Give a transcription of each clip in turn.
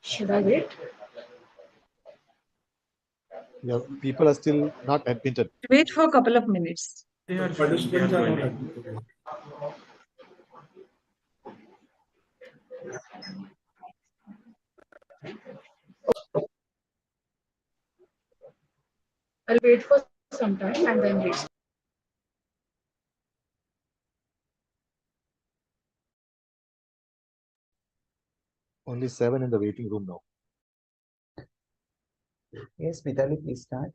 Should I wait? Your people are still not admitted. Wait for a couple of minutes. Participants are not admitted. I'll wait for some time and then restart. Only 7 in the waiting room now. Yes, Mitali, please start.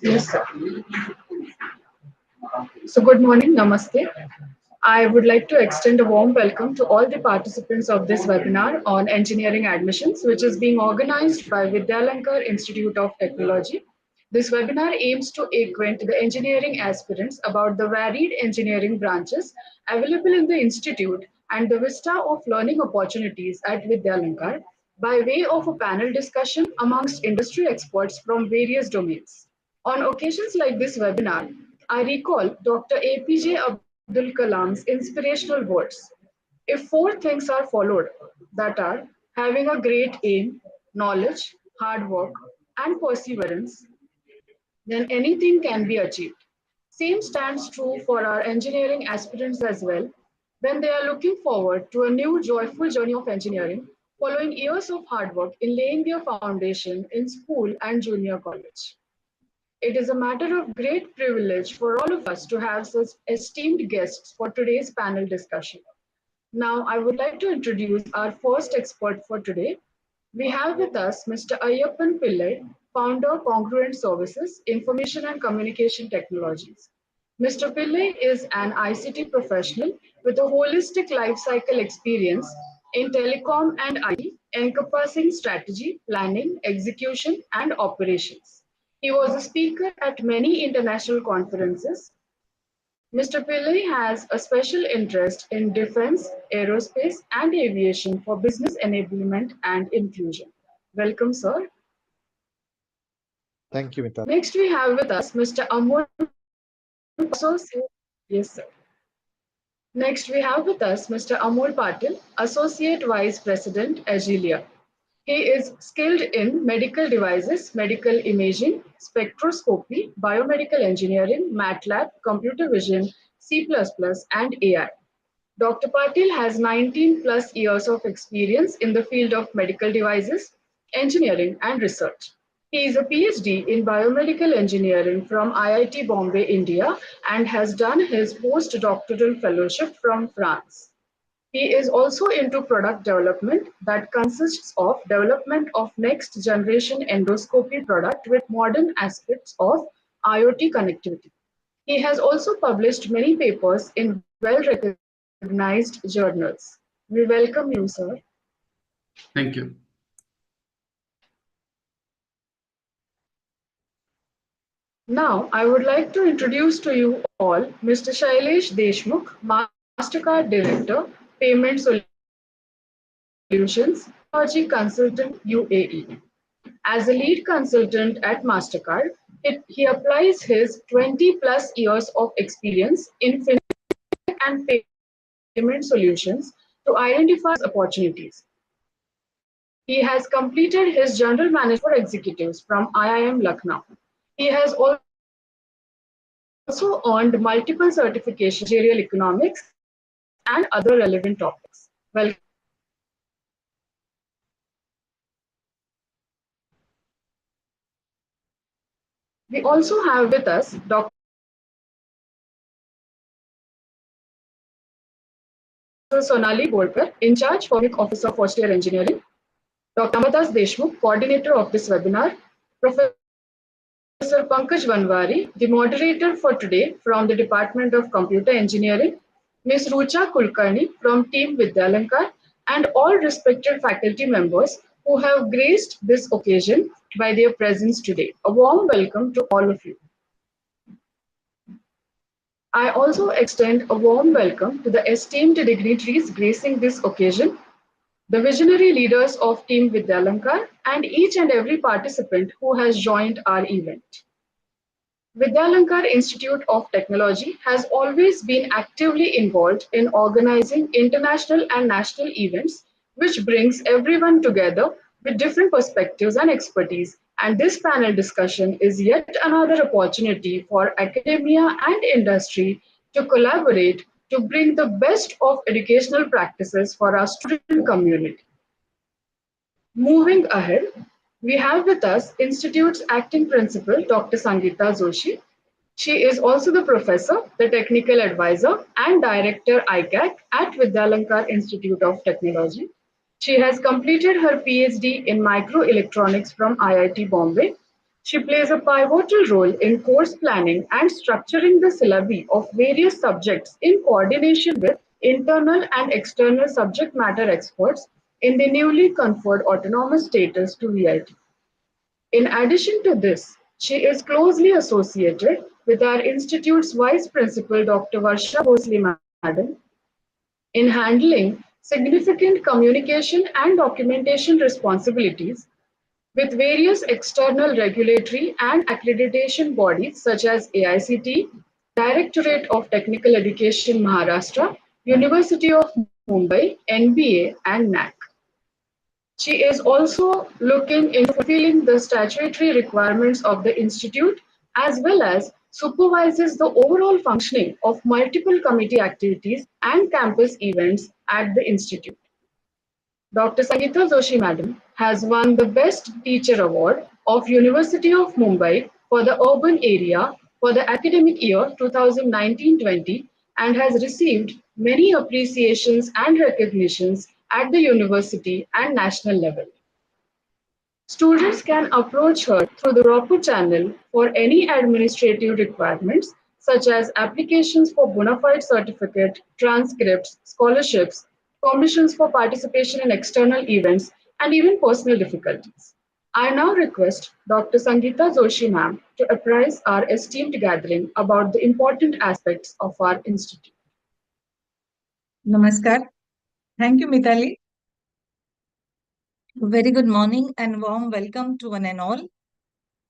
Yes, sir. So good morning, namaste. I would like to extend a warm welcome to all the participants of this webinar on engineering admissions, which is being organized by Vidyalankar Institute of Technology. This webinar aims to acquaint the engineering aspirants about the varied engineering branches available in the institute and the vista of learning opportunities at Vidyalankar by way of a panel discussion amongst industry experts from various domains. On occasions like this webinar, I recall Dr. APJ Abdul Kalam's inspirational words. If four things are followed, that are having a great aim, knowledge, hard work, and perseverance, then anything can be achieved. Same stands true for our engineering aspirants as well when they are looking forward to a new joyful journey of engineering following years of hard work in laying their foundation in school and junior college. It is a matter of great privilege for all of us to have such esteemed guests for today's panel discussion. Now, I would like to introduce our first expert for today. We have with us Mr. Ayyappan Pillai, founder, Congruent Services, Information and Communication Technologies. Mr. Pillai is an ICT professional with a holistic life cycle experience in telecom and IT, encompassing strategy, planning, execution, and operations. He was a speaker at many international conferences. Mr. Pillai has a special interest in defense, aerospace, and aviation for business enablement and inclusion. Welcome, sir. Thank you, Mitali. Next, we have with us Mr. Amol. Yes, sir. Next, we have with us Mr. Amol Patil, Associate Vice President, Agilia. He is skilled in medical devices, medical imaging, spectroscopy, biomedical engineering, MATLAB, computer vision, C++, and AI. Dr. Patil has 19 plus years of experience in the field of medical devices, engineering, and research. He is a PhD in biomedical engineering from IIT Bombay, India, and has done his postdoctoral fellowship from France. He is also into product development that consists of development of next generation endoscopy product with modern aspects of IoT connectivity. He has also published many papers in well-recognized journals. We welcome you, sir. Thank you. Now, I would like to introduce to you all Mr. Shailesh Deshmukh, MasterCard Director, Payment Solutions, Technology Consultant, UAE. As a lead consultant at MasterCard, he applies his 20 plus years of experience in fintech and payment solutions to identify opportunities. He has completed his general management for executives from IIM Lucknow. He has also earned multiple certifications in managerial economics and other relevant topics. Welcome. We also have with us Dr. Sonali Bolkar, in charge Permit Officer First Year Engineering, Dr. Amadas Deshmukh, coordinator of this webinar, Professor Pankaj Vanwari, the moderator for today from the Department of Computer Engineering, Ms. Rucha Kulkarni from Team Vidyalankar, and all respected faculty members who have graced this occasion by their presence today. A warm welcome to all of you. I also extend a warm welcome to the esteemed dignitaries gracing this occasion, the visionary leaders of Team Vidyalankar, and each and every participant who has joined our event. Vidyalankar Institute of Technology has always been actively involved in organizing international and national events, which brings everyone together with different perspectives and expertise. And this panel discussion is yet another opportunity for academia and industry to collaborate to bring the best of educational practices for our student community. Moving ahead, we have with us Institute's acting principal, Dr. Sangeeta Joshi. She is also the professor, the technical advisor, and director ICAC at Vidyalankar Institute of Technology. She has completed her PhD in microelectronics from IIT Bombay. She plays a pivotal role in course planning and structuring the syllabi of various subjects in coordination with internal and external subject matter experts in the newly conferred autonomous status to VIT. In addition to this, she is closely associated with our institute's vice principal, Dr. Varsha Bhosle Madam, in handling significant communication and documentation responsibilities with various external regulatory and accreditation bodies such as AICT, Directorate of Technical Education Maharashtra, University of Mumbai, NBA, and NAC. She is also looking into fulfilling the statutory requirements of the Institute as well as supervises the overall functioning of multiple committee activities and campus events at the Institute. Dr. Sangeeta Joshi Madam has won the Best Teacher Award of University of Mumbai for the urban area for the academic year 2019-20 and has received many appreciations and recognitions at the university and national level. Students can approach her through the proper channel for any administrative requirements such as applications for bona fide certificate, transcripts, scholarships, permissions for participation in external events, and even personal difficulties. I now request Dr. Sangeeta Joshi ma'am to apprise our esteemed gathering about the important aspects of our institute. Namaskar. Thank you, Mitali. Very good morning and warm welcome to one and all.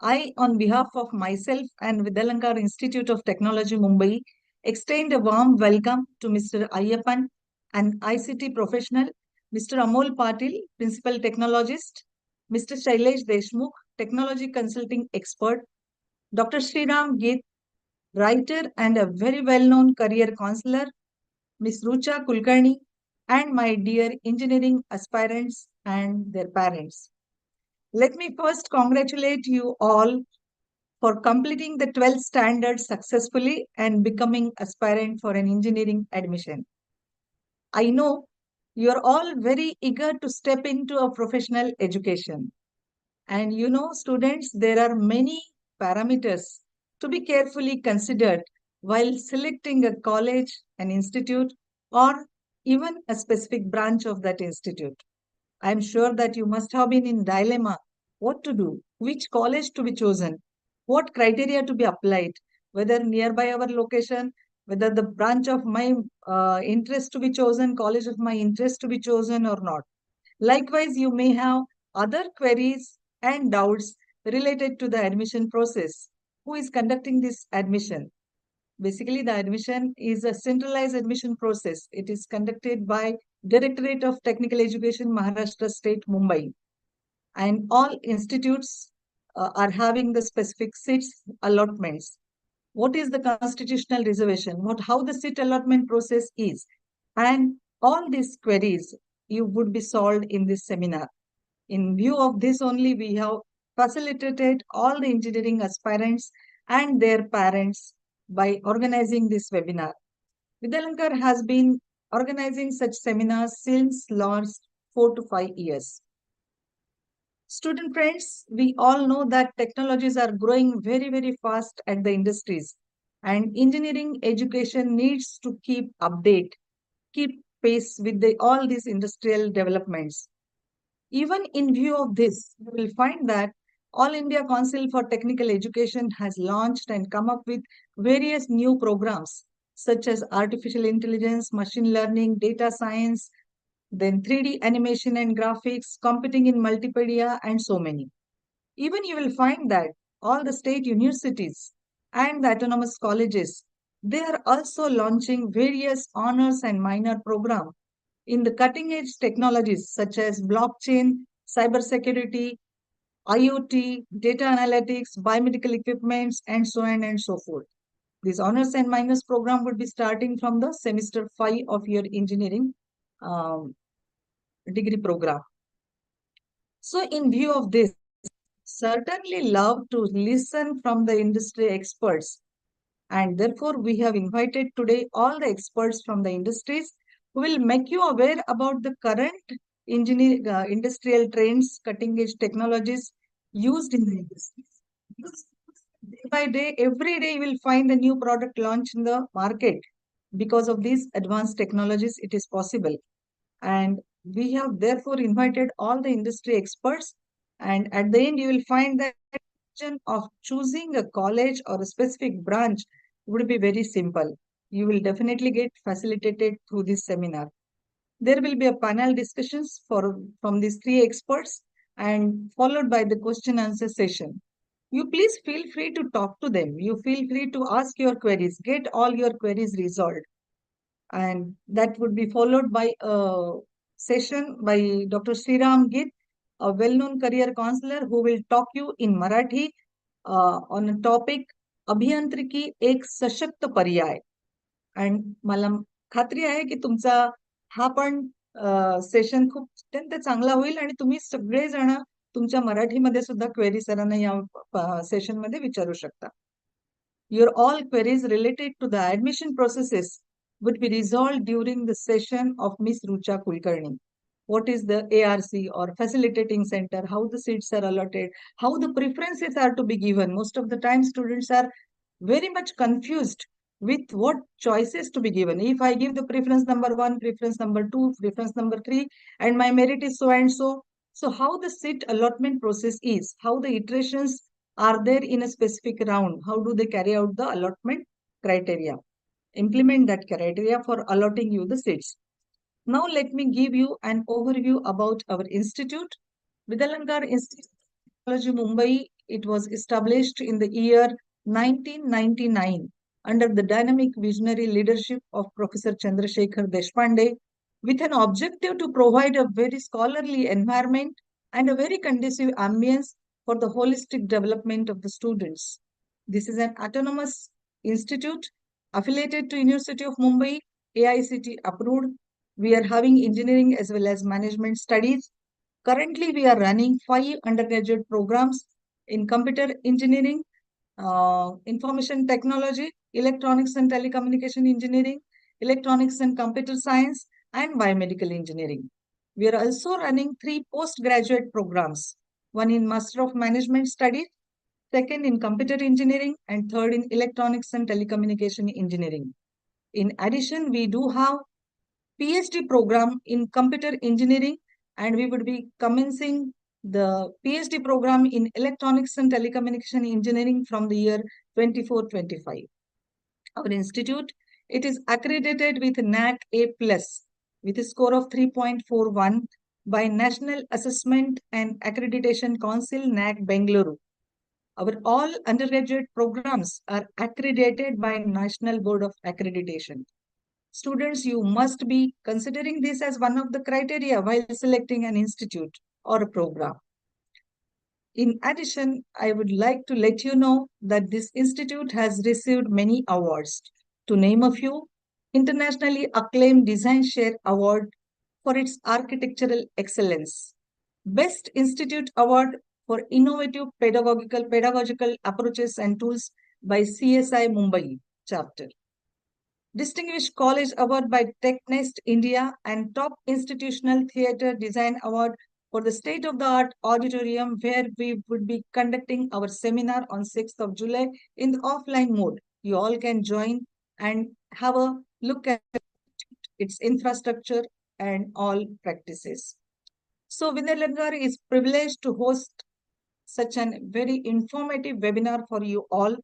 I, on behalf of myself and Vidyalankar Institute of Technology, Mumbai, extend a warm welcome to Mr. Ayyappan, an ICT professional, Mr. Amol Patil, Principal Technologist, Mr. Shailesh Deshmukh, Technology Consulting Expert, Dr. Sriram Geet, writer and a very well-known career counselor, Ms. Rucha Kulkarni, and my dear engineering aspirants and their parents. Let me first congratulate you all for completing the 12th standard successfully and becoming aspirant for an engineering admission. I know you are all very eager to step into a professional education. And you know, students, there are many parameters to be carefully considered while selecting a college, an institute, or even a specific branch of that institute. I am sure that you must have been in dilemma what to do, which college to be chosen, what criteria to be applied, whether nearby our location, whether the branch of my interest to be chosen, college of my interest to be chosen or not. Likewise, you may have other queries and doubts related to the admission process. Who is conducting this admission? Basically, the admission is a centralized admission process. It is conducted by Directorate of Technical Education, Maharashtra State, Mumbai. And all institutes are having the specific seats allotments. What is the constitutional reservation? How the seat allotment process is. And all these queries you would be solved in this seminar. In view of this only, we have facilitated all the engineering aspirants and their parents by organizing this webinar. Vidyalankar has been organizing such seminars since last 4 to 5 years. Student friends, we all know that technologies are growing very, very fast at the industries, and engineering education needs to keep update, keep pace with all these industrial developments. Even in view of this, you will find that All India Council for Technical Education has launched and come up with various new programs such as artificial intelligence, machine learning, data science, then 3D animation and graphics, computing in multimedia, and so many. Even you will find that all the state universities and the autonomous colleges, they are also launching various honors and minor programs in the cutting edge technologies such as blockchain, cybersecurity, IoT, data analytics, biomedical equipments, and so on and so forth. This honors and minors program would be starting from the semester 5 of your engineering um, degree program. So in view of this, certainly love to listen from the industry experts. And therefore, we have invited today all the experts from the industries who will make you aware about the current industrial trends, cutting edge technologies used in the industries. Because day by day, every day you will find a new product launch in the market. Because of these advanced technologies, it is possible. And we have therefore invited all the industry experts. And at the end, you will find that the decision of choosing a college or a specific branch would be very simple. You will definitely get facilitated through this seminar. There will be a panel discussions from these three experts and followed by the question answer session. You please feel free to talk to them. You feel free to ask your queries, get all your queries resolved. And that would be followed by a session by Dr. Sriram Git, a well-known career counselor who will talk you in Marathi on a topic अभियांत्रिकी एक सशक्त पर्याय. आणि मला खात्री आहे की तुमचा हा पण सेशन खूप अत्यंत चांगला होईल आणि तुम्ही सगळेजण तुमच्या मराठीमध्ये सुद्धा क्वेरी सरांना या सेशन मध्ये विचारू शकता. Your all queries related to the admission processes would be resolved during the session of Ms. Rucha Kulkarni. What is the ARC or facilitating center, how the seats are allotted, how the preferences are to be given. Most of the time students are very much confused with what choices to be given. If I give the preference number 1, preference number 2, preference number 3, and my merit is so and so. So how the seat allotment process is, how the iterations are there in a specific round, how do they carry out the allotment criteria, implement that criteria for allotting you the seats. Now let me give you an overview about our institute. Vidalankar Institute of Technology, Mumbai. It was established in the year 1999 under the dynamic visionary leadership of Professor Chandrasekhar Deshpande with an objective to provide a very scholarly environment and a very conducive ambience for the holistic development of the students. This is an autonomous institute affiliated to University of Mumbai, AICT approved. We are having engineering as well as management studies. Currently, we are running 5 undergraduate programs in computer engineering, information technology, electronics and telecommunication engineering, electronics and computer science, and biomedical engineering. We are also running 3 postgraduate programs, one in Master of Management Studies, second in computer engineering, and third in electronics and telecommunication engineering. In addition, we do have PhD program in computer engineering, and we would be commencing the PhD program in electronics and telecommunication engineering from the year 24-25. Our institute, it is accredited with NAC A+ with a score of 3.41 by National Assessment and Accreditation Council NAC Bengaluru. Our all undergraduate programs are accredited by National Board of Accreditation. Students, you must be considering this as one of the criteria while selecting an institute or a program. In addition, I would like to let you know that this institute has received many awards. To name a few, internationally acclaimed Design Share Award for its architectural excellence, Best Institute Award for innovative pedagogical approaches and tools by CSI Mumbai chapter, Distinguished College Award by TechNest India, and Top Institutional Theatre Design Award for the state-of-the-art auditorium where we would be conducting our seminar on 6th of July in the offline mode. You all can join and have a look at its infrastructure and all practices. So Vinay is privileged to host such a very informative webinar for you all.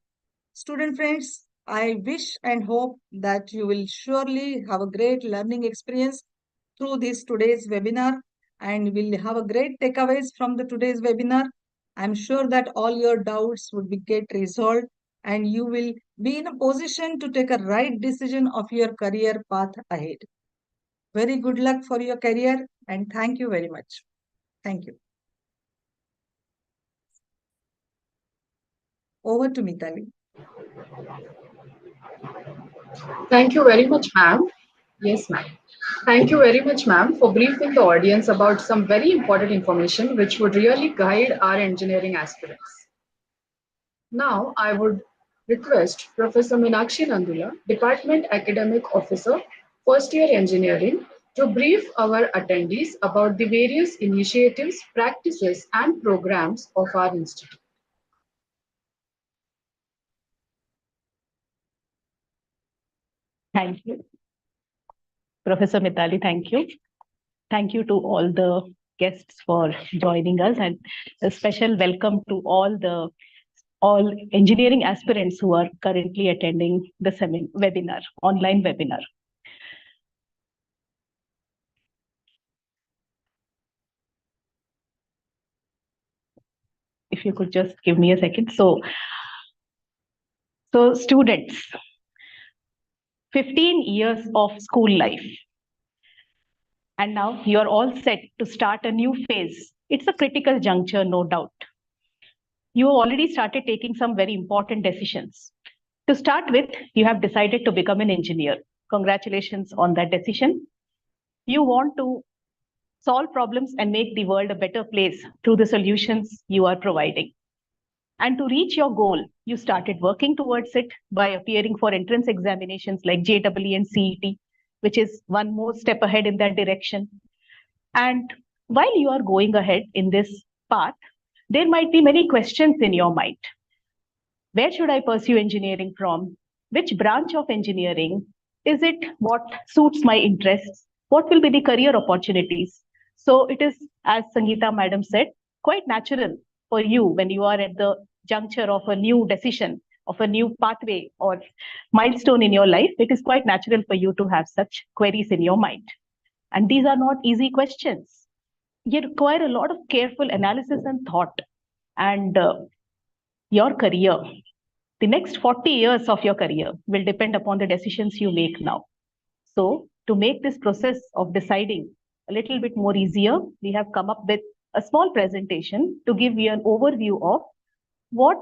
Student friends, I wish and hope that you will surely have a great learning experience through this today's webinar and will have a great takeaways from the today's webinar. I'm sure that all your doubts would be get resolved and you will be in a position to take a right decision of your career path ahead. Very good luck for your career and thank you very much. Thank you. Over to Mitali. Thank you very much, ma'am. Yes, ma'am. Thank you very much, ma'am, for briefing the audience about some very important information which would really guide our engineering aspirants. Now, I would request Professor Meenakshi Nandula, Department Academic Officer, First Year Engineering, to brief our attendees about the various initiatives, practices, and programs of our institute. Thank you. Professor Mitali, thank you. Thank you to all the guests for joining us, and a special welcome to all engineering aspirants who are currently attending the webinar, online webinar. If you could just give me a second. So students, 15 years of school life. And now you're all set to start a new phase. It's a critical juncture, no doubt. You have already started taking some very important decisions. To start with, you have decided to become an engineer. Congratulations on that decision. You want to solve problems and make the world a better place through the solutions you are providing. And to reach your goal, you started working towards it by appearing for entrance examinations like JEE and CET, which is one more step ahead in that direction. And while you are going ahead in this path, there might be many questions in your mind. Where should I pursue engineering from? Which branch of engineering? Is it what suits my interests? What will be the career opportunities? So it is, as Sangeeta madam said, quite natural for you when you are at the juncture of a new decision, of a new pathway or milestone in your life. It is quite natural for you to have such queries in your mind. And these are not easy questions. You require a lot of careful analysis and thought. And your career, the next 40 years of your career will depend upon the decisions you make now. So to make this process of deciding a little bit more easier, we have come up with a small presentation to give you an overview of what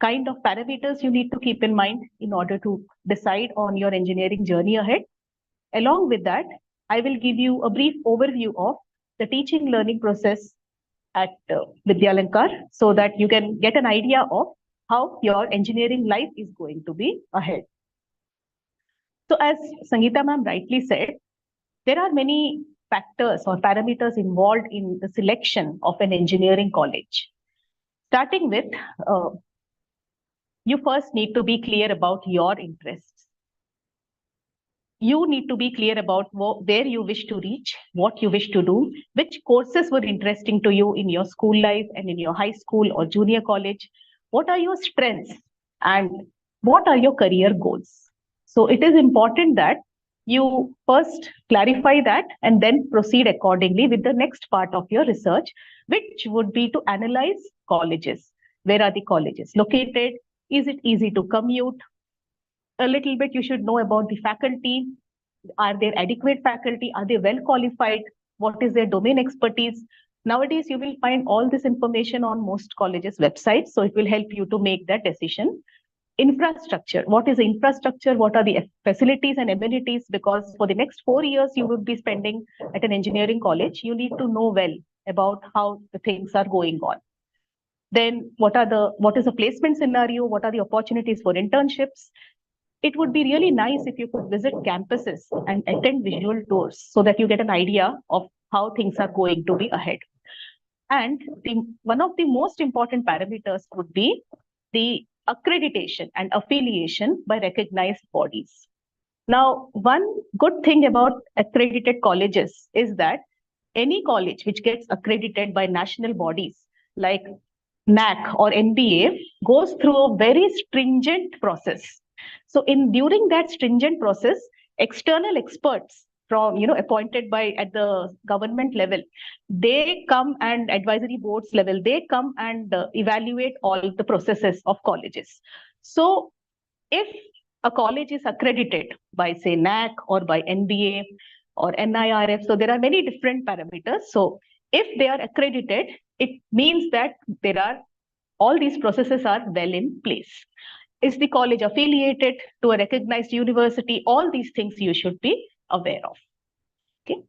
kind of parameters you need to keep in mind in order to decide on your engineering journey ahead. Along with that, I will give you a brief overview of the teaching learning process at Vidyalankar so that you can get an idea of how your engineering life is going to be ahead. So as Sangeeta ma'am rightly said, there are many factors or parameters involved in the selection of an engineering college. Starting with, you first need to be clear about your interests. You need to be clear about where you wish to reach, what you wish to do, which courses were interesting to you in your school life and in your high school or junior college. What are your strengths and what are your career goals? So it is important that you first clarify that and then proceed accordingly with the next part of your research, which would be to analyze colleges. Where are the colleges located? Is it easy to commute? A little bit you should know about the faculty. Are there adequate faculty? Are they well qualified? What is their domain expertise? Nowadays, you will find all this information on most colleges' websites, so it will help you to make that decision. Infrastructure. What is the infrastructure? What are the facilities and amenities? Because for the next 4 years, you would be spending at an engineering college. You need to know well about how the things are going on. Then what is the placement scenario? What are the opportunities for internships? It would be really nice if you could visit campuses and attend visual tours so that you get an idea of how things are going to be ahead. And one of the most important parameters would be the accreditation and affiliation by recognized bodies. Now, one good thing about accredited colleges is that any college which gets accredited by national bodies like NAC or NBA goes through a very stringent process So during that stringent process, external experts from, appointed by at the government level, they come, and advisory boards level, they come and evaluate all the processes of colleges. So if a college is accredited by, say, NAC or by NBA or NIRF, so there are many different parameters. So if they are accredited, it means that all these processes are well in place. Is the college affiliated to a recognized university? All these things you should be aware of. Okay.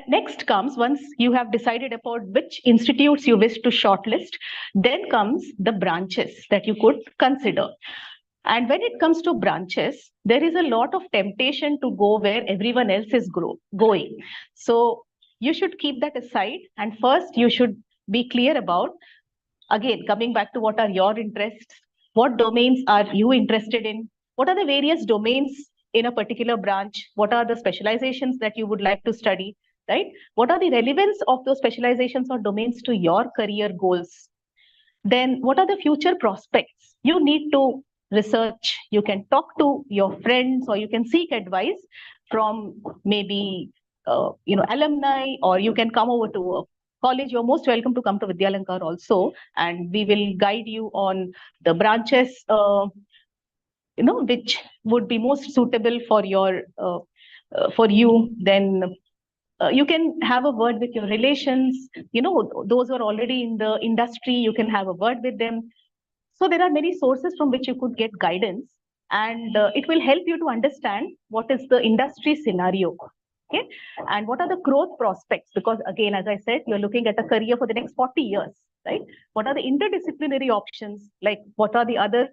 Next comes, once you have decided about which institutes you wish to shortlist, then comes the branches that you could consider. And when it comes to branches, there is a lot of temptation to go where everyone else is going. So you should keep that aside. And first, you should be clear about, again, coming back to what are your interests, what domains are you interested in, what are the various domains in a particular branch, what are the specializations that you would like to study, right? What are the relevance of those specializations or domains to your career goals? Then what are the future prospects? You need to research. You can talk to your friends, or you can seek advice from maybe alumni, or you can come over to a college. You're most welcome to come to Vidyalankar also, and we will guide you on the branches which would be most suitable for for you. Then you can have a word with your relations, those who are already in the industry, you can have a word with them. So there are many sources from which you could get guidance, and it will help you to understand what is the industry scenario, okay, and what are the growth prospects. Because again, as I said, you're looking at a career for the next 40 years, right? What are the interdisciplinary options? Like, what are the other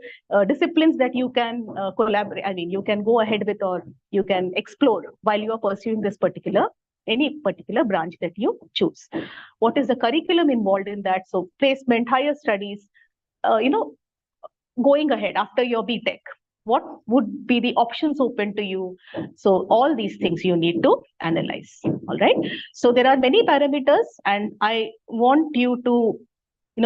disciplines that you can collaborate? I mean, you can go ahead with, or you can explore while you are pursuing any particular branch that you choose. What is the curriculum involved in that? So placement, higher studies, going ahead after your BTech, what would be the options open to you? So all these things you need to analyze. All right. So there are many parameters, and I want you to,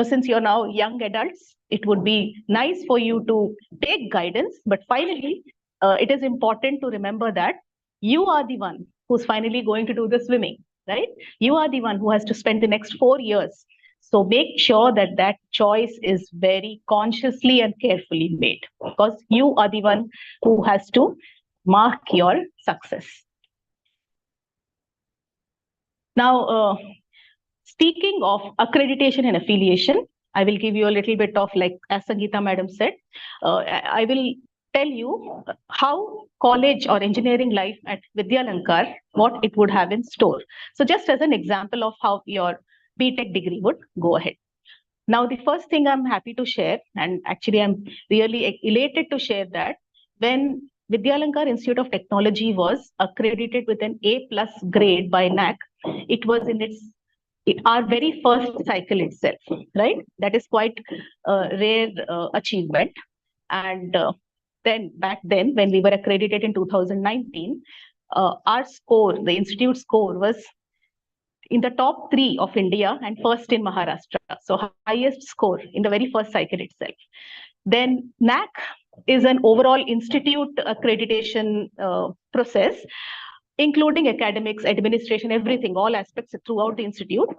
since you're now young adults, it would be nice for you to take guidance. But finally, it is important to remember that you are the one who's finally going to do the swimming, right? You are the one who has to spend the next 4 years. So make sure that that choice is very consciously and carefully made, because you are the one who has to mark your success. Now, speaking of accreditation and affiliation, I will give you a little bit of, like, as Sangeeta madam said, I will tell you how college or engineering life at Vidyalankar, what it would have in store. So just as an example of how your BTech degree would go ahead. Now, the first thing I'm happy to share, and actually I'm really elated to share, that when Vidyalankar Institute of Technology was accredited with an A+ grade by NAC, it was in our very first cycle itself, right? That is quite a rare achievement. And then back then, when we were accredited in 2019, our score, the institute score, was in the top 3 of India and first in Maharashtra. So highest score in the very first cycle itself. Then NAC is an overall institute accreditation process, including academics, administration, everything, all aspects throughout the institute.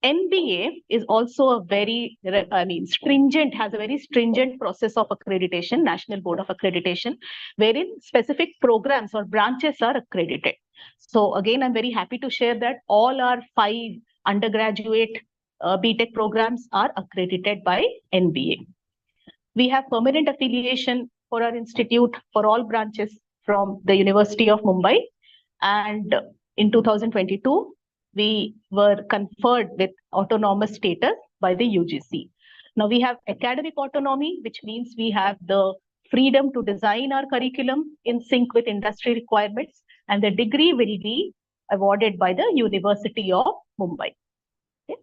NBA is also a very, stringent, has a very stringent process of accreditation, National Board of Accreditation, wherein specific programs or branches are accredited. So again, I'm very happy to share that all our 5 undergraduate BTech programs are accredited by NBA. We have permanent affiliation for our institute for all branches from the University of Mumbai. And in 2022, we were conferred with autonomous status by the UGC. Now we have academic autonomy, which means we have the freedom to design our curriculum in sync with industry requirements, and the degree will be awarded by the University of Mumbai. Okay.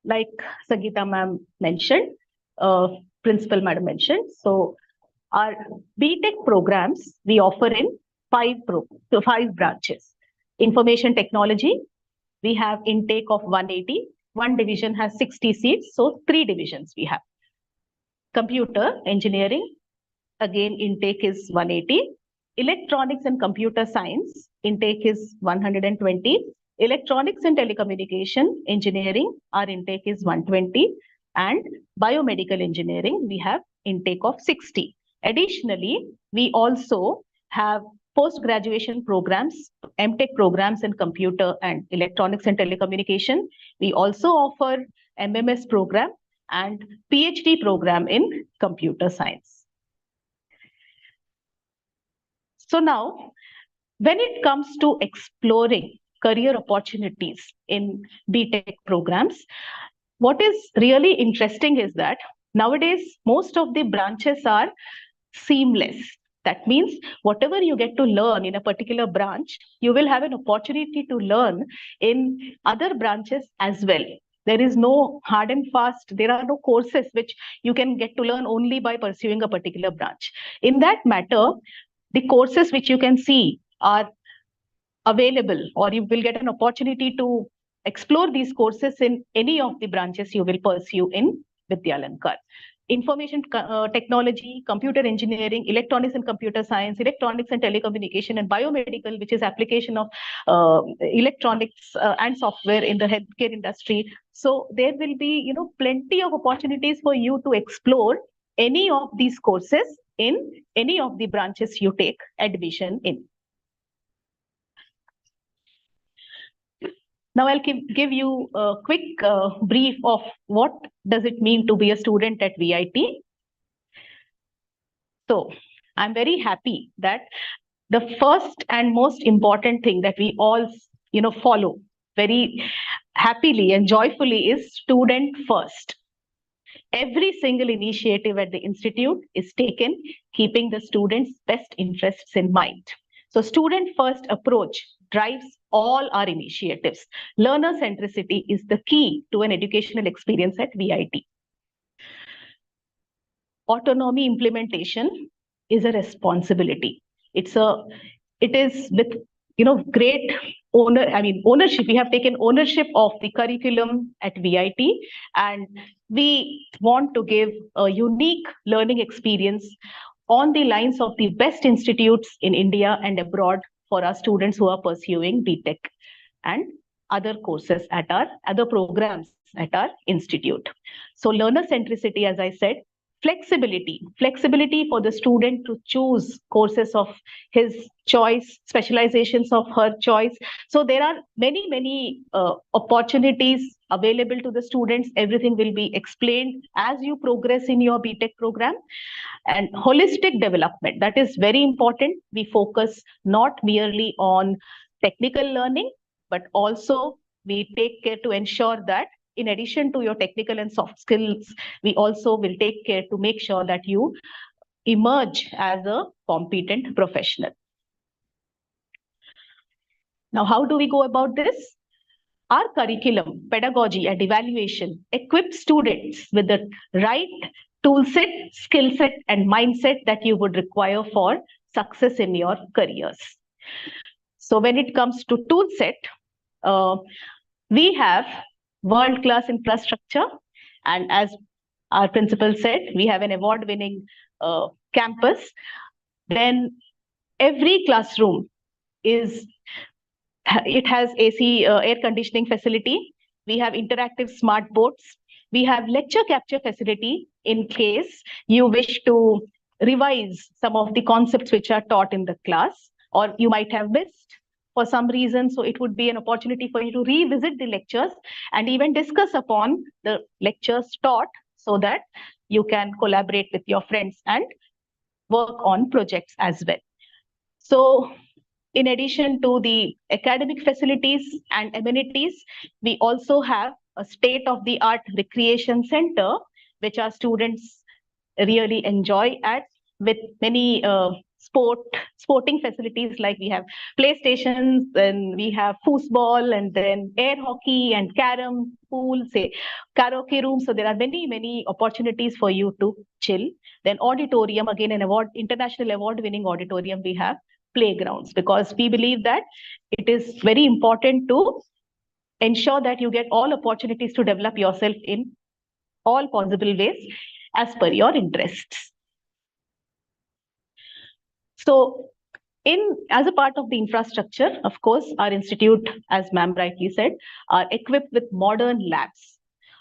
Like Sangeeta ma'am mentioned, Principal madam mentioned, so our BTech programs we offer in 5 branches. Information technology, we have intake of 180. one division has 60 seats, so 3 divisions we have. Computer engineering, again intake is 180. Electronics and computer science, intake is 120. Electronics and telecommunication engineering, our intake is 120. And biomedical engineering, we have intake of 60. Additionally, we also have post-graduation programs, MTech programs in computer and electronics and telecommunication. We also offer MMS program and PhD program in computer science. So now, when it comes to exploring career opportunities in BTech programs, what is really interesting is that nowadays, most of the branches are seamless. That means whatever you get to learn in a particular branch, you will have an opportunity to learn in other branches as well. There is no hard and fast, there are no courses which you can get to learn only by pursuing a particular branch. In that matter, the courses which you can see are available, or you will get an opportunity to explore these courses in any of the branches you will pursue in Vidyalankar. Information technology, computer engineering, electronics and computer science, electronics and telecommunication, and biomedical, which is application of electronics and software in the healthcare industry. So there will be, plenty of opportunities for you to explore any of these courses in any of the branches you take admission in. Now I'll give you a quick brief of what does it mean to be a student at VIT. So I'm very happy that the first and most important thing that we all follow very happily and joyfully is student first. Every single initiative at the institute is taken keeping the students' best interests in mind. So student first approach drives all our initiatives. Learner centricity is the key to an educational experience at VIT. Autonomy implementation is a responsibility. It is with great ownership. We have taken ownership of the curriculum at VIT, and we want to give a unique learning experience on the lines of the best institutes in India and abroad for our students who are pursuing BTech and other courses at our other programs at our institute. So learner centricity, as I said, flexibility for the student to choose courses of his choice, specializations of her choice. So there are many opportunities available to the students. Everything will be explained as you progress in your BTech program. And holistic development, that is very important. We focus not merely on technical learning, but also we take care to ensure that in addition to your technical and soft skills, we also will take care to make sure that you emerge as a competent professional. Now, how do we go about this? Our curriculum, pedagogy, and evaluation equip students with the right tool set, skill set, and mindset that you would require for success in your careers. So when it comes to tool set, we have world-class infrastructure, and as our principal said, we have an award-winning campus. Then every classroom it has AC air conditioning facility. We have interactive smart boards. We have lecture capture facility in case you wish to revise some of the concepts which are taught in the class, or you might have missed for some reason. So it would be an opportunity for you to revisit the lectures and even discuss upon the lectures taught so that you can collaborate with your friends and work on projects as well. So in addition to the academic facilities and amenities, we also have a state-of-the-art recreation center, which our students really enjoy at, with many sporting facilities, like we have playstations, and we have foosball, and then air hockey and carom, pool, say karaoke room. So there are many opportunities for you to chill. Then auditorium, again an international award-winning auditorium. We have playgrounds, because we believe that it is very important to ensure that you get all opportunities to develop yourself in all possible ways as per your interests. So, as a part of the infrastructure, of course, our institute, as ma'am rightly said, are equipped with modern labs.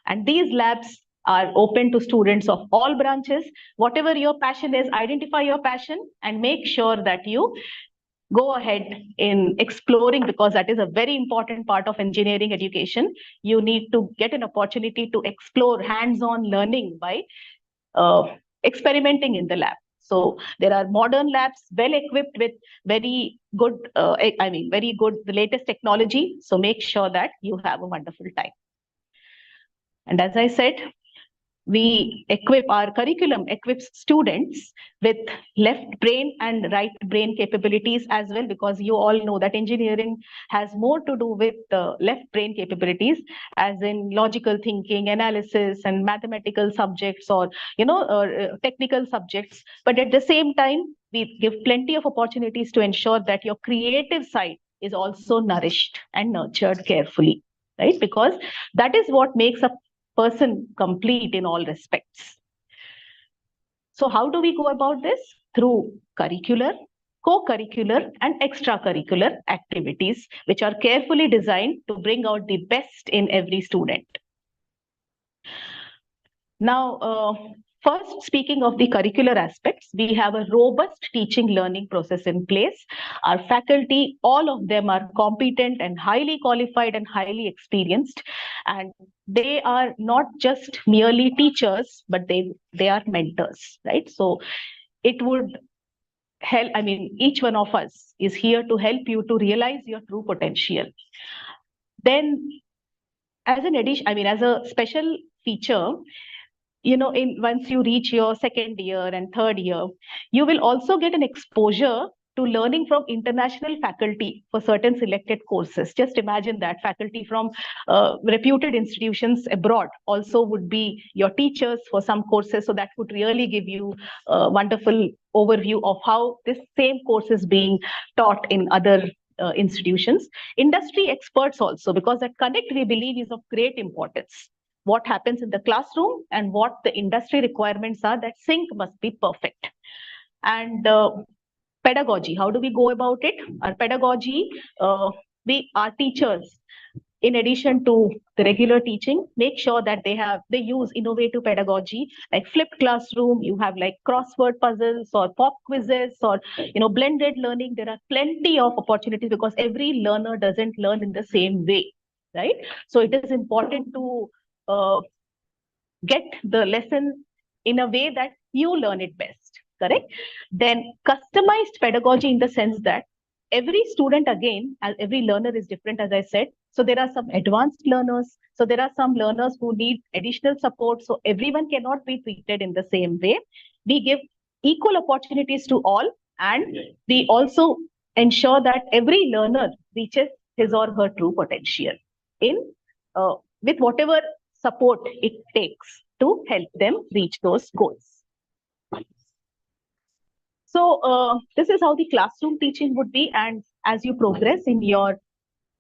And these labs are open to students of all branches. Whatever your passion is, identify your passion and make sure that you go ahead in exploring, because that is a very important part of engineering education. You need to get an opportunity to explore hands-on learning by experimenting in the lab. So there are modern labs well equipped with very good, very good, the latest technology. So make sure that you have a wonderful time. And as I said, we equip, our curriculum equips students with left brain and right brain capabilities as well, because you all know that engineering has more to do with left brain capabilities, as in logical thinking, analysis, and mathematical subjects, or technical subjects. But at the same time, we give plenty of opportunities to ensure that your creative side is also nourished and nurtured carefully, right? Because that is what makes a person complete in all respects. So how do we go about this? Through curricular, co-curricular, and extracurricular activities, which are carefully designed to bring out the best in every student. Now, first, speaking of the curricular aspects, we have a robust teaching learning process in place. Our faculty, all of them are competent and highly qualified and highly experienced. And they are not just merely teachers, but they are mentors, right? So it would help, each one of us is here to help you to realize your true potential. Then, as an addition, as a special feature, once you reach your second year and third year, you will also get an exposure to learning from international faculty for certain selected courses. Just imagine that faculty from reputed institutions abroad also would be your teachers for some courses. So that would really give you a wonderful overview of how this same course is being taught in other institutions. Industry experts also, because that connect, we believe, is of great importance. What happens in the classroom and what the industry requirements are, that sync must be perfect. And pedagogy, how do we go about it? Our pedagogy, our teachers, in addition to the regular teaching, make sure that they use innovative pedagogy, like flipped classroom. You have like crossword puzzles or pop quizzes, or blended learning. There are plenty of opportunities, because every learner doesn't learn in the same way, right? So it is important to get the lesson in a way that you learn it best, correct? Then customized pedagogy, in the sense that every student, again, as every learner is different, as I said. So there are some advanced learners. So there are some learners who need additional support. So everyone cannot be treated in the same way. We give equal opportunities to all, and we also ensure that every learner reaches his or her true potential with whatever support it takes to help them reach those goals. So this is how the classroom teaching would be. And as you progress in your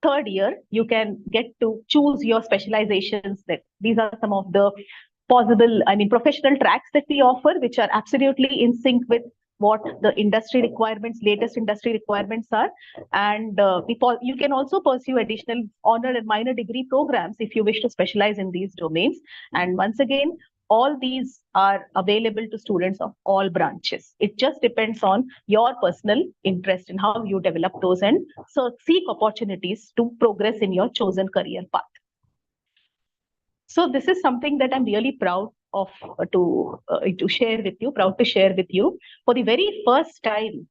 third year, you can get to choose your specializations. That these are some of the possible, professional tracks that we offer, which are absolutely in sync with what the industry requirements, latest industry requirements are. And you can also pursue additional honor and minor degree programs if you wish to specialize in these domains. And once again, all these are available to students of all branches. It just depends on your personal interest in how you develop those, and so seek opportunities to progress in your chosen career path. So this is something that I'm really proud of to share with you, proud to share with you. For the very first time,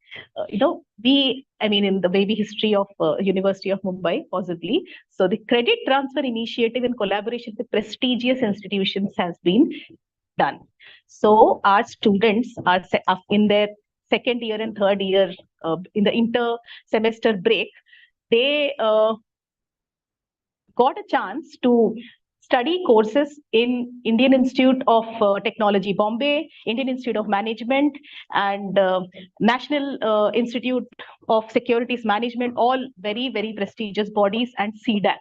in the baby history of University of Mumbai, possibly. So the credit transfer initiative in collaboration with prestigious institutions has been done. So our students are in their second year and third year, in the inter-semester break, they got a chance to study courses in Indian Institute of Technology, Bombay, Indian Institute of Management, and National Institute of Securities Management, all very, very prestigious bodies, and CDAC.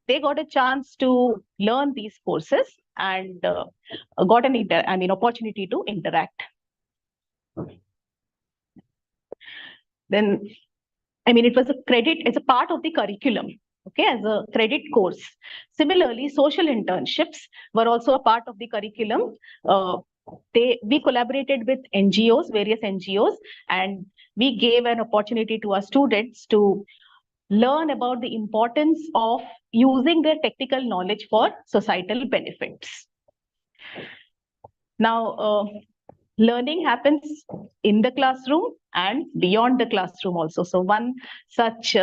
they got a chance to learn these courses and got an opportunity to interact. Then, it was it's a part of the curriculum, okay, as a credit course. Similarly, social internships were also a part of the curriculum. We collaborated with NGOs, various NGOs, and we gave an opportunity to our students to learn about the importance of using their technical knowledge for societal benefits. Now, learning happens in the classroom and beyond the classroom also. So one such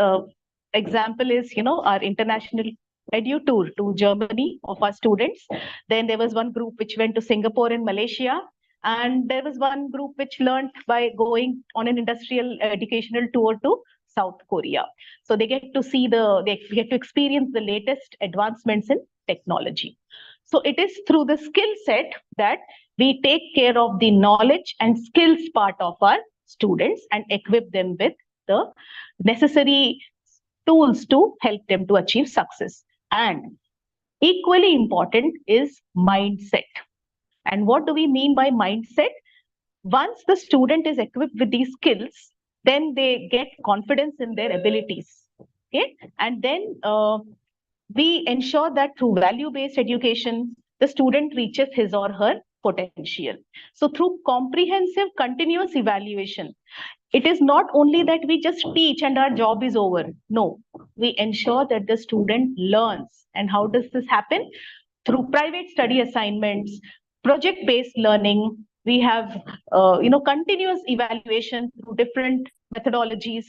example is, our international edu tour to Germany of our students. Then there was one group which went to Singapore and Malaysia. And there was one group which learned by going on an industrial educational tour to South Korea. So they get to experience the latest advancements in technology. So it is through the skill set that we take care of the knowledge and skills part of our students and equip them with the necessary tools to help them to achieve success. And equally important is mindset. And what do we mean by mindset? Once the student is equipped with these skills, then they get confidence in their abilities. Okay, and then we ensure that through value-based education, the student reaches his or her potential. So through comprehensive continuous evaluation, it is not only that we just teach and our job is over. No, we ensure that the student learns. And how does this happen? Through private study assignments, project-based learning. We have continuous evaluation through different methodologies.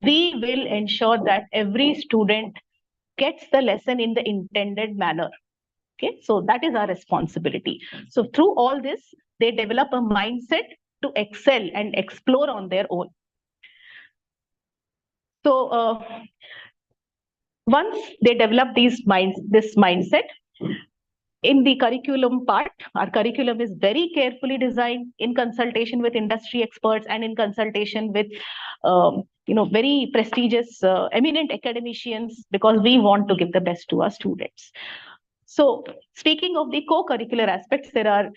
We will ensure that every student gets the lesson in the intended manner. Okay, so that is our responsibility. So through all this, they develop a mindset to excel and explore on their own. So once they develop this mindset, in the curriculum part, our curriculum is very carefully designed in consultation with industry experts and in consultation with very prestigious, eminent academicians, because we want to give the best to our students. So speaking of the co-curricular aspects, there are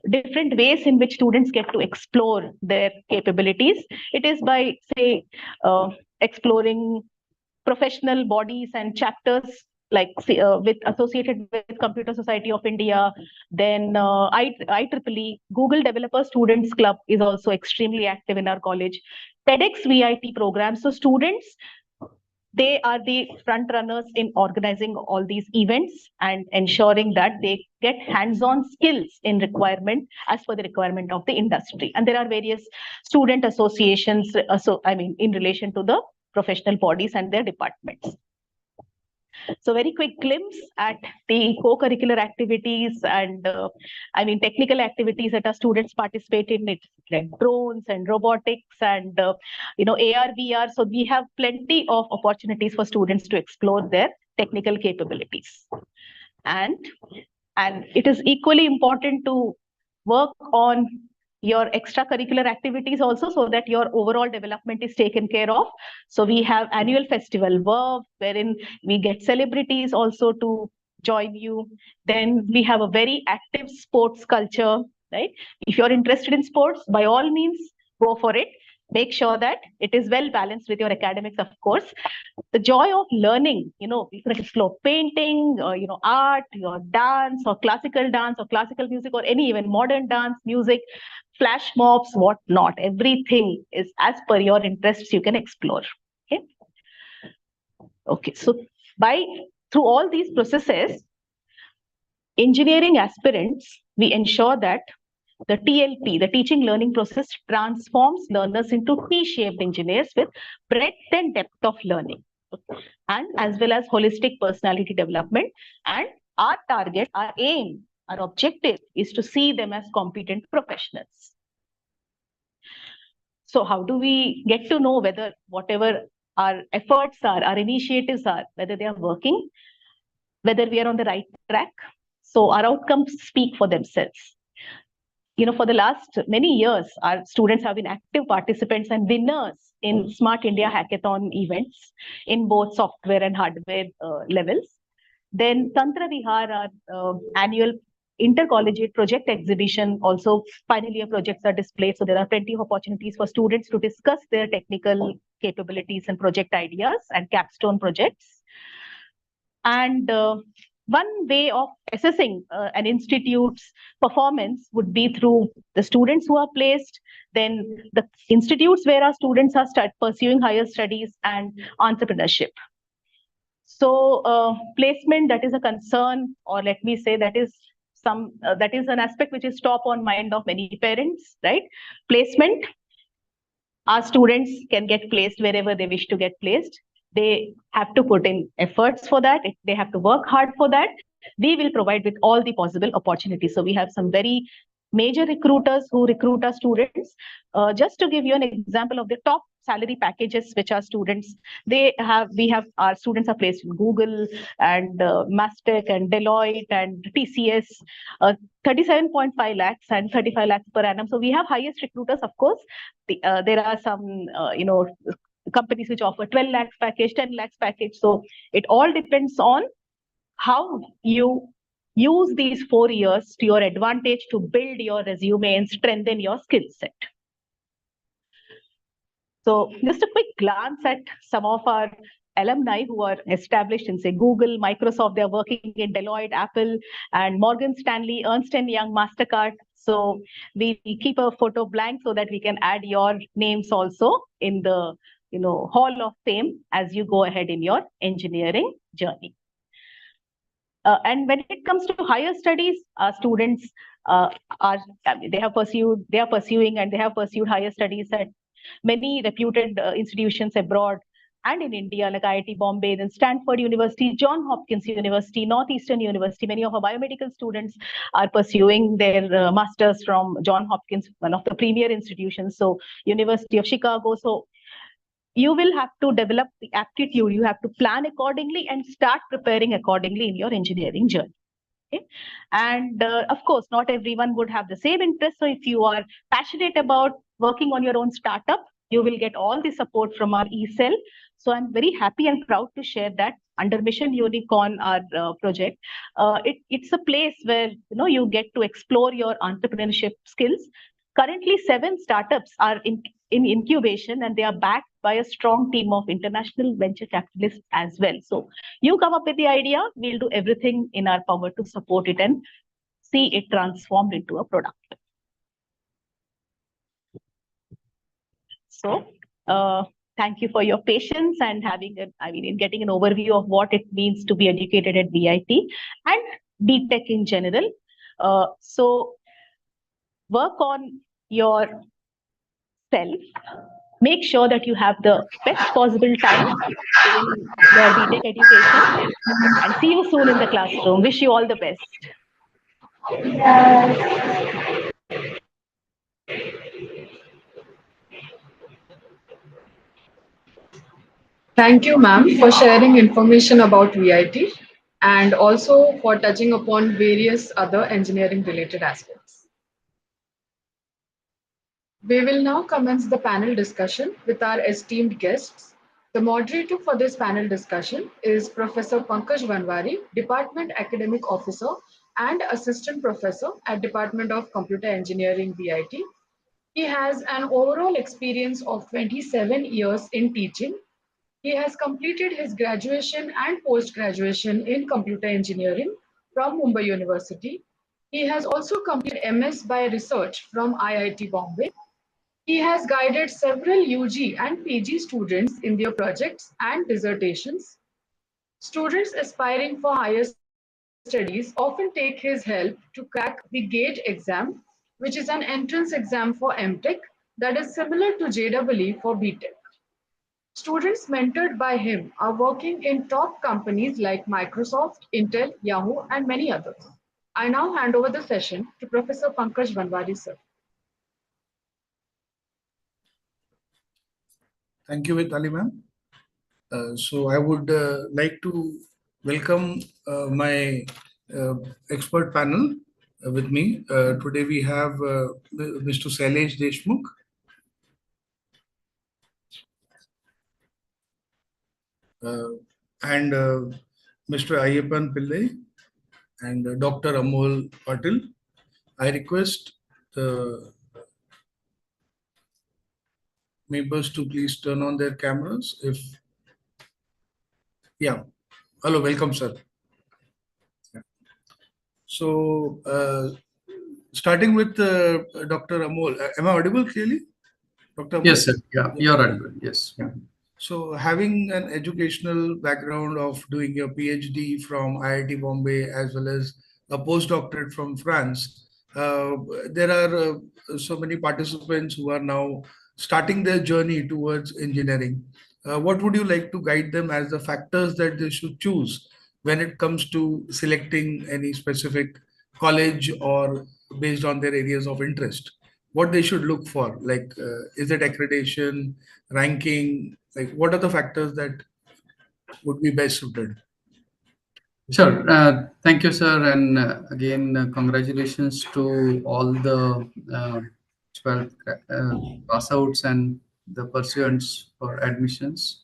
different ways in which students get to explore their capabilities. It is by, say, exploring professional bodies and chapters like associated with Computer Society of India. Then IEEE, Google Developer Students Club is also extremely active in our college. TEDx VIT programs. So students, they are the front runners in organizing all these events and ensuring that they get hands-on skills in requirement as per the requirement of the industry. And there are various student associations, in relation to the professional bodies and their departments. So very quick glimpse at the co-curricular activities and technical activities that our students participate in. It's like drones and robotics and AR, VR. So we have plenty of opportunities for students to explore their technical capabilities. And it is equally important to work on your extracurricular activities also, so that your overall development is taken care of. So we have annual festival Verve, wherein we get celebrities also to join you. Then we have a very active sports culture, right? If you're interested in sports, by all means, go for it. Make sure that it is well balanced with your academics, of course. The joy of learning, you can explore painting, art, your dance or classical music, or any even modern dance, music, flash mobs, whatnot. Everything is as per your interests, you can explore. Okay. So through all these processes, engineering aspirants, we ensure that the TLP, the teaching learning process, transforms learners into T-shaped engineers with breadth and depth of learning, and as well as holistic personality development. And our target, our aim, our objective is to see them as competent professionals. So how do we get to know whether whatever our efforts are, our initiatives are, whether they are working, whether we are on the right track? So our outcomes speak for themselves. For the last many years, our students have been active participants and winners in Smart India Hackathon events in both software and hardware levels. Then Tantra Vihar, our annual intercollegiate project exhibition, also final year projects are displayed. So there are plenty of opportunities for students to discuss their technical capabilities and project ideas and capstone projects. And one way of assessing an institute's performance would be through the students who are placed, then the institutes where our students are pursuing higher studies, and entrepreneurship. So placement, that is a concern, or let me say that is that is an aspect which is top on mind of many parents, right? Placement, our students can get placed wherever they wish to get placed. They have to put in efforts for that. They have to work hard for that. We will provide with all the possible opportunities. So we have some very major recruiters who recruit our students. Just to give you an example of the top salary packages which our students, we have our students are placed in Google and Mastech and Deloitte and TCS, 37.5 lakhs and 35 lakhs per annum. So we have highest recruiters, of course. There are some, companies which offer 12 lakhs package, 10 lakhs package. So it all depends on how you use these 4 years to your advantage to build your resume and strengthen your skill set. So just a quick glance at some of our alumni who are established in, say, Google, Microsoft. They are working in Deloitte, Apple, and Morgan Stanley, Ernst & Young, MasterCard. So we keep a photo blank so that we can add your names also in the Hall of Fame as you go ahead in your engineering journey. And when it comes to higher studies, our students they are pursuing and they have pursued higher studies at many reputed institutions abroad and in India, like IIT Bombay, then Stanford University, Johns Hopkins University, Northeastern University. Many of our biomedical students are pursuing their masters from Johns Hopkins, one of the premier institutions. So University of Chicago. So you will have to develop the aptitude. You have to plan accordingly and start preparing accordingly in your engineering journey. Okay? And of course, not everyone would have the same interest. So if you are passionate about working on your own startup, you will get all the support from our eCell. So I'm very happy and proud to share that under Mission Unicorn, our project, it's a place where you get to explore your entrepreneurship skills. Currently, 7 startups are in incubation, and they are backed by a strong team of international venture capitalists as well. So you come up with the idea, we'll do everything in our power to support it and see it transformed into a product. So thank you for your patience and getting an overview of what it means to be educated at VIT and BTech in general. So work on your self. Make sure that you have the best possible time in your BTech education, and see you soon in the classroom. Wish you all the best. Thank you, ma'am, for sharing information about VIT and also for touching upon various other engineering related aspects. We will now commence the panel discussion with our esteemed guests. The moderator for this panel discussion is Professor Pankaj Vanwari, Department Academic Officer and Assistant Professor at Department of Computer Engineering, VIT. He has an overall experience of 27 years in teaching. He has completed his graduation and post-graduation in computer engineering from Mumbai University. He has also completed MS by Research from IIT Bombay. He has guided several UG and PG students in their projects and dissertations. Students aspiring for higher studies often take his help to crack the GATE exam, which is an entrance exam for MTech that is similar to JEE for BTech. Students mentored by him are working in top companies like Microsoft, Intel, Yahoo, and many others. I now hand over the session to Professor Pankaj Vanwari, sir. Thank you, Vitali ma'am. So I would like to welcome my expert panel with me. Today we have Mr. Sailesh Deshmukh. And Mr. Ayyappan Pillai and Dr. Amol Patil. I request the members to please turn on their cameras. Yeah, hello, welcome, sir. So, starting with Dr. Amol, am I audible clearly? Dr. Amol? Yes, sir. Yeah, you're audible. Yes. Yeah. So, having an educational background of doing your PhD from IIT Bombay as well as a postdoctorate from France, uh, there are so many participants who are now starting their journey towards engineering. What would you like to guide them as the factors that they should choose when it comes to selecting any specific college or based on their areas of interest? What they should look for, like is it accreditation, ranking, like what are the factors that would be best suited? Sure. Thank you, sir. And again, congratulations to all the 12 pass outs and the pursuants for admissions.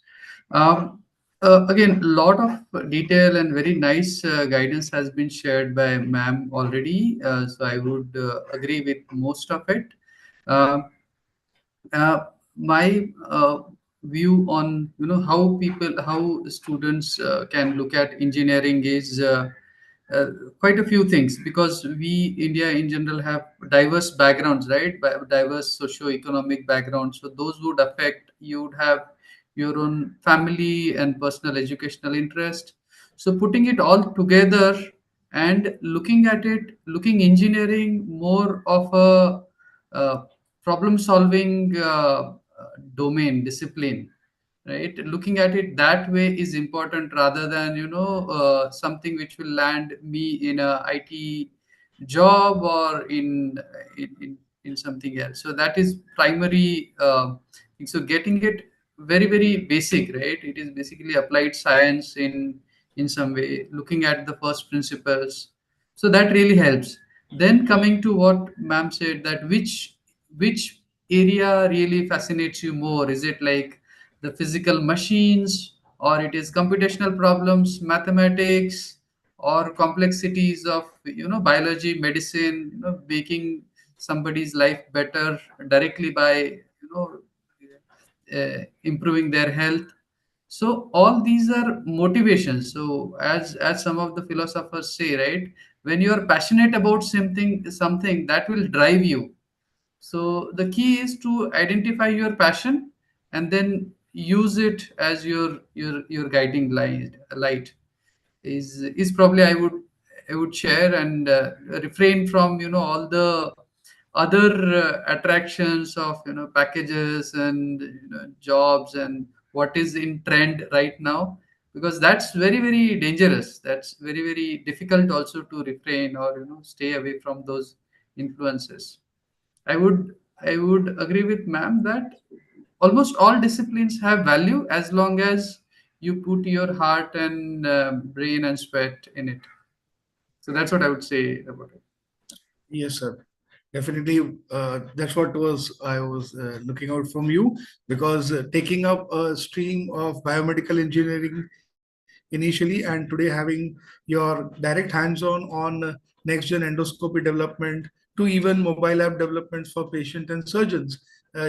Again, a lot of detail and very nice guidance has been shared by ma'am already. So I would agree with most of it. Uh, my view on how students can look at engineering is uh, quite a few things, because we India in general have diverse backgrounds, right? Diverse socio-economic backgrounds, so those would affect. You would have your own family and personal educational interest, so putting it all together and looking engineering more of a problem solving domain discipline, right? Looking at it that way is important, rather than something which will land me in a IT job or in something else. So that is primary thing. So getting it very basic, right? It is basically applied science in some way, looking at the first principles. So that really helps. Then coming to what ma'am said, that which area really fascinates you more? Is it like the physical machines, or it is computational problems, mathematics, or complexities of biology, medicine, making somebody's life better directly by improving their health? So all these are motivations. So as some of the philosophers say, right, when you are passionate about something that will drive you. So the key is to identify your passion and then use it as your guiding light. Is probably I would share, and refrain from all the other attractions of packages and jobs and what is in trend right now, because that's very dangerous. That's very difficult also to refrain or stay away from those influences. I would agree with ma'am that almost all disciplines have value as long as you put your heart and brain and sweat in it. So that's what I would say about it. Yes, sir. Definitely, that's what was I was looking out from you, because taking up a stream of biomedical engineering initially, and today having your direct hands-on on next-gen endoscopy development to even mobile app developments for patient and surgeons,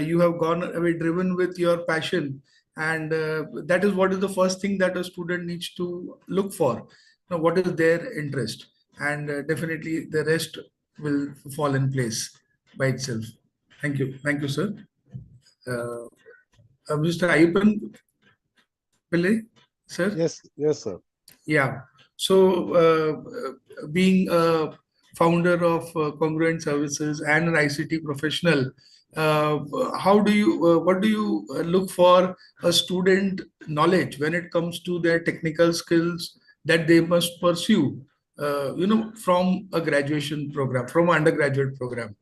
you have gone away driven with your passion, and that is what is the first thing that a student needs to look for. Now, what is their interest, and definitely the rest will fall in place by itself. Thank you, sir. Uh, Mr. Ayyappan Pillai, sir. Yes, sir. Yeah. So, being a founder of Congruent Services and an ICT professional, uh, what do you look for a student knowledge when it comes to their technical skills that they must pursue, from a graduation program, from an undergraduate program?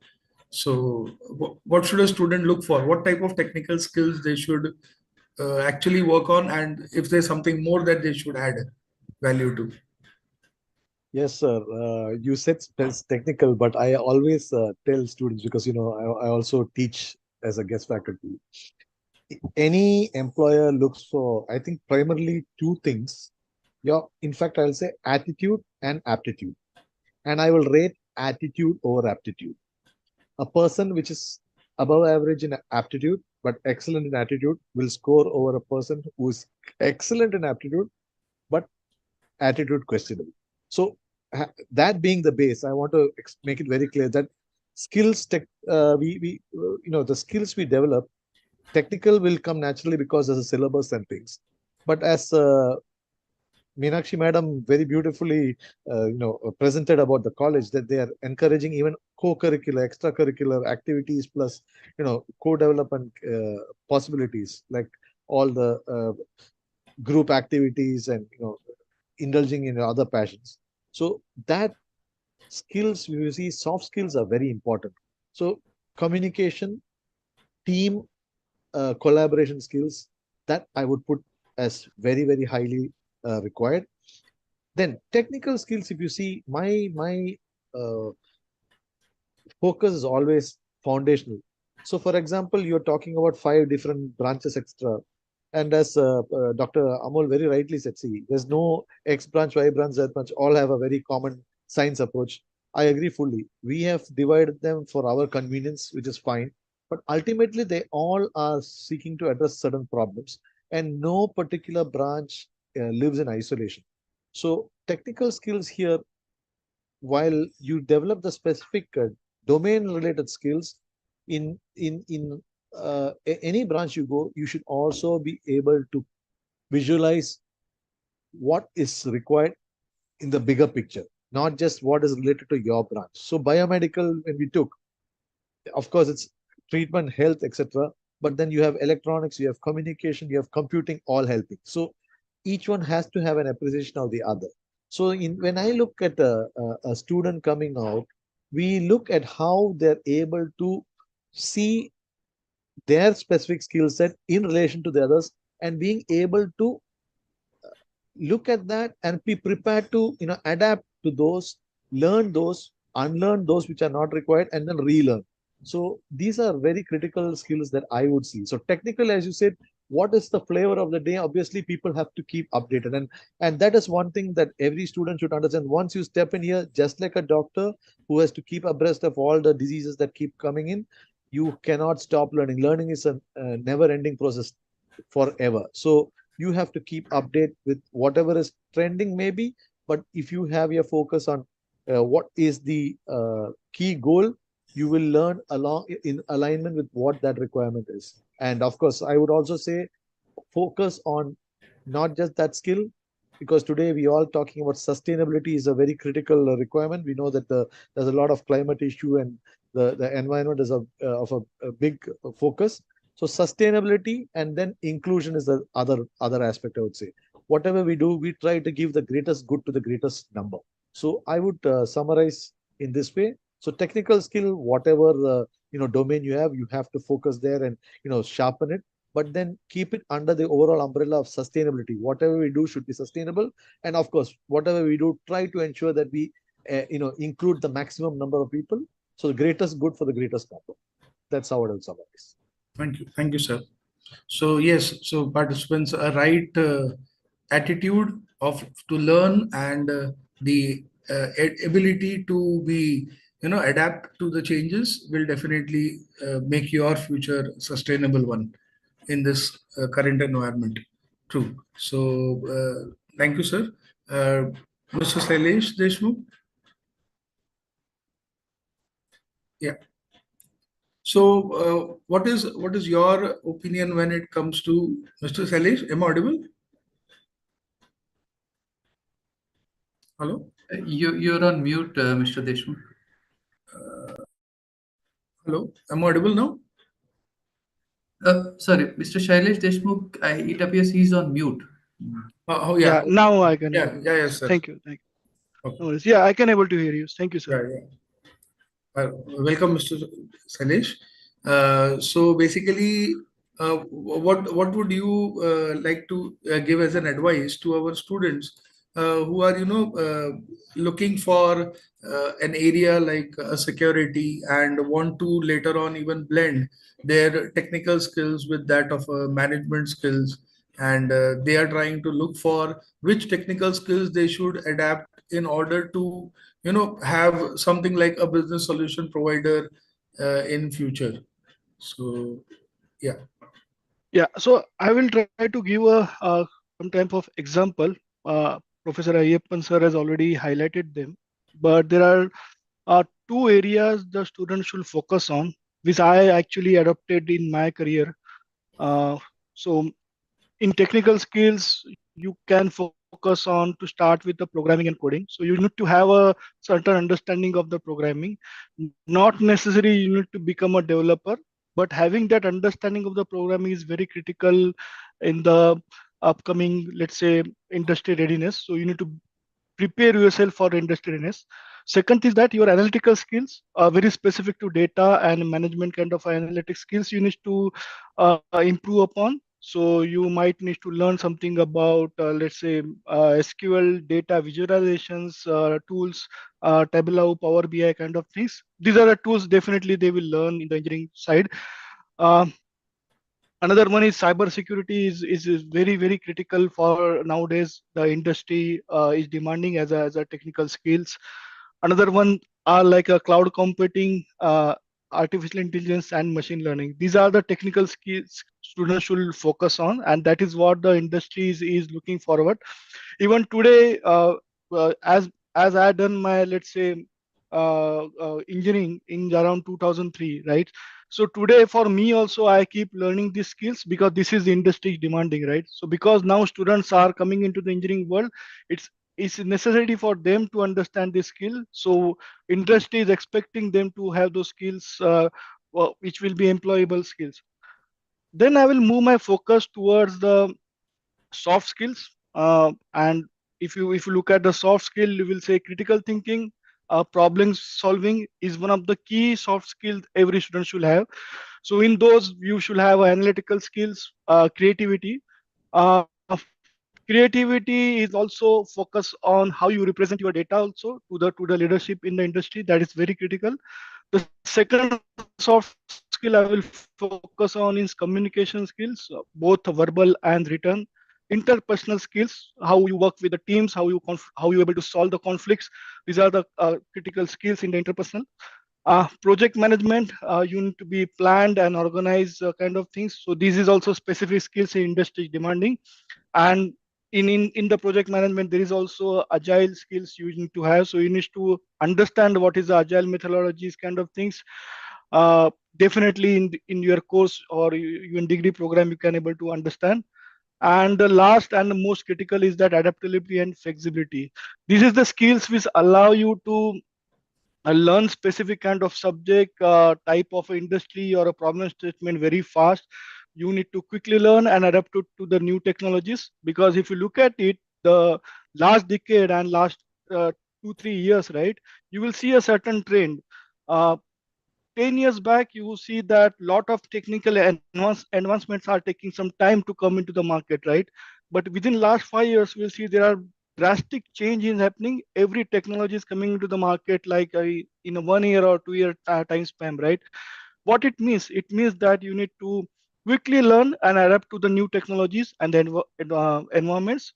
So, what should a student look for? What type of technical skills they should actually work on, and if there's something more that they should add value to? Yes, sir. You said technical, but I always tell students, because I also teach as a guest faculty. Any employer looks for, I think, primarily two things. in fact, I'll say attitude and aptitude. And I will rate attitude over aptitude. A person which is above average in aptitude but excellent in attitude will score over a person who is excellent in aptitude but attitude questionable. So that being the base, I want to make it very clear that skills tech we the skills we develop, technical will come naturally because there's a syllabus and things. But as Meenakshi madam very beautifully presented about the college, that they are encouraging even co-curricular, extracurricular activities plus co-development possibilities, like all the group activities and indulging in other passions. So that skills, you see, soft skills are very important. So communication, team, collaboration skills, that I would put as very, very highly required. Then technical skills, if you see, my focus is always foundational. So, for example, you're talking about 5 different branches extra, and as Dr. Amol very rightly said, see, there's no X branch, Y branch, Z branch. All have a very common science approach. I agree fully. We have divided them for our convenience, which is fine. But ultimately, they all are seeking to address certain problems, and no particular branch lives in isolation. So, technical skills here, while you develop the specific domain related skills in any branch you go, you should also be able to visualize what is required in the bigger picture, not just what is related to your branch. So biomedical, when we took, of course, it's treatment, health, etc. But then you have electronics, you have communication, you have computing, all helping. So each one has to have an appreciation of the other. So when I look at a student coming out, we look at how they're able to see their specific skill set in relation to the others, and being able to look at that and be prepared to adapt to those, learn those, unlearn those which are not required, and then relearn. So these are very critical skills that I would see. So technical, as you said, what is the flavor of the day? Obviously people have to keep updated, and that is one thing that every student should understand. Once you step in here, just like a doctor who has to keep abreast of all the diseases that keep coming in, you cannot stop learning. Learning is a never ending process forever. So you have to keep update with whatever is trending maybe, but if you have your focus on what is the key goal, you will learn along in alignment with what that requirement is. And of course, I would also say focus on not just that skill, because today we all talking about sustainability is a very critical requirement. We know that there's a lot of climate issue, and the environment is of a big focus. So sustainability and then inclusion is the other aspect, I would say. Whatever we do, we try to give the greatest good to the greatest number. So I would summarize in this way. So technical skill, whatever domain you have to focus there and sharpen it, but then keep it under the overall umbrella of sustainability. Whatever we do should be sustainable, and of course, whatever we do, try to ensure that we include the maximum number of people. So the greatest good for the greatest number. That's how I would summarize. Thank you, sir. So yes, so participants are right attitude of to learn, and the ability to be adapt to the changes will definitely make your future sustainable one in this current environment. True. So thank you, sir. Mr. Shailesh Deshmukh. Yeah. So, what is your opinion when it comes to Mr. Shailesh? Am I audible? Hello? You're on mute, Mr. Deshmukh. Hello? Am I audible now? Sorry, Mr. Shailesh Deshmukh, it appears he's on mute. Oh, Yeah, yeah. now I can Yeah, able to. yeah, yes, sir. Thank you. Thank you. Okay. No worries. Yeah, I can able to hear you. Thank you, sir. Yeah, yeah. Welcome, Mr. Shailesh. So basically, what would you like to give as an advice to our students who are looking for an area like security and want to later on even blend their technical skills with that of management skills and they are trying to look for which technical skills they should adapt in order to, have something like a business solution provider in future. So, yeah. Yeah, so I will try to give some type of example. Professor Ayyappan sir has already highlighted them, but there are two areas the student should focus on, which I actually adopted in my career. Uh, so in technical skills, you can focus on to start with the programming and coding. So you need to have a certain understanding of the programming. Not necessarily you need to become a developer, but having that understanding of the programming is very critical in the upcoming, let's say, industry readiness. So you need to prepare yourself for industry readiness. Second is that your analytical skills are very specific to data and management kind of analytic skills you need to improve upon. So you might need to learn something about, let's say, SQL data visualizations tools, Tableau, Power BI kind of things. These are the tools definitely they will learn in the engineering side. Uh, Another one is cybersecurity is very critical for nowadays. The industry is demanding as a technical skills. Another one are like a cloud computing, artificial intelligence, and machine learning. These are the technical skills students should focus on, and that is what the industry is looking forward. Even today, as I had done my, let's say, engineering in around 2003, right? So today for me also I keep learning these skills because this is industry demanding, right? So because now students are coming into the engineering world, it's necessary for them to understand this skill. So industry is expecting them to have those skills, which will be employable skills. Then I will move my focus towards the soft skills. And if you look at the soft skill, you will say critical thinking, problem solving is one of the key soft skills every student should have. So in those, you should have analytical skills, creativity. Uh, Creativity is also focus on how you represent your data also to the leadership in the industry. That is very critical. The second soft skill I will focus on is communication skills, both verbal and written. Interpersonal skills, how you work with the teams, how you able to solve the conflicts. These are the critical skills in the interpersonal. Project management, you need to be planned and organized kind of things. So this is also specific skills in industry demanding. And in the project management, there is also agile skills you need to have. So you need to understand what is the agile methodologies kind of things. Definitely in your course or your degree program, you can able to understand. And the last and the most critical is that adaptability and flexibility. This is the skills which allow you to learn specific kind of subject, type of industry or a problem statement very fast. You need to quickly learn and adapt to the new technologies, because if you look at it, the last decade and last 2 3 years, right, you will see a certain trend. uh, 10 years back, you will see that lot of technical advancements are taking some time to come into the market, right? But within last 5 years, we'll see there are drastic changes happening. Every technology is coming into the market like in a 1 year or 2 year time span, right? What it means? It means that you need to quickly learn and adapt to the new technologies and the environments.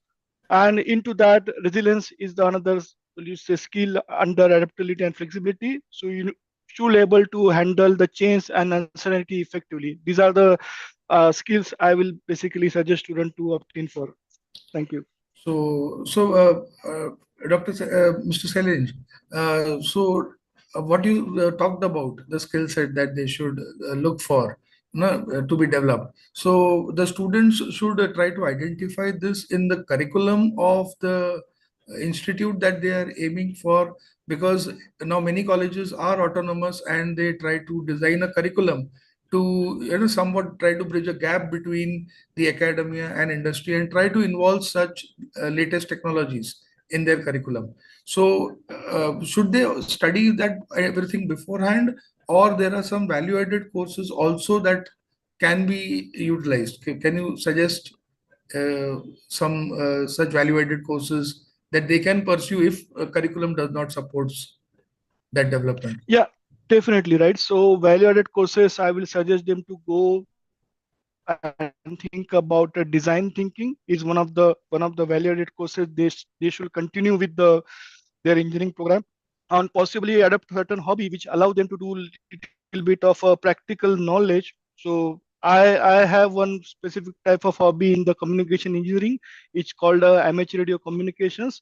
And into that, resilience is the another, you say, skill under adaptability and flexibility. So you should able to handle the change and uncertainty effectively. These are the skills I will basically suggest student to opt in for. Thank you. So, Mr. Sailenj, what you talked about, the skill set that they should look for, to be developed. So the students should try to identify this in the curriculum of the institute that they are aiming for, because now many colleges are autonomous and they try to design a curriculum to, somewhat try to bridge a gap between the academia and industry and try to involve such latest technologies in their curriculum. So, should they study that everything beforehand, or there are some value-added courses also that can be utilized? Can you suggest some such value-added courses that they can pursue if a curriculum does not support that development? Yeah, definitely, right. So value added courses, I will suggest them to go and think about design thinking is one of the value-added courses they should continue with their engineering program, and possibly adopt certain hobby which allow them to do little bit of a practical knowledge. So I have one specific type of hobby in the communication engineering. It's called amateur radio communications,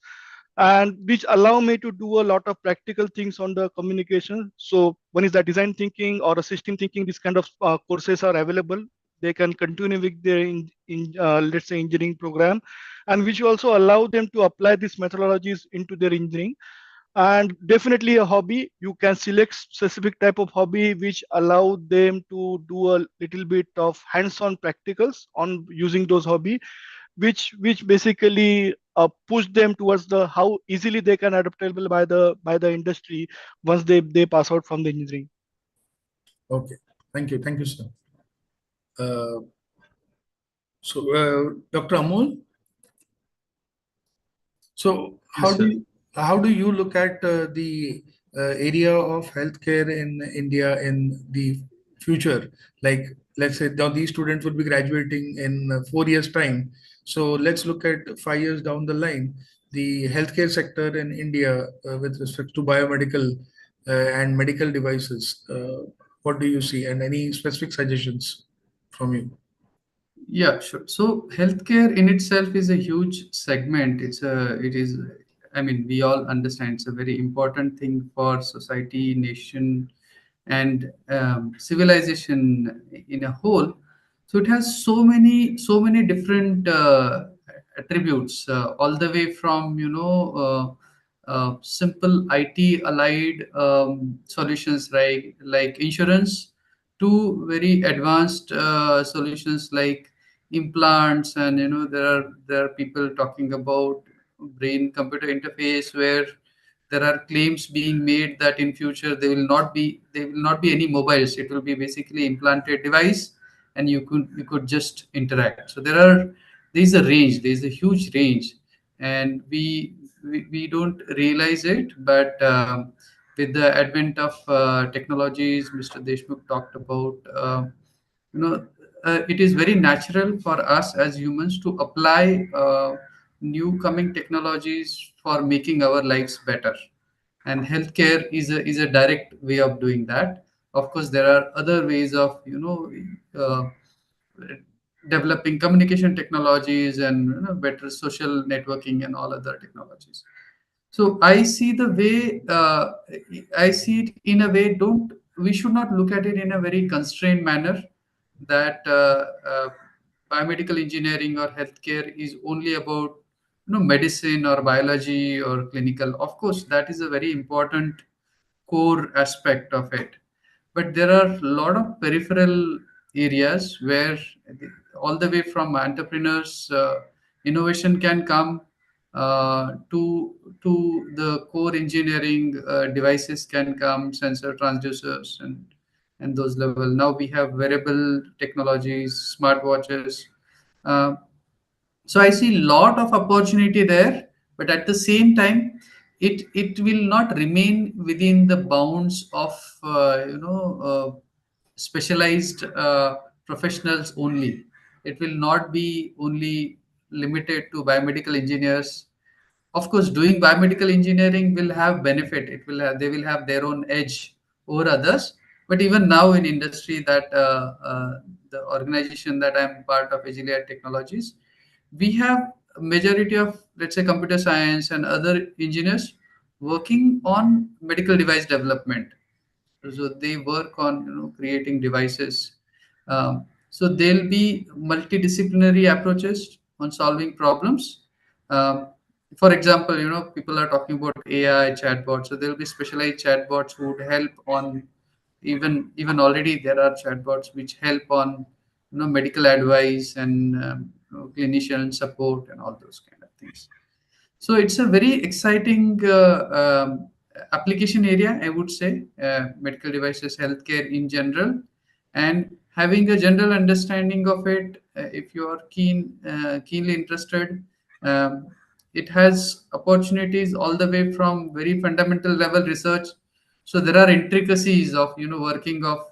and which allow me to do a lot of practical things on the communication. So one is that design thinking or a system thinking, this kind of courses are available. They can continue with their let's say engineering program, and which also allow them to apply these methodologies into their engineering. And definitely a hobby, you can select specific type of hobby which allow them to do a little bit of hands-on practicals on using those hobby, which basically push them towards the how easily they can adaptable by the industry once they pass out from the engineering. Okay, thank you, sir. Uh, Dr. Amol, so Yes, sir. how do you look at the area of healthcare in India in the future? Like, let's say now these students will be graduating in 4 years' time. So let's look at 5 years down the line. The healthcare sector in India with respect to biomedical and medical devices. What do you see, and any specific suggestions from you? Yeah, sure. So healthcare in itself is a huge segment. It is, I mean, we all understand it's a very important thing for society, nation, and civilization in a whole. So it has so many different attributes, all the way from simple IT allied solutions like insurance to very advanced solutions like implants. And there are people talking about brain computer interface, where there are claims being made that in future there will not be any mobiles. It will be basically implanted device, and you could just interact. So there's a range, there's a huge range, and we don't realize it. But with the advent of technologies Mr. Deshmukh talked about, you know it is very natural for us as humans to apply new coming technologies for making our lives better. And healthcare is a direct way of doing that. Of course, there are other ways of uh, developing communication technologies and better social networking and all other technologies. So I see it in a way. Don't We should not look at it in a very constrained manner, that biomedical engineering or healthcare is only about medicine or biology or clinical. Of course, that is a very important core aspect of it, but there are a lot of peripheral areas where all the way from entrepreneurs, innovation can come, to the core engineering, devices can come, sensor transducers, and those level. Now we have wearable technologies, smartwatches. uh, so I see lot of opportunity there, but at the same time, it will not remain within the bounds of specialized professionals only. It will not be only limited to biomedical engineers. Of course, doing biomedical engineering will have benefit. They will have their own edge over others. But even now in industry, that the organization that I'm part of, Agiliad Technologies, we have a majority of, let's say, computer science and other engineers working on medical device development. So they work on creating devices. So there'll be multidisciplinary approaches on solving problems. um, for example, people are talking about AI chatbots, so there'll be specialized chatbots who would help on, even already there are chatbots which help on medical advice and clinician support and all those kind of things. So it's a very exciting application area, I would say, medical devices, healthcare in general, and having a general understanding of it. If you are keenly interested, um, it has opportunities all the way from very fundamental level research. So there are intricacies of working of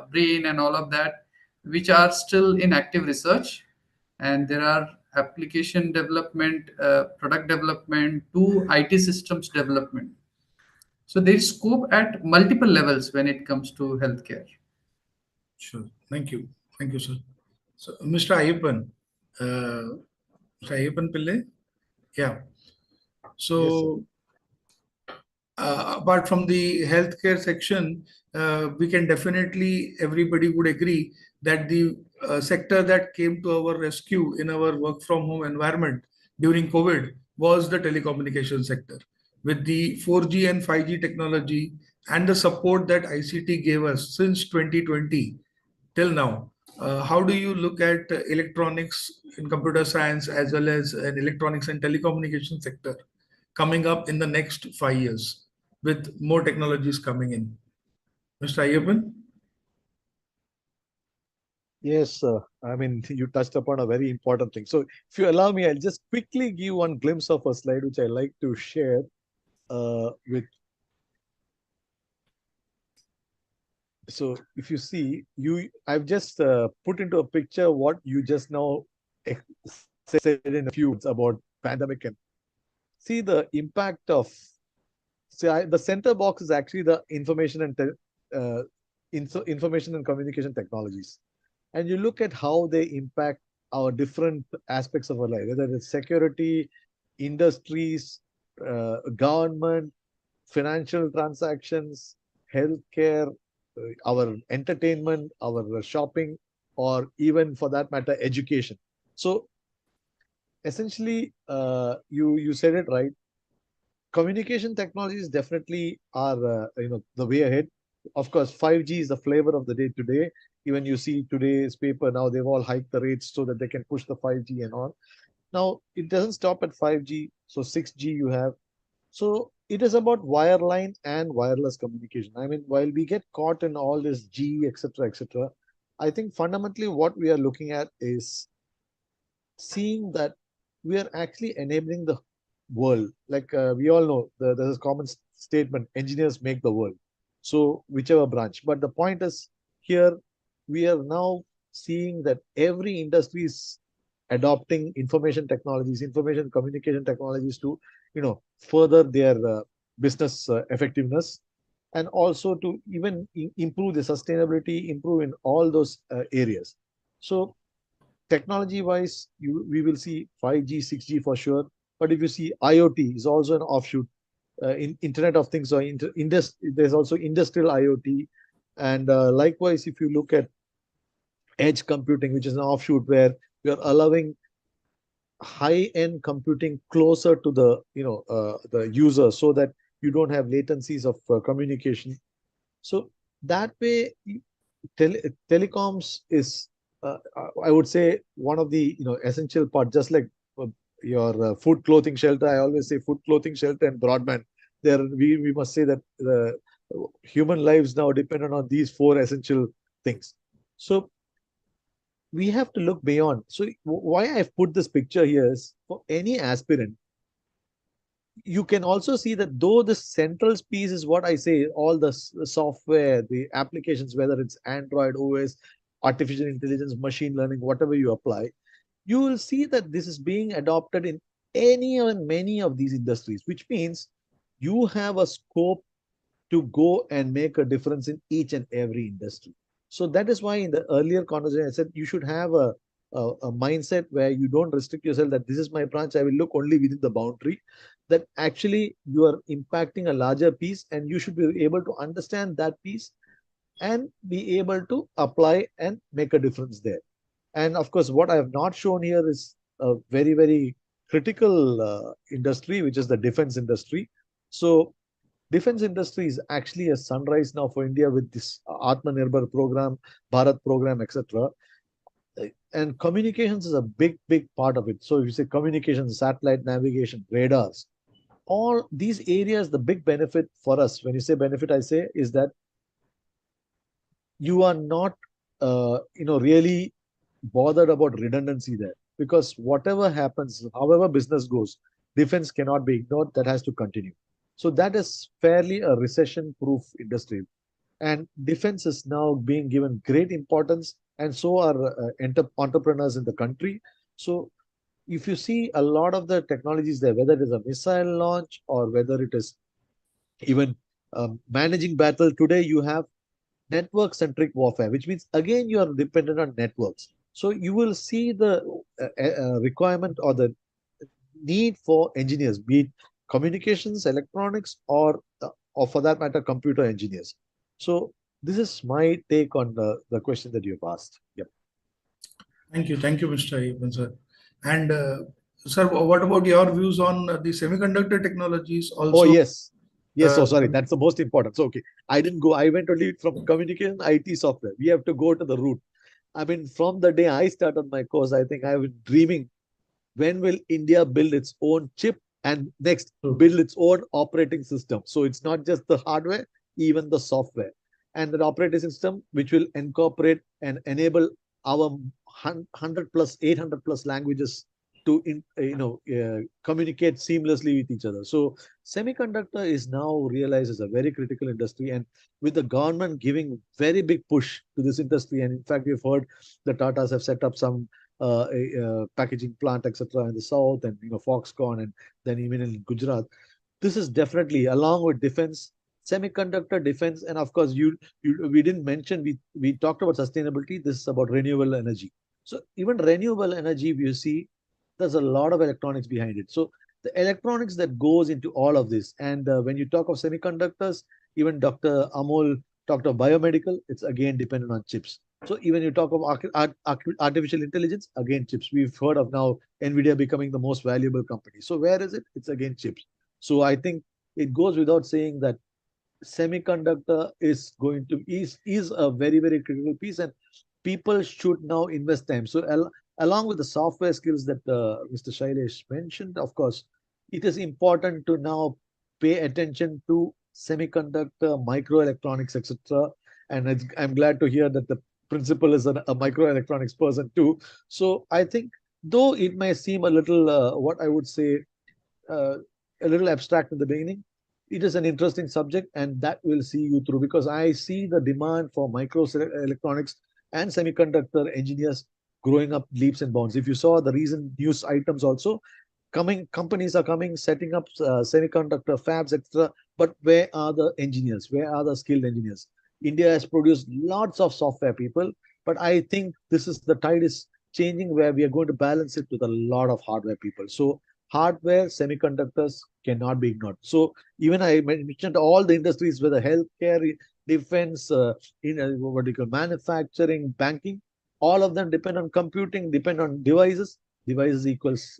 brain and all of that. which are still in active research, and there are application development, product development to IT systems development. So there is scope at multiple levels when it comes to healthcare. Sure. Thank you. Thank you, sir. So, Mr. Ayyappan, Mr. Ayyappan Pillai, yeah. Yes, sir. So, apart from the healthcare section, we can definitely, everybody would agree that the sector that came to our rescue in our work from home environment during COVID was the telecommunication sector. With the 4G and 5G technology and the support that ICT gave us since 2020 till now, how do you look at electronics in computer science as well as an electronics and telecommunication sector coming up in the next 5 years with more technologies coming in? Mr. Ayyappan? Yes, I mean, you touched upon a very important thing. So, if you allow me, I'll just quickly give one glimpse of a slide which I like to share with. So, if you see, I've just put into a picture what you just now said in a few words about pandemic, and see the impact of. See, the center box is actually the uh, information and communication technologies, and you look at how they impact our different aspects of our life, whether it's security, industries, government, financial transactions, healthcare, our entertainment, our shopping, or even for that matter, education. So essentially, you said it right. Communication technologies definitely are the way ahead. Of course, 5G is the flavor of the day today. Even you see today's paper now, they've all hiked the rates so that they can push the 5G and all. Now it doesn't stop at 5G, so 6G you have. So it is about wireline and wireless communication. I mean, while we get caught in all this G, etc., etc., I think fundamentally what we are looking at is seeing that we are actually enabling the world. Like we all know, there's a common statement: engineers make the world. So whichever branch. But the point is here, we are now seeing that every industry is adopting information communication technologies to, further their business effectiveness, and also to even improve the sustainability, improve in all those areas. So technology wise, we will see 5G, 6G for sure. But if you see IoT is also an offshoot, Internet of Things, or there's also industrial IoT. And likewise, if you look at edge computing, which is an offshoot where we are allowing high-end computing closer to the user, so that you don't have latencies of communication. So that way, telecoms is, I would say, one of the essential part. Just like your food, clothing, shelter. I always say food, clothing, shelter, and broadband. There, we must say that the human lives now depend on these four essential things. So we have to look beyond. So why I've put this picture here is, for any aspirant, you can also see that though the central piece is what I say, all the software, the applications, whether it's Android, OS, artificial intelligence, machine learning, whatever you apply, you will see that this is being adopted in any and many of these industries, which means you have a scope to go and make a difference in each and every industry. So that is why in the earlier conversation, I said you should have a mindset where you don't restrict yourself that this is my branch, I will look only within the boundary, that actually you are impacting a larger piece, and you should be able to understand that piece and be able to apply and make a difference there. And of course, what I have not shown here is a very, very critical industry, which is the defense industry. So defense industry is actually a sunrise now for India with this Atmanirbhar program, Bharat program, etc. And communications is a big, big part of it. So if you say communications, satellite navigation, radars, all these areas, the big benefit for us, when you say benefit, I say, is that you are not, really bothered about redundancy there, because whatever happens, however business goes, defense cannot be ignored. That has to continue. So that is fairly a recession-proof industry, and defense is now being given great importance. and so are entrepreneurs in the country. So if you see a lot of the technologies there, whether it is a missile launch or whether it is even managing battle, today you have network centric warfare, which means again you are dependent on networks. So you will see the requirement or the need for engineers, be it communications, electronics, or for that matter, computer engineers. So this is my take on the question that you've asked. Yep. Thank you, Mr. Ayuban, sir. And sir, what about your views on the semiconductor technologies Oh, also? yes. Yes. Oh, Uh, sorry. That's the most important. So, okay. I didn't go. I went only from communication, IT software. We have to go to the root. I mean, from the day I started my course, I think I've been dreaming, when will India build its own chip and next build its own operating system? So it's not just the hardware, even the software. And the operating system, which will incorporate and enable our 100 plus, 800 plus languages to communicate seamlessly with each other. So semiconductor is now realized as a very critical industry, and with the government giving very big push to this industry. And in fact, we've heard the Tatas have set up some a packaging plant, etc., in the south, and Foxconn, and then even in Gujarat. This is definitely, along with defense, semiconductor defense, and of course, we didn't mention, we talked about sustainability. This is about renewable energy. So even renewable energy, you see, there's a lot of electronics behind it. So the electronics that goes into all of this, and when you talk of semiconductors, even Dr. Amol talked of biomedical, it's again dependent on chips. So even you talk of artificial intelligence, again chips. We've heard of now Nvidia becoming the most valuable company. So where is it? It's again chips. So I think it goes without saying that semiconductor is going to is a very, very critical piece, and people should now invest time. So along with the software skills that Mr. Shailesh mentioned, of course, it is important to now pay attention to semiconductor, microelectronics, etc. And I'm glad to hear that the principal is a microelectronics person too. So I think, though it may seem a little, what I would say, uh, a little abstract in the beginning, it is an interesting subject, and that will see you through, because I see the demand for microelectronics and semiconductor engineers growing up leaps and bounds. If you saw the recent news items also, companies are coming, setting up semiconductor fabs, etc. But where are the engineers? Where are the skilled engineers? India has produced lots of software people, but I think this is the tide is changing, where we are going to balance it with a lot of hardware people. So hardware, semiconductors cannot be ignored. So even I mentioned all the industries, whether healthcare, defense, in what do you call, manufacturing, banking, all of them depend on computing, depend on devices. Devices equals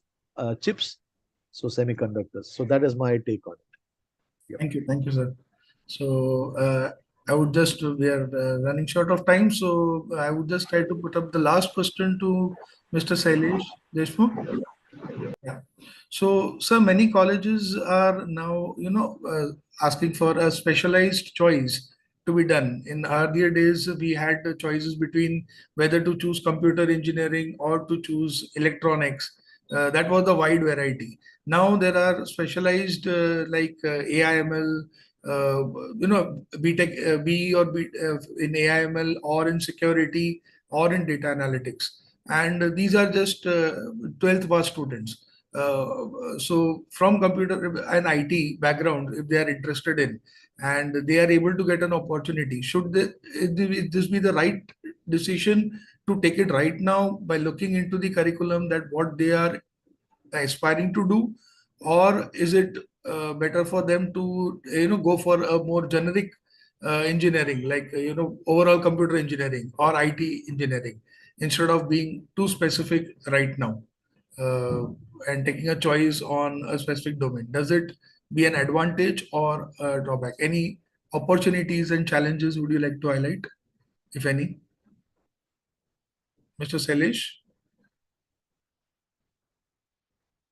chips, so semiconductors. So that is my take on it. Yep. Thank you, sir. So I would just, we are running short of time, so I would just try to put up the last question to Mr. Sailesh Deshmukh. Yeah. So, sir, many colleges are now, asking for a specialized choice to be done. In earlier days, we had the choices between whether to choose computer engineering or to choose electronics. That was the wide variety. Now there are specialized like AIML, BTech, B or B in AIML or in security or in data analytics. And these are just 12th pass students. So from computer and IT background, if they are interested in, and they are able to get an opportunity, should this be the right decision to take it right now by looking into the curriculum, that what they are aspiring to do, or is it better for them to go for a more generic engineering, like overall computer engineering or IT engineering, instead of being too specific right now, uh, and taking a choice on a specific domain? Does it be an advantage or a drawback? Any opportunities and challenges would you like to highlight, if any, Mr. Sailesh?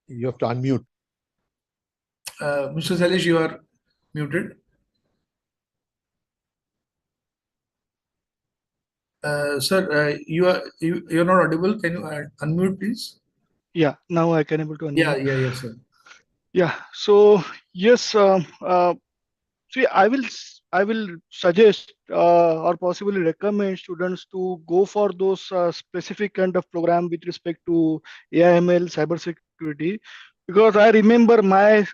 You have to unmute. Mr. Sailesh, you are muted. Sir, you're not audible. Can you unmute, please? Yeah, now I can able to unmute. Yeah, sir. Yeah. So yes, see, I will suggest or possibly recommend students to go for those specific kind of program with respect to AIML cybersecurity, because I remember my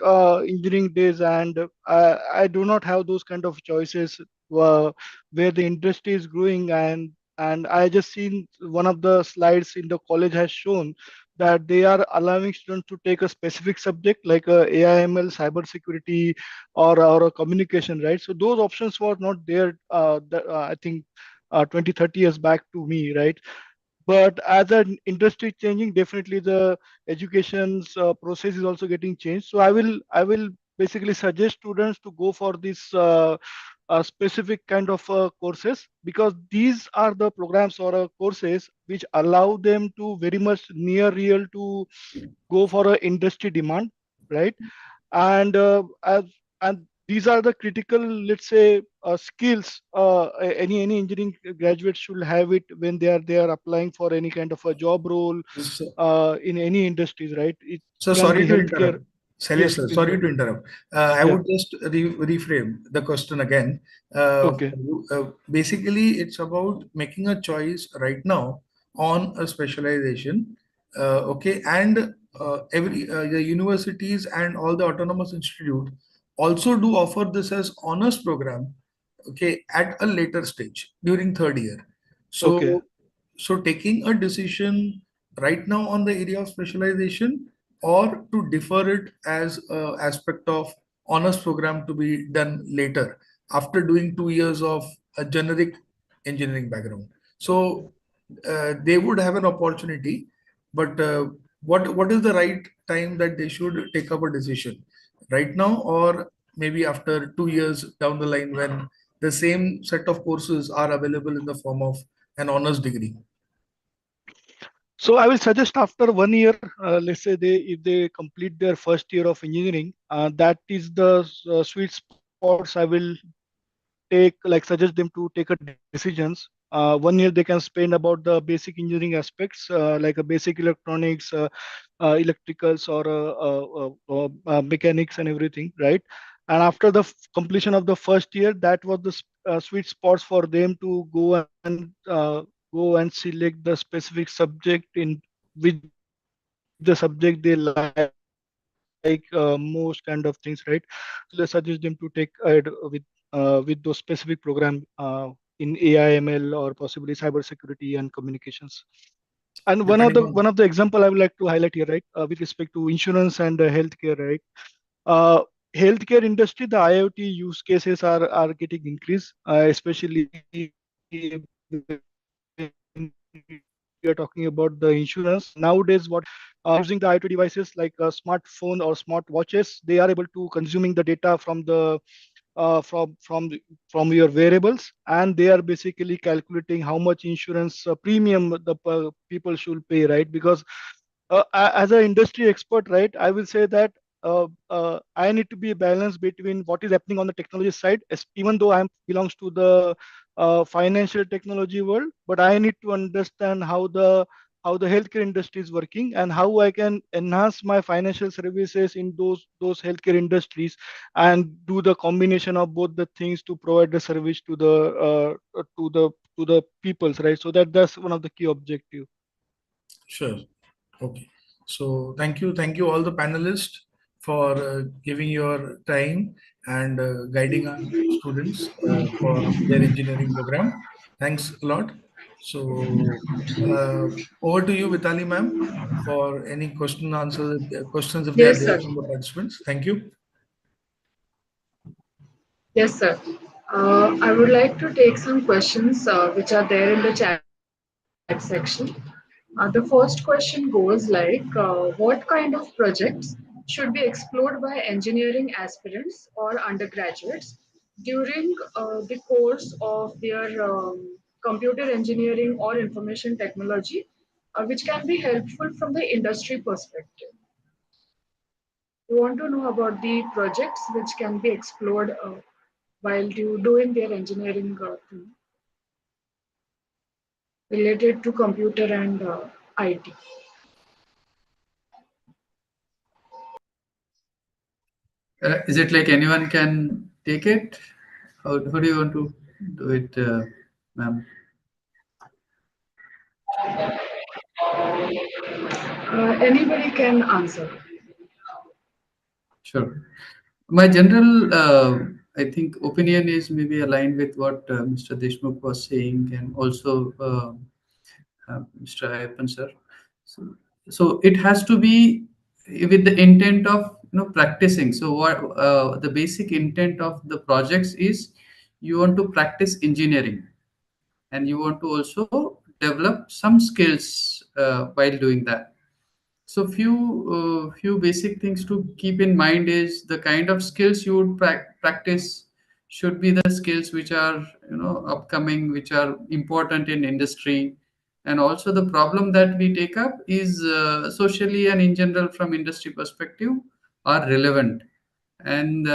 engineering days, and I do not have those kind of choices where the industry is growing, and I just seen one of the slides in the college has shown that they are allowing students to take a specific subject like AIML, cybersecurity, or a communication, right? So those options were not there. I think 20, 30 years back to me, right? But as an industry changing, definitely the education's process is also getting changed. So I will basically suggest students to go for this specific kind of courses, because these are the programs or courses which allow them to very much near real to go for a industry demand, right? And and these are the critical, let's say, skills any engineering graduate should have it when they are applying for any kind of a job role So, in any industries, right? It so can sorry be to healthcare. interrupt. Shailesh Yes, sir, please go sorry ahead. to interrupt. I Yeah. would just reframe the question again. Okay. Basically, it's about making a choice right now on a specialization. Okay, and the universities and all the autonomous institute also do offer this as honors program. Okay, at a later stage during third year. Okay. So, taking a decision right now on the area of specialization, or to defer it as a aspect of honors program to be done later after doing 2 years of a generic engineering background. So they would have an opportunity, but what is the right time that they should take up a decision? Right now, or maybe after 2 years down the line, when the same set of courses are available in the form of an honors degree? So I will suggest after 1 year, let's say if they complete their first year of engineering, that is the sweet spots I will take, like suggest them to take a decisions. 1 year they can spend about the basic engineering aspects, like a basic electronics, electricals, or mechanics and everything, right? And after the completion of the first year, that was the sweet spots for them to go and select the specific subject in which the subject they like most kind of things, right? So I will suggest them to take ahead with those specific program in AIML, or possibly cybersecurity and communications. And one of the example I would like to highlight here, right, with respect to insurance and healthcare, right? Uh, Healthcare industry, the IoT use cases are getting increased, especially when we are talking about the insurance. Nowadays, what using the IoT devices like a smartphone or smart watches, they are able to consuming the data from the from your variables, and they are basically calculating how much insurance premium the people should pay, right? Because as an industry expert, right, I will say that I need to be balanced between what is happening on the technology side, even though I belongs to the financial technology world, but I need to understand how the healthcare industry is working, and how I can enhance my financial services in those healthcare industries, and do the combination of both the things to provide the service to the peoples, right? So that's one of the key objective. Sure. Okay. So thank you all the panelists for giving your time and guiding our students for their engineering program. Thanks a lot. So over to you, Vitali ma'am, for any questions if they are Yes, there sir. from the participants. Thank you. Yes, sir. I would like to take some questions which are there in the chat section. The first question goes like, what kind of projects should be explored by engineering aspirants or undergraduates during the course of their computer engineering or information technology, which can be helpful from the industry perspective? We want to know about the projects which can be explored while doing their engineering thing related to computer and IT. Is it like anyone can take it? How do you want to do it, ma'am? Anybody can answer. Sure. My general, I think, opinion is maybe aligned with what Mr. Deshmukh was saying, and also Mr. Ayappan sir. So, so it has to be with the intent of practicing. So what the basic intent of the projects is, you want to practice engineering, and you want to also develop some skills while doing that. So few basic things to keep in mind is the kind of skills you would practice should be the skills which are upcoming, which are important in industry. And also the problem that we take up is socially and in general from industry perspective are relevant. And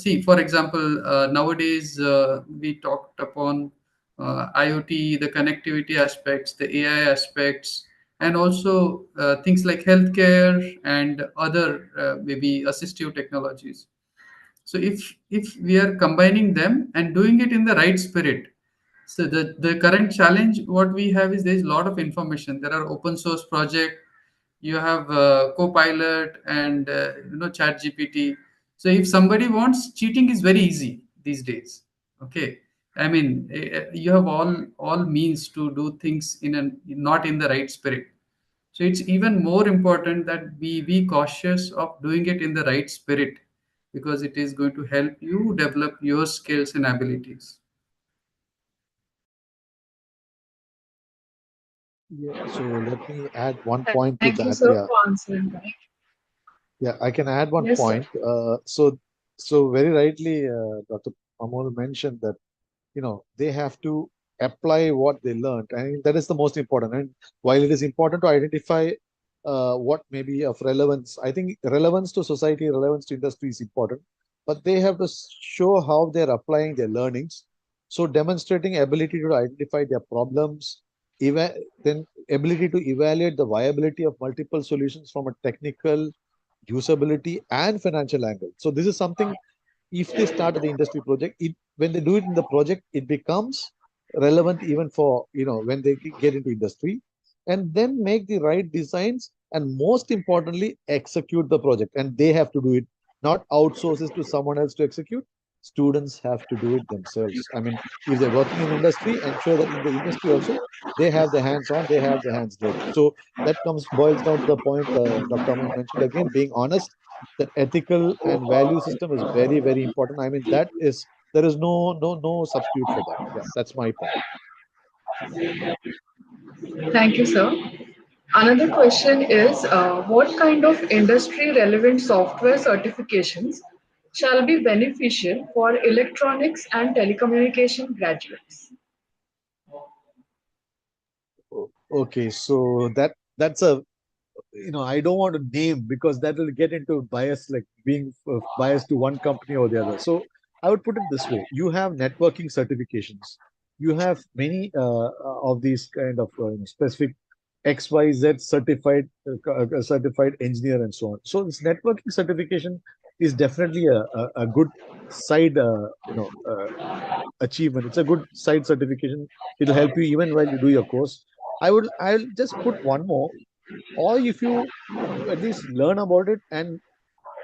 see, for example, nowadays we talked upon IoT, the connectivity aspects, the AI aspects, and also things like healthcare and other maybe assistive technologies. So if we are combining them and doing it in the right spirit, so the current challenge what we have is there's a lot of information. There are open source project, you have Copilot and Chat GPT. So if somebody wants, cheating is very easy these days. Okay, I mean you have all means to do things in a not in the right spirit. So it's even more important that we be cautious of doing it in the right spirit, because it is going to help you develop your skills and abilities. Yeah, so let me add one point to Thank you, that. sir, Yeah, for answering that. yeah, I can add one Yes, sir. point. So very rightly, Dr. Amol mentioned that they have to apply what they learned. I think that is the most important. And while it is important to identify what may be of relevance, I think relevance to society, relevance to industry is important, but they have to show how they're applying their learnings. So demonstrating ability to identify their problems, then ability to evaluate the viability of multiple solutions from a technical, usability, and financial angle. So this is something, if they start at the industry project, when they do it in the project, it becomes relevant even for when they get into industry, and then make the right designs, and most importantly execute the project, and they have to do it, not outsource it to someone else to execute. Students have to do it themselves. I mean, if they're working in industry, ensure that in the industry also they have their hands on, they have their hands dirty. So that comes boils down to the point Dr. Aman mentioned, again being honest, that ethical and value system is very, very important. I mean, that is, there is no substitute for that. Yeah, that's my point. Thank you, sir. Another question is what kind of industry relevant software certifications shall be beneficial for electronics and telecommunication graduates? Okay, so that's a, I don't want to name because that will get into bias, like being biased to one company or the other. So I would put it this way: you have networking certifications, you have many of these kind of specific XYZ certified engineer and so on. So this networking certification is definitely a good side achievement. It's a good side certification. It'll help you even while you do your course. I'll just put one more, or if you at least learn about it and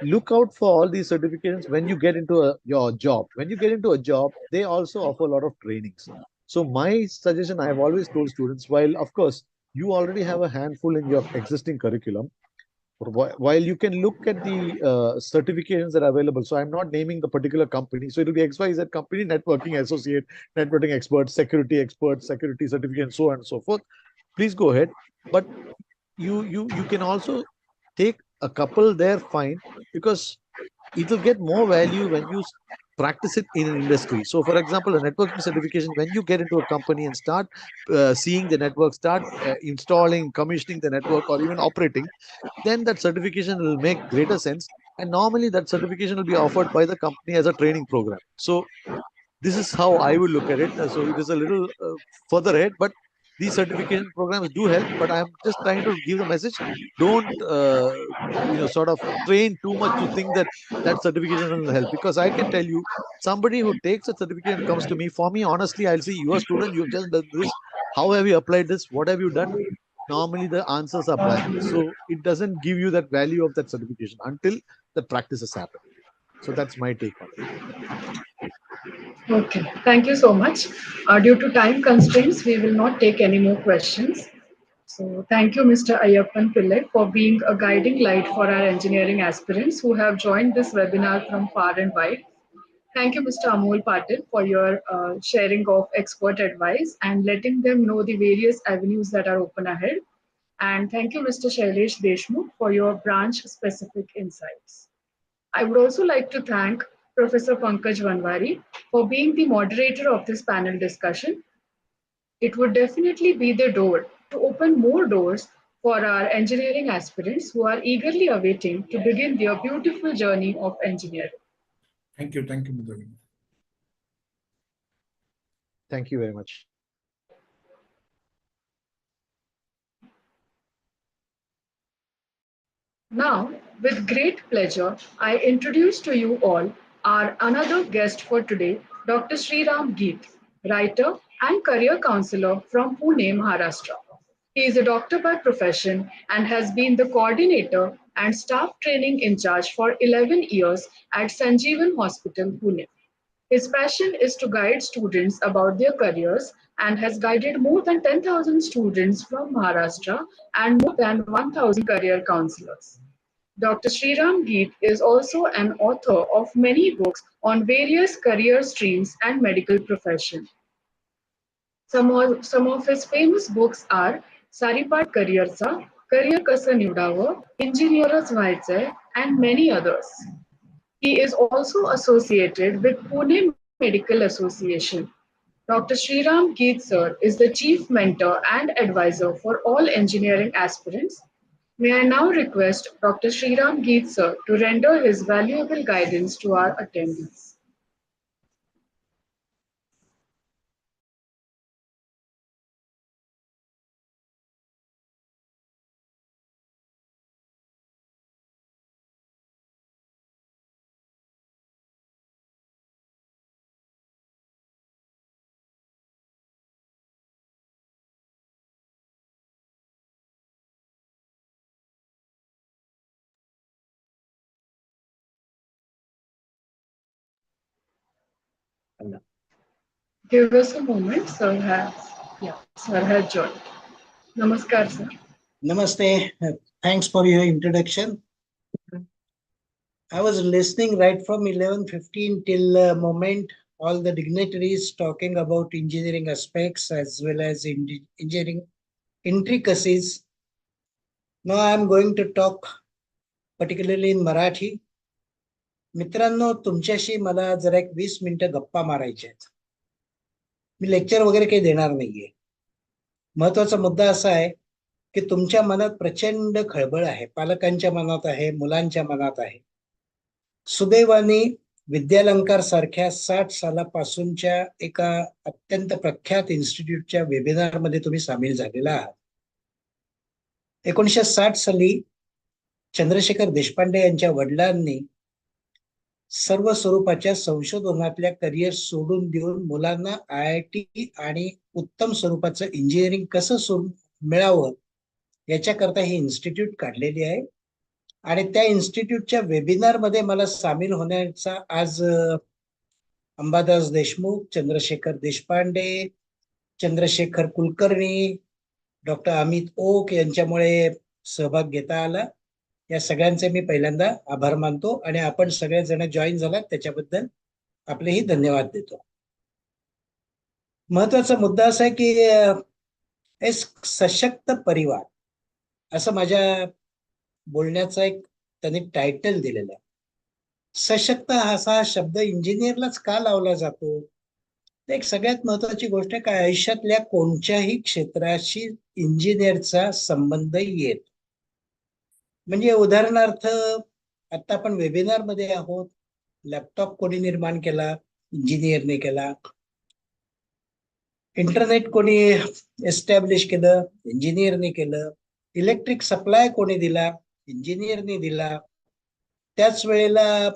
look out for all these certifications when you get into your job. When you get into a job, they also offer a lot of trainings. So my suggestion, I have always told students, while of course you already have a handful in your existing curriculum, while you can look at the certifications that are available. So I'm not naming the particular company. So it'll be XYZ company, networking associate, networking expert, security certificate, and so on and so forth. Please go ahead. But you can also take a couple there, fine, because it'll get more value when you practice it in an industry. So for example, a networking certification, when you get into a company and start seeing the network, start installing, commissioning the network, or even operating, then that certification will make greater sense. And normally that certification will be offered by the company as a training program. So this is how I would look at it. So it is a little further ahead, but these certification programs do help, but I'm just trying to give the message. Don't sort of train too much to think that that certification will help, because I can tell you, somebody who takes a certificate and comes to me, for me, honestly, I'll say, you are a student, you've just done this, how have you applied this, what have you done? Normally the answers are blank, so it doesn't give you that value of that certification until the practice has happened. So that's my take on it. Okay, thank you so much. Due to time constraints, we will not take any more questions. So thank you, Mr. Ayyappan Pillai, for being a guiding light for our engineering aspirants who have joined this webinar from far and wide. Thank you, Mr. Amol Patil, for your sharing of expert advice and letting them know the various avenues that are open ahead. And thank you, Mr. Shailesh Deshmukh, for your branch-specific insights. I would also like to thank Professor Pankaj Vanwari for being the moderator of this panel discussion. It would definitely be the door to open more doors for our engineering aspirants who are eagerly awaiting to begin their beautiful journey of engineering. Thank you, Mr. Thank you very much. Now, with great pleasure, I introduce to you all our another guest for today, Dr. Sriram Geet, writer and career counselor from Pune, Maharashtra. He is a doctor by profession and has been the coordinator and staff training in charge for 11 years at Sanjeevan Hospital, Pune. His passion is to guide students about their careers and has guided more than 10,000 students from Maharashtra and more than 1,000 career counselors. Dr. Sriram Geet is also an author of many books on various career streams and medical profession. Some of his famous books are Saripat Careerचा, Career कसं निवडावं, Engineerच व्हायचंय, and many others. He is also associated with Pune Medical Association. Dr. Sriram Geet sir is the chief mentor and advisor for all engineering aspirants. May I now request Dr. Sriram Geet sir to render his valuable guidance to our attendees. Give us a moment, sir has joined. Namaskar, sir. Namaste. Thanks for your introduction. I was listening right from 11:15 till moment all the dignitaries talking about engineering aspects as well as engineering intricacies. Now I'm going to talk particularly in Marathi. मित्रांनो, तुमच्याशी मला जरा एक 20 मिनिटं गप्पा मारायच्या आहेत. मी lecture वगैरे काही देणार नाहीये. महत्वाचा मुद्दा असा आहे की तुमच्या मनात प्रचंड खळबळ आहे, पालकांच्या मनात आहे, मुलांच्या मनात आहे. सुदैवाने विद्यालंकार सारख्या 60 सालापासूनच्या एका अत्यंत प्रख्यात इन्स्टिट्यूटच्या वेबिनार मध्ये तुम्ही सामील झालेला आहात. 1960 साली चंद्रशेखर देशपांडे यांच्या वडिलांनी सर्व स्वरूपाच्या संशोधनातल्या करिअर सोडून देऊन मुलांना IIT आणि उत्तम स्वरूपाचं इंजिनिअरिंग कसं मिळावं याच्याकरता ही इन्स्टिट्यूट काढलेली आहे. आणि त्या इन्स्टिट्यूटच्या वेबिनार मध्ये मला सामील होण्याचा आज अंबादास देशमुख, चंद्रशेखर देशपांडे, चंद्रशेखर कुलकर्णी, डॉक्टर अमित ओक यांच्यामुळे सहभाग घेता आला. या सगळ्यांचे मी पहिल्यांदा आभार मानतो आणि आपण सगळेजण जॉईन झालात त्याच्याबद्दल आपलेही धन्यवाद देतो. महत्वाचा मुद्दा असा आहे की सशक्त परिवार असं माझ्या बोलण्याचा एक त्यांनी टायटल दिलेलं आहे. सशक्त असा शब्द इंजिनियरलाच का लावला जातो? एक सगळ्यात महत्वाची गोष्ट आहे काय, आयुष्यातल्या कोणत्याही क्षेत्राशी इंजिनियरचा संबंध येत. म्हणजे उदाहरणार्थ आता आपण वेबिनार मध्ये आहोत, लॅपटॉप कोणी निर्माण केला? इंजिनियरने केला. इंटरनेट कोणी एस्टॅब्लिश केलं? इंजिनियरनी केलं. इलेक्ट्रिक सप्लाय कोणी दिला? इंजिनियरनी दिला. त्याच वेळेला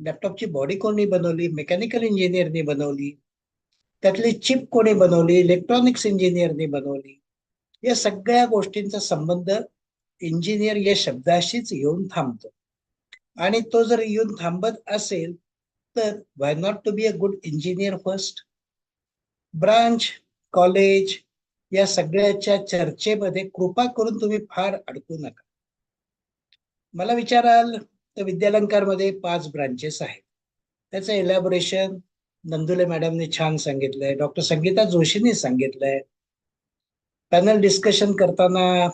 लॅपटॉपची बॉडी कोणी बनवली? मेकॅनिकल इंजिनियरनी बनवली. त्यातली चिप कोणी बनवली? इलेक्ट्रॉनिक्स इंजिनियरनी बनवली. या सगळ्या गोष्टींचा संबंध इंजिनियर या शब्दाशीच येऊन थांबतो. आणि तो जर येऊन थांबत असेल तर why not to be a good engineer first? Branch, college या सगळ्याच्या चर्चेमध्ये कृपा करून तुम्ही फार अडकू नका. मला विचाराल तर विद्यालंकारमध्ये 5 ब्रांचेस आहेत. त्याचं एलॅबोरेशन नंदुले मॅडमने छान सांगितलंय, डॉक्टर संगीता जोशीने सांगितलंय. पॅनल डिस्कशन करताना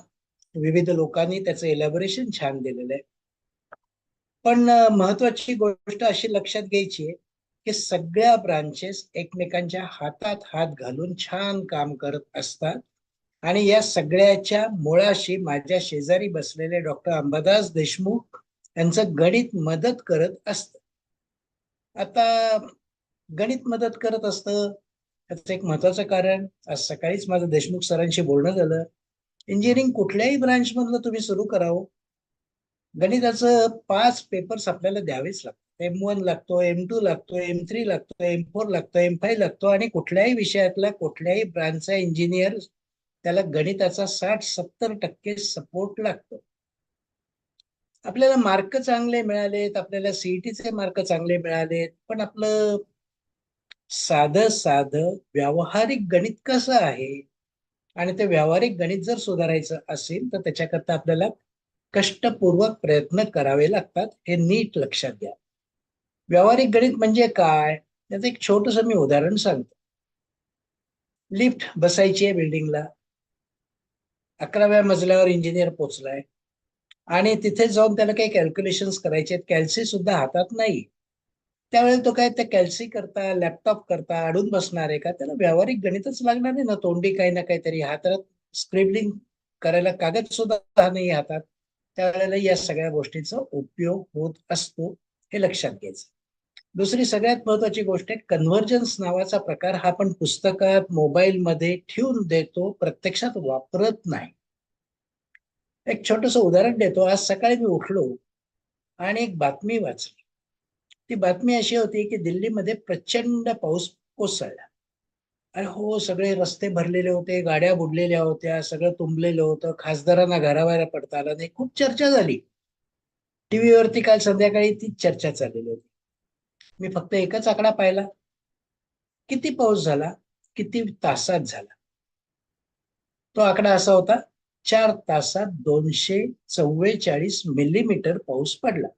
विविध लोकांनी त्याचं एलॅबोरेशन छान दिलेलं आहे. पण महत्वाची गोष्ट अशी लक्षात घ्यायची आहे की सगळ्या ब्रांचेस एकमेकांच्या हातात हात घालून छान काम करत असतात. आणि या सगळ्याच्या मुळाशी माझ्या शेजारी बसलेले डॉक्टर अंबादास देशमुख यांचं गणित मदत करत असतं. आता गणित मदत करत असतं त्याचं एक महत्वाचं कारण, आज सकाळीच माझं देशमुख सरांशी बोलणं झालं. इंजिनिअरिंग कुठल्याही ब्रांच मधलं तुम्ही सुरू करावं, गणिताचं 5 पेपर्स आपल्याला द्यावेच लागतात. M1 लागतो, M2 लागतो, M3 लागतो, M4 लागतो, M5 लागतो. आणि कुठल्याही विषयातला कुठल्याही ब्रांचचा इंजिनियर त्याला गणिताचा 60-70% सपोर्ट लागतो. आपल्याला मार्क चांगले मिळालेत, आपल्याला सीईटीचे मार्क चांगले मिळालेत, पण आपलं साधं व्यावहारिक गणित कसं आहे? आणि ते व्यावहारिक गणित जर सुधारायचं असेल तर त्याच्याकरता आपल्याला कष्टपूर्वक प्रयत्न करावे लागतात. हे नीट लक्षात घ्या. व्यावहारिक गणित म्हणजे काय? त्याचं एक छोटंसं मी उदाहरण सांगतो. लिफ्ट बसायची आहे बिल्डिंगला, 11व्या मजल्यावर इंजिनियर पोहोचलाय आणि तिथे जाऊन त्याला काही कॅल्क्युलेशन्स करायचे आहेत. कॅल्सी सुद्धा हातात नाही. त्यावेळेला तो काय त्या कॅल्सी करता, लॅपटॉप करता अडून बसणार आहे का? त्याला व्यावहारिक गणितच लागणार आहे ना. तोंडी काही ना काहीतरी हातात स्क्रिबलिंग करायला कागद सुद्धा नाही हातात. त्यावेळेला या सगळ्या गोष्टीचा उपयोग होत असतो, हे लक्षात घ्यायचं. दुसरी सगळ्यात महत्वाची गोष्ट आहे कन्व्हर्जन्स नावाचा प्रकार. हा आपण पुस्तकात मोबाईलमध्ये ठेवून देतो, प्रत्यक्षात वापरत नाही. एक छोटस उदाहरण देतो. आज सकाळी मी उठलो आणि एक बातमी वाचली. ती बातमी अशी होती की दिल्लीमध्ये प्रचंड पाऊस कोसळला. अरे हो, सगळे रस्ते भरलेले होते, गाड्या बुडलेल्या होत्या, सगळं तुंबलेलं होतं. खासदारांना घराबाहेर पडता आलं नाही. खूप चर्चा झाली. टीव्हीवरती काल संध्याकाळी ती चर्चा चाललेली होती. मी फक्त एकच आकडा पाहिला. किती पाऊस झाला, किती तासात झाला. तो आकडा असा होता, 4 तासात 244 मिलीमीटर पाऊस पडला.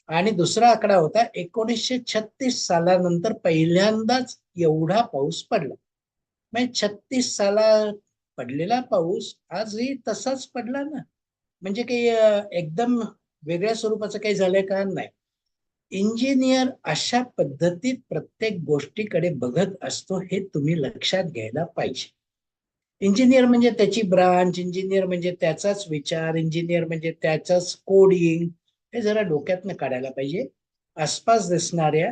आणि दुसरा आकडा होता, 1936 सालानंतर पहिल्यांदाच एवढा पाऊस पडला. म्हणजे 36 साला पडलेला पाऊस आजही तसाच पडला ना. म्हणजे काही एकदम वेगळ्या स्वरूपाचं काही झालंय का? नाही. इंजिनियर अशा पद्धतीत प्रत्येक गोष्टीकडे बघत असतो, हे तुम्ही लक्षात घ्यायला पाहिजे. इंजिनियर म्हणजे त्याची ब्रांच, इंजिनियर म्हणजे त्याचाच विचार, इंजिनियर म्हणजे त्याचाच कोडिंग, हे जरा डोक्यातनं काढायला पाहिजे. आसपास दिसणाऱ्या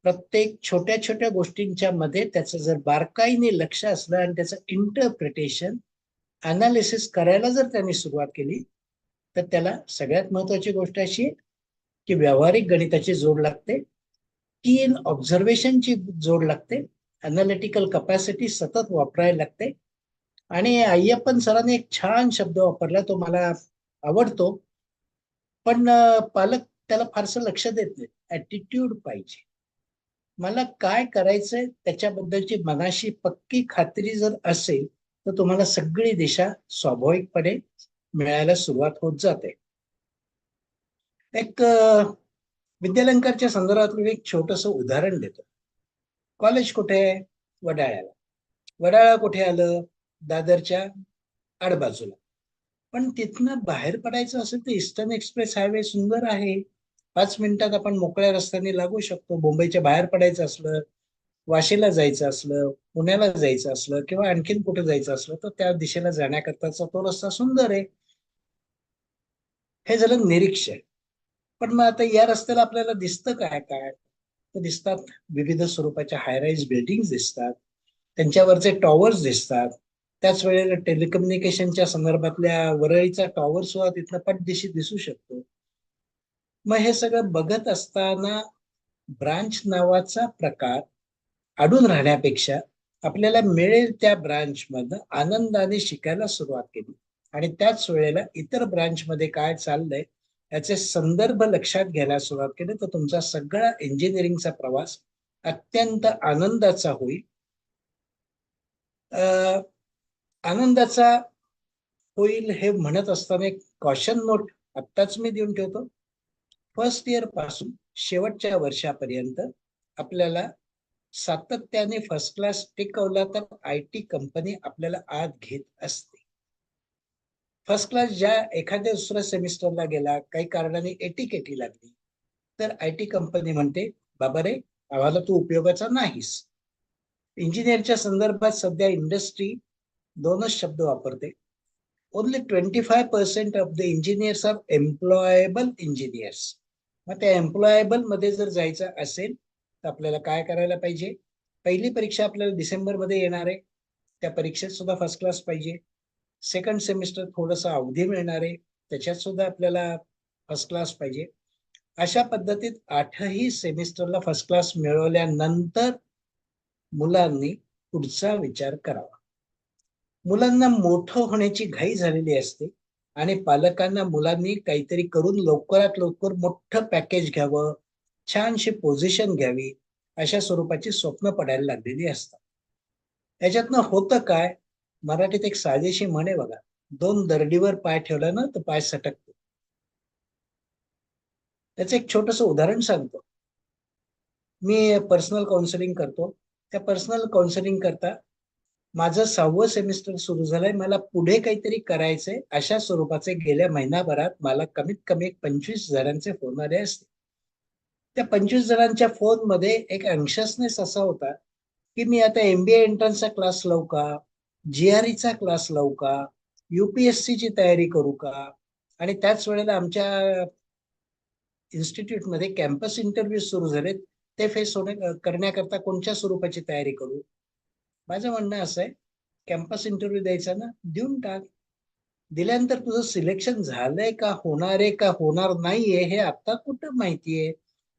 प्रत्येक छोट्या छोट्या गोष्टींच्या मध्ये त्याचं जर बारकाईने लक्ष असलं आणि त्याचं इंटरप्रिटेशन, अनालिसिस करायला जर त्यांनी सुरुवात केली तर त्याला सगळ्यात महत्वाची गोष्ट अशी की व्यावहारिक गणिताची जोड लागते, कीन ऑब्झर्वेशनची जोड लागते, अनालिटिकल कपॅसिटी सतत वापरायला लागते. आणि अय्यप्पन सरांनी एक छान शब्द वापरला, तो मला आवडतो. पण पालक त्याला फारसं लक्ष देत नाहीत. ऍटिट्यूड पाहिजे. मला काय करायचंय त्याच्याबद्दलची मनाशी पक्की खात्री जर असेल तर तुम्हाला सगळी दिशा स्वाभाविकपणे मिळायला सुरुवात होत जाते. एक विद्यालंकारच्या संदर्भातलं एक छोटस उदाहरण देतो. कॉलेज कुठे आहे? वडाळ्याला. वडाळा कुठे आलं? दादरच्या आडबाजूला. पण तिथनं बाहेर पडायचं असेल तर ईस्टर्न एक्सप्रेस हायवे सुंदर आहे. 5 मिनिटात आपण मोकळ्या रस्त्याने लागू शकतो. मुंबईच्या बाहेर पडायचं असलं, वाशीला जायचं असलं, पुण्याला जायचं असलं किंवा आणखीन कुठे जायचं असलं तर त्या दिशेला जाण्याकरताचा तो रस्ता सुंदर आहे. हे झालं निरीक्षण. पण मग आता या रस्त्याला आपल्याला दिसतं काय काय? तर दिसतात विविध स्वरूपाच्या हायराईज बिल्डिंग दिसतात. त्यांच्यावरचे टॉवर्स दिसतात. त्याच वेळेला टेलिकम्युनिकेशनच्या संदर्भातल्या वरळीचा टॉवर सुद्धा तिथनं पटदिशी दिसू शकतो. मग हे सगळं बघत असताना ब्रांच नावाचा प्रकार अडून राहण्यापेक्षा आपल्याला मिळेल त्या ब्रांच मधनं आनंदाने शिकायला सुरुवात केली. आणि त्याच वेळेला इतर ब्रांच मध्ये काय चाललंय याचे संदर्भ लक्षात घ्यायला सुरुवात केली, तर तुमचा सगळा इंजिनिअरिंगचा प्रवास अत्यंत आनंदाचा होईल. आनंदाचा होईल हे म्हणत असताना एक कॉशन नोट आत्ताच मी देऊन ठेवतो. फर्स्ट इयर पासून शेवटच्या वर्षापर्यंत आपल्याला सातत्याने फर्स्ट क्लास टिकवला तर IT कंपनी आपल्याला आत घेत असते. फर्स्ट क्लास ज्या एखाद्या दुसऱ्या सेमिस्टरला गेला, काही कारणाने एटीकेटी लागली, तर IT कंपनी म्हणते बाबा रे, आम्हाला तू उपयोगाचा नाहीस. इंजिनियरच्या संदर्भात सध्या इंडस्ट्री दोनच शब्द वापरते. Only 25% of the engineers are employable engineers. मग त्या एम्प्लॉयबल मध्ये जर जायचं असेल तर आपल्याला काय करायला पाहिजे? पहिली परीक्षा आपल्याला डिसेंबरमध्ये येणार आहे, त्या परीक्षेत सुद्धा फर्स्ट क्लास पाहिजे. सेकंड सेमिस्टर थोडंसं अवधी मिळणार आहे, त्याच्यात सुद्धा आपल्याला फर्स्ट क्लास पाहिजे. अशा पद्धतीत 8ही सेमिस्टरला फर्स्ट क्लास मिळवल्यानंतर मुलांनी पुढचा विचार करावा. मुलांना मोठं होण्याची घाई झालेली असते आणि पालकांना मुलांनी काहीतरी करून लवकरात लवकर मोठं पॅकेज घ्यावं, छानशी पोझिशन घ्यावी, अशा स्वरूपाची स्वप्न पडायला लागलेली असतात. याच्यातनं होतं काय? मराठीत एक साजेशी म्हणे बघा, 2 दरडीवर पाय ठेवला ना तर पाय सटकतो. त्याचं एक छोटस उदाहरण सांगतो. मी पर्सनल काउन्सिलिंग करतो. त्या पर्सनल काउन्सिलिंग करता माझं 6वं सेमिस्टर सुरू झालंय, मला पुढे काहीतरी करायचंय, अशा स्वरूपाचे गेल्या महिनाभरात मला कमीत कमी 25 जणांचे फोन आले असते. त्या 25 जणांच्या फोन मध्ये एक अँक्शसनेस असा होता की मी आता MBA एंट्रन्सचा क्लास लावू का, GREचा क्लास लावू का, UPSC ची तयारी करू का, आणि त्याच वेळेला आमच्या इन्स्टिट्यूटमध्ये कॅम्पस इंटरव्ह्यू सुरू झालेत, ते फेस करण्याकरता कोणत्या स्वरूपाची तयारी करू. माझं म्हणणं असं आहे, कॅम्पस इंटरव्ह्यू द्यायचा ना, देऊन टाक. दिल्यानंतर तुझं सिलेक्शन झालंय का, होणार आहे का होणार नाहीये हे आता कुठं माहितीये.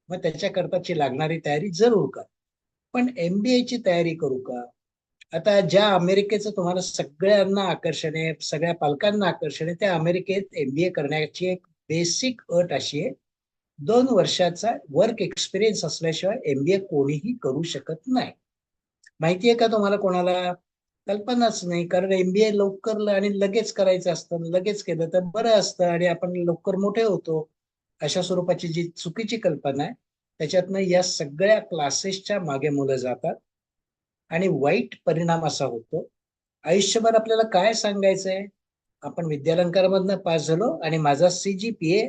मग त्याच्याकरताची लागणारी तयारी जरूर कर. पण MBA ची तयारी करू का? आता ज्या अमेरिकेचं तुम्हाला सगळ्यांना आकर्षण आहे, सगळ्या पालकांना आकर्षण आहे, त्या अमेरिकेत MBA करण्याची एक बेसिक अट अशी आहे, 2 वर्षाचा वर्क एक्सपिरियन्स असल्याशिवाय MBA कोणीही करू शकत नाही. माहितीये का तुम्हाला कोणाला? कल्पनाच नाही. कारण MBA लवकर आणि लगेच करायचं असतं, लगेच केलं तर बरं असतं आणि आपण लवकर मोठे होतो, अशा स्वरूपाची जी चुकीची कल्पना आहे, त्याच्यातनं या सगळ्या क्लासेसच्या मागे मुलं जातात आणि वाईट परिणाम असा होतो. आयुष्यभर आपल्याला काय सांगायचंय? आपण विद्यालंकारमधनं पास झालो आणि माझा CGPA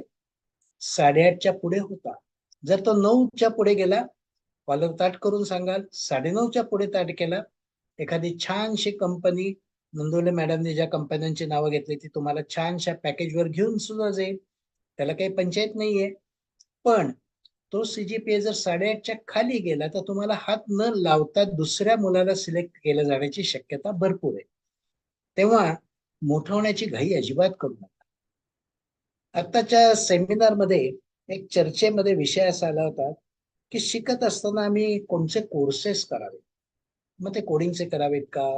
8.5च्या पुढे होता. जर तो 9च्या पुढे गेला, कॉलर ताट करून सांगाल. 9.5च्या पुढे ताट केला, एखादी छानशी कंपनी, नंदोले मॅडमने ज्या कंपन्यांची नावं घेतली ती तुम्हाला छानशा पॅकेजवर घेऊन सुद्धा जाईल, त्याला काही पंचायत नाहीये. पण तो CGPA जर 8.5च्या खाली गेला तर तुम्हाला हात न लावता दुसऱ्या मुलाला सिलेक्ट केलं जाण्याची शक्यता भरपूर आहे. तेव्हा मोठं होण्याची घाई अजिबात करू नका. आत्ताच्या सेमिनारमध्ये एक चर्चेमध्ये विषय असा आला होता की शिकत असताना आम्ही कोणते कोर्सेस करावे. मग ते कोडिंगचे करावेत का,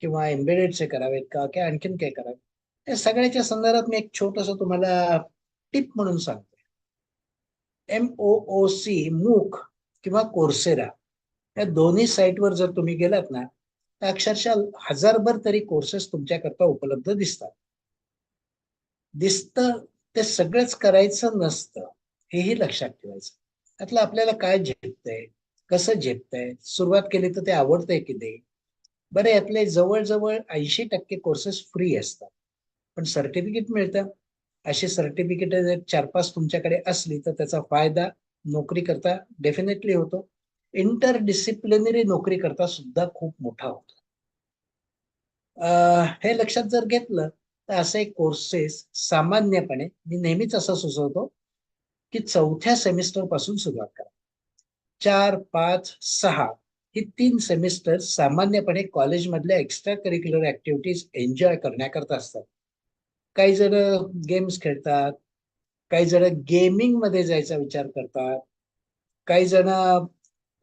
किंवा एम्बेडेडचे करावेत का, की आणखीन काय करावे. या सगळ्याच्या संदर्भात मी एक छोटस तुम्हाला टिप म्हणून सांगतो. MOOC, मूक किंवा कोर्सेरा, या दोन्ही साईटवर जर तुम्ही गेलात ना तर अक्षरशः हजारभर तरी कोर्सेस तुमच्याकरता उपलब्ध दिसतात. दिसतं ते सगळंच करायचं नसतं, हेही लक्षात ठेवायचं. त्यातलं आपल्याला काय झेपतंय, कसं झेपतंय, सुरुवात केली तर ते आवडतंय की नाही. बरे, यातले जवळजवळ 80% कोर्सेस फ्री असतात, पण सर्टिफिकेट मिळतं. अशी सर्टिफिकेट 4-5 तुमच्याकडे असली तर त्याचा फायदा नोकरी करता डेफिनेटली होतो. इंटरडिसिप्लिनरी नोकरी करता सुद्धा खूप मोठा होतो. हे लक्षात जर घेतलं तर असे कोर्सेस सामान्यपणे मी नेहमीच असं सुचवतो की 4थ्या सेमिस्टर पासून सुरुवात करा. 4, 5, 6 ही 3 सेमिस्टर सामान्यपणे कॉलेजमधल्या एक्स्ट्रा करिक्युलर ऍक्टिव्हिटीज एन्जॉय करण्याकरता असतात. काही जण गेम्स खेळतात, काही जण गेमिंग मध्ये जायचा विचार करतात, काही जण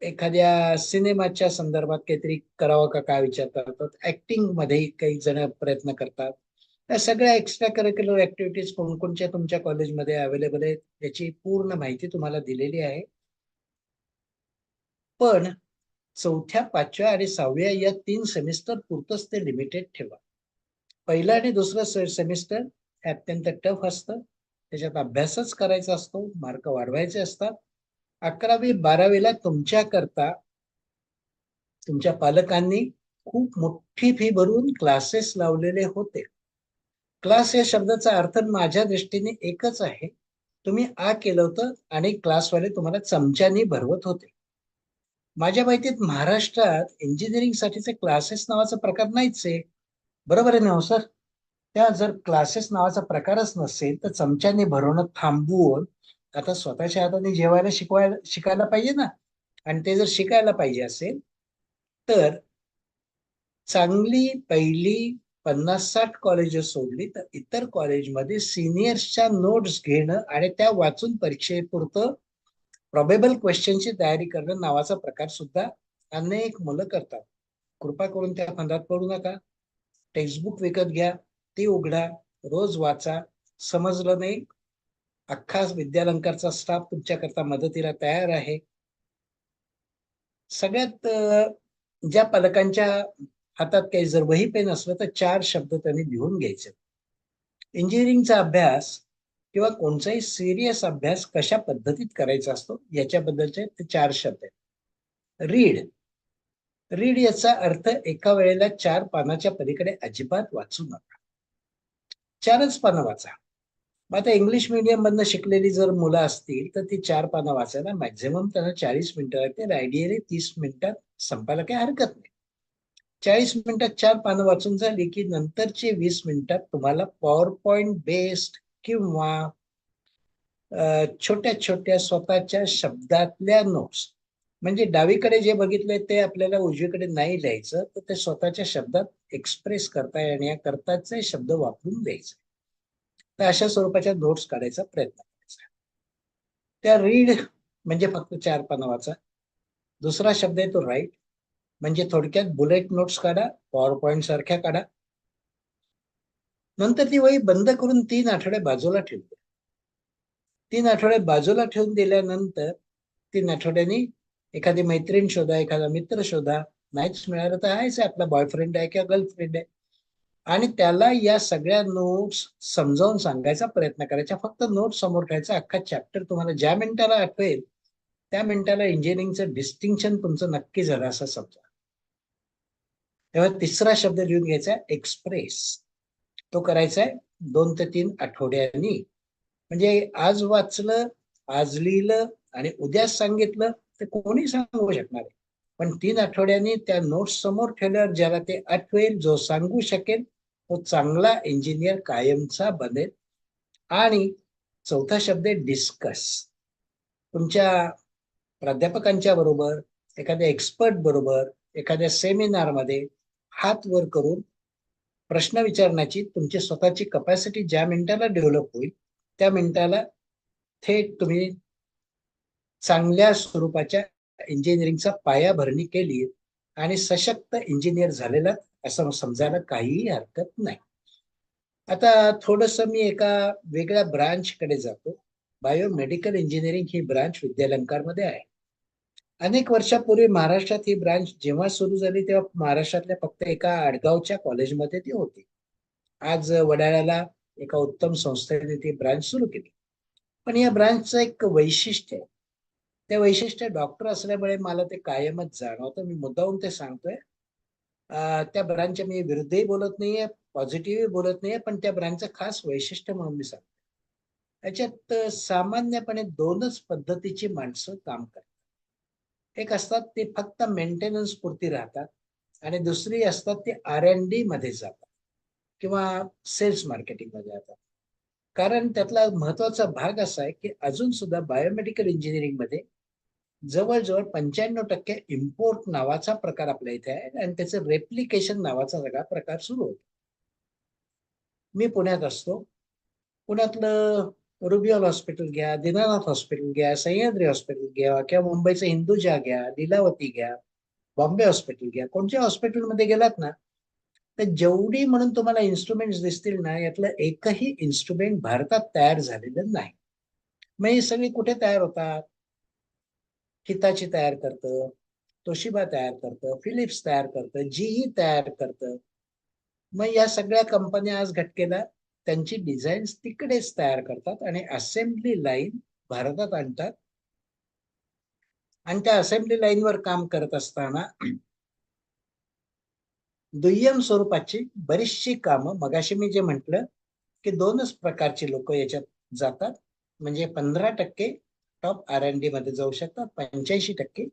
एखाद्या सिनेमाच्या संदर्भात काहीतरी करावं का काय विचार करतात, ऍक्टिंग मध्ये काही जण प्रयत्न करतात. या सगळ्या एक्स्ट्रा करिक्युलर ऍक्टिव्हिटीज कोणकोणच्या तुमच्या कॉलेजमध्ये अवेलेबल आहेत याची पूर्ण माहिती तुम्हाला दिलेली आहे. पण 4थ्या, 5व्या आणि 6व्या या 3 सेमिस्टर पुरतच ते लिमिटेड ठेवा. पहिलं आणि दुसरं सेमिस्टर हे अत्यंत टफ असतं. त्याच्यात अभ्यासच करायचा असतो, मार्क वाढवायचे असतात. 11वी 12वीला तुमच्याकरता तुमच्या पालकांनी खूप मोठी फी भरून क्लासेस लावलेले होते. क्लास या शब्दाचा अर्थ माझ्या दृष्टीने एकच आहे. तुम्ही केलं होतं आणि क्लासवाले तुम्हाला चमच्यानी भरवत होते. माझ्या माहितीत महाराष्ट्रात इंजिनिअरिंग साठीचे क्लासेस नावाचा प्रकार नाहीच आहे. बरोबर आहे ना हो सर? त्या जर क्लासेस नावाचा प्रकारच नसेल तर चमच्याने भरवणं थांबवून आता स्वतःच्या हाताने जेवायला शिकायला पाहिजे ना. आणि ते जर शिकायला पाहिजे असेल तर चांगली पहिली 50-60 कॉलेजेस सोडली तर इतर कॉलेजमध्ये सिनियर्सच्या नोट्स घेणं आणि त्या वाचून परीक्षेपुरतं प्रॉबेबल क्वेश्चनची तयारी करणं नावाचा प्रकार सुद्धा अनेक मुलं करतात. कृपा करून त्या फंदात पडू नका. टेक्स्टबुक विकत घ्या, ती उघडा, रोज वाचा. समजलं नाही, अख्खा विद्यालंकारचा स्टाफ तुमच्याकरता मदतीला तयार आहे. सगळ्यात ज्या पालकांच्या हातात काही जर वही पेन असलं तर 4 शब्द त्यांनी लिहून घ्यायचे. इंजिनिअरिंगचा अभ्यास किंवा कोणताही सिरियस अभ्यास कशा पद्धतीत करायचा असतो याच्याबद्दलचे ते 4 शब्द आहेत. रीड याचा अर्थ एका वेळेला 4 पानाच्या पलीकडे अजिबात वाचू नका. 4च पानं वाचा. मग आता इंग्लिश मीडियम मधनं शिकलेली जर मुलं असतील तर ती 4 पानं वाचायला मॅक्झिमम त्यांना 40 मिनिटं लागते. आयडियली 30 मिनिटात संपायला काही हरकत नाही. 40 मिनिटात 4 पानं वाचून झाली की नंतरचे 20 मिनिटात तुम्हाला पॉवर पॉइंट बेस्ड किंवा छोट्या छोट्या स्वतःच्या शब्दातल्या नोट्स, म्हणजे डावीकडे जे बघितलंय ते आपल्याला उजवीकडे नाही लिहायचं, तर ते स्वतःच्या शब्दात एक्सप्रेस करता येण्याकरताचे शब्द वापरून द्यायचे. तर अशा स्वरूपाच्या नोट्स काढायचा प्रयत्न करायचा. त्या रीड म्हणजे फक्त 4 पानं वाचा. दुसरा शब्द आहे तो राईट, म्हणजे थोडक्यात बुलेट नोट्स काढा, पॉवर पॉइंट सारख्या काढा. नंतर ती वही बंद करून 3 आठवडे बाजूला ठेवून द्या. 3 आठवडे बाजूला ठेवून दिल्यानंतर 3 आठवड्यांनी एखादी मैत्रीण शोधा, एखादा मित्र शोधा. नाहीच मिळालं तर आहेच आपला बॉयफ्रेंड आहे किंवा गर्लफ्रेंड आहे, आणि त्याला या सगळ्या नोट्स समजावून सांगायचा प्रयत्न करायचा. फक्त नोट्स समोर ठेवायचा. अख्खा चॅप्टर तुम्हाला ज्या मिनिटाला आठवेल त्या मिनिटाला इंजिनिअरिंगचं डिस्टिंक्शन तुमचं नक्की झालं असं समजा. तेव्हा तिसरा शब्द लिहून घ्यायचा, एक्सप्रेस. तो करायचा आहे 2 ते 3 आठवड्यांनी. म्हणजे आज वाचलं, आज लिहिलं आणि उद्या सांगितलं तर कोणी सांगू शकणार आहे. पण 3 आठवड्यांनी त्या नोट्स समोर ठेवल्यावर ज्याला ते आठवेल, जो सांगू शकेल, तो चांगला इंजिनियर कायमचा बनेल. आणि चौथा शब्द आहे डिस्कस. तुमच्या प्राध्यापकांच्या बरोबर, एखाद्या एक्सपर्ट बरोबर, एखाद्या सेमिनारमध्ये हात वर करून प्रश्न विचारण्याची तुमची स्वतःची कपॅसिटी ज्या मिनिटाला डेव्हलप होईल त्या मिनिटाला थेट तुम्ही चांगल्या स्वरूपाच्या इंजिनिअरिंगचा पायाभरणी केली आणि सशक्त इंजिनियर झालेला असं समजायला काहीही हरकत नाही. आता थोडस मी एका वेगळ्या ब्रांचकडे जातो. बायोमेडिकल इंजिनिअरिंग ही ब्रांच विद्यालंकारमध्ये आहे. अनेक वर्षापूर्वी महाराष्ट्रात ही ब्रांच जेव्हा सुरू झाली तेव्हा महाराष्ट्रातल्या फक्त एका आडगावच्या कॉलेजमध्ये ती होती. आज वडाळ्याला एका उत्तम संस्थेने ती ब्रांच सुरू केली. पण या ब्रांचचं एक वैशिष्ट्य आहे. ते वैशिष्ट्य डॉक्टर असल्यामुळे मला ते कायमच जाणवतं. मी मुद्दाहून ते सांगतोय. त्या ब्रांचच्या मी विरुद्धही बोलत नाहीये, पॉझिटिव्हही बोलत नाहीये, पण त्या ब्रांचचं खास वैशिष्ट्य म्हणून मी सांगतो. याच्यात सामान्यपणे 2च पद्धतीची माणसं काम करतात. एक असतात ते फक्त मेंटेनन्स पुरती राहतात आणि दुसरी असतात ते R&D मध्ये जातात किंवा सेल्स मार्केटिंग मध्ये जातात. कारण त्यातला महत्वाचा भाग असा आहे की अजून सुद्धा बायोमेडिकल इंजिनिअरिंग मध्ये जवळजवळ 95% इम्पोर्ट नावाचा प्रकार आपल्या इथे आहे आणि त्याचं रेप्लिकेशन नावाचा सगळा प्रकार सुरू होतो. मी पुण्यात असतो. पुण्यातलं रुबियल हॉस्पिटल घ्या, दीनानाथ हॉस्पिटल घ्या, सह्याद्री हॉस्पिटल घ्या किंवा मुंबईचं हिंदुजा घ्या, लीलावती घ्या, बॉम्बे हॉस्पिटल घ्या. कोणत्या हॉस्पिटलमध्ये गेलात ना, तर जेवढी म्हणून तुम्हाला इन्स्ट्रुमेंट्स दिसतील ना, यातलं एकही इन्स्ट्रुमेंट भारतात तयार झालेलं नाही. मग ही सगळी कुठे तयार होतात? हिताची तयार करतं, तोशिबा तयार करतं, फिलिप्स तयार करतं, जीई तयार करतं. मग या सगळ्या कंपन्या आज घटकेला त्यांची डिझाईन्स तिकडेच तयार करतात आणि असेंब्ली लाईन भारतात आणतात. आणि त्या असेंब्ली लाईनवर काम करत असताना दुय्यम स्वरूपाची बरीचशी कामं, मगाशी मी जे म्हटलं की 2च प्रकारची लोक याच्यात जातात. म्हणजे 15% टॉप R&D मध्ये जाऊ शकतात, 85%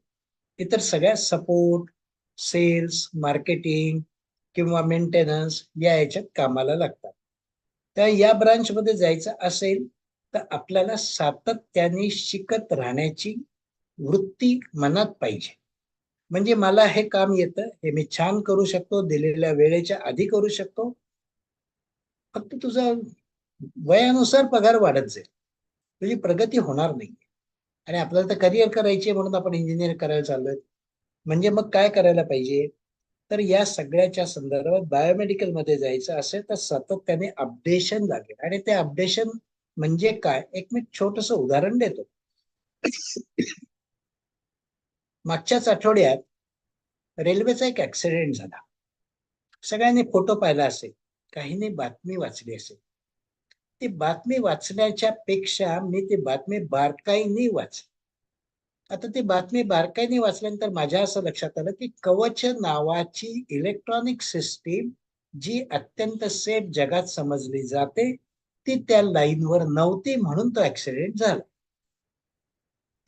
इतर सगळ्या सपोर्ट, सेल्स, मार्केटिंग किंवा मेंटेनन्स या याच्यात कामाला लागतात. तर या ब्रांचमध्ये जायचं असेल तर आपल्याला सातत्याने शिकत राहण्याची वृत्ती मनात पाहिजे. म्हणजे मला हे काम येतं, हे मी छान करू शकतो, दिलेल्या वेळेच्या आधी करू शकतो. फक्त तुझा वयानुसार पगार वाढत जाईल, तुझी प्रगती होणार नाही. आणि आपल्याला तर करिअर करायची म्हणून आपण इंजिनिअर करायला चाललोय. म्हणजे मग काय करायला पाहिजे? तर या सगळ्याच्या संदर्भात बायोमेडिकल मध्ये जायचं असेल तर सातत्याने अपडेशन लागेल. आणि ते अपडेशन म्हणजे काय? एक मी छोटस उदाहरण देतो. मागच्याच आठवड्यात रेल्वेचा एक ऍक्सिडेंट झाला. सगळ्यांनी फोटो पाहिला असेल, काहींनी बातमी वाचली असेल. ती बातमी वाचण्याच्या पेक्षा मी ती बातमी बारकाईने वाचली. आता ती बातमी बारकाईने वाचल्यानंतर माझ्या असं लक्षात आलं की कवच नावाची इलेक्ट्रॉनिक सिस्टीम जी अत्यंत सेफ जगात समजली जाते ती त्या लाईनवर नव्हती, म्हणून तो ऍक्सिडेंट झाला.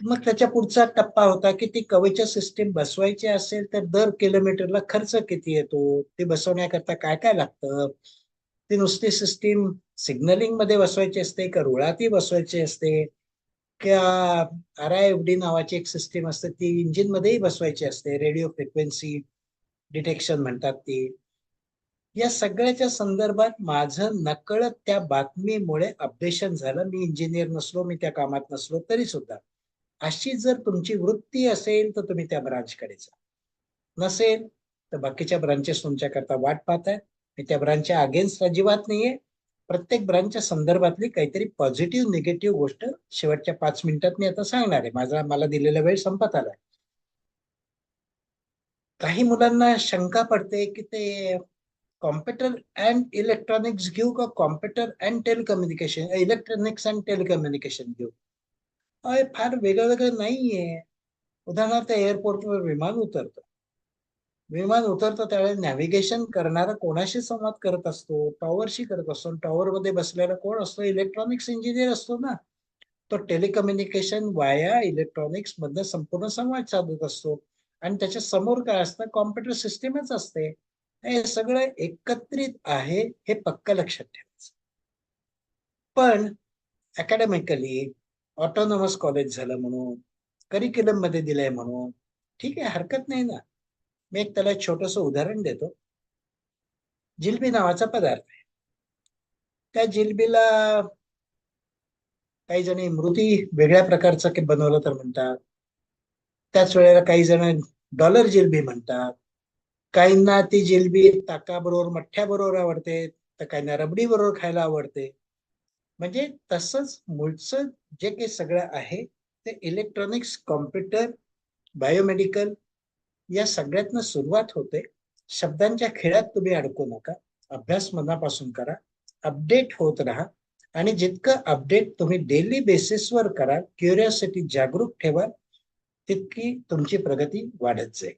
मग त्याच्या पुढचा टप्पा होता की ती कवच सिस्टीम बसवायची असेल तर दर किलोमीटरला खर्च किती येतो, ते बसवण्याकरता काय काय लागतं. ती नुसती सिस्टीम सिग्नलिंग मध्ये बसवायची असते का रुळाती बसवायची असते, किंवा RIFD नावाची एक सिस्टीम असते ती इंजिन मध्येही बसवायची असते, रेडिओ फ्रिक्वेन्सी डिटेक्शन म्हणतात ती. या सगळ्याच्या संदर्भात माझं नकळत त्या बातमीमुळे अपडेशन झालं. मी इंजिनियर नसलो, मी त्या कामात नसलो तरी सुद्धा. अशी जर तुमची वृत्ती असेल तर तुम्ही त्या ब्रांचकडे जा, नसेल तर बाकीच्या ब्रांचेस तुमच्याकरता वाट पाहत आहेत. मी त्या ब्रांचच्या अगेन्स्ट अजिबात नाहीये. प्रत्येक ब्रांचच्या संदर्भातली काहीतरी पॉझिटिव्ह निगेटिव्ह गोष्ट शेवटच्या 5 मिनिटात मी आता सांगणार आहे. मला दिलेला वेळ संपत आलाय. काही मुलांना शंका पडते की ते कॉम्प्युटर अँड इलेक्ट्रॉनिक्स घेऊ का computer and telecommunication, electronics and telecommunication घेऊ. फार वेगळं वेगळं नाहीये. उदाहरणार्थ एअरपोर्टवर विमान उतरतं त्यावेळेस नॅव्हिगेशन करणारा कोणाशी संवाद करत असतो? टॉवरशी करत असतो. टॉवर मध्ये बसलेला कोण असतो? इलेक्ट्रॉनिक्स इंजिनियर असतो ना. तो टेलिकम्युनिकेशन वाया इलेक्ट्रॉनिक्स मधनं संपूर्ण संवाद साधत असतो. आणि त्याच्या समोर काय असतं? कॉम्प्युटर सिस्टीमच असते. हे सगळं एकत्रित आहे हे पक्क लक्षात ठेवायचं. पण अकॅडमिकली ऑटोनॉमस कॉलेज झालं म्हणून, करिक्युलम मध्ये दिलंय म्हणून ठीक आहे, हरकत नाही ना. मी एक त्याला छोटस उदाहरण देतो. जिलबी नावाचा पदार्थ आहे. त्या जिलबीला काही जण मृती वेगळ्या प्रकारचं बनवलं तर म्हणतात. त्याच वेळेला काही जण डॉलर जिलबी म्हणतात. काहींना ती जिलबी ताकाबरोबर मठ्ठ्याबरोबर आवडते, तर काहींना रबडी बरोबर खायला आवडते. म्हणजे तसंच मूळचं जे काही सगळं आहे ते इलेक्ट्रॉनिक्स, कॉम्प्युटर, बायोमेडिकल या सगळ्यातनं सुरुवात होते. शब्दांच्या खेळात तुम्ही अडकू नका. अभ्यास मनापासून करा, अपडेट होत राहा. आणि जितकं अपडेट तुम्ही डेली बेसिसवर कराल, क्युरिओसिटी जागरूक ठेवाल, तितकी तुमची प्रगती वाढत जाईल.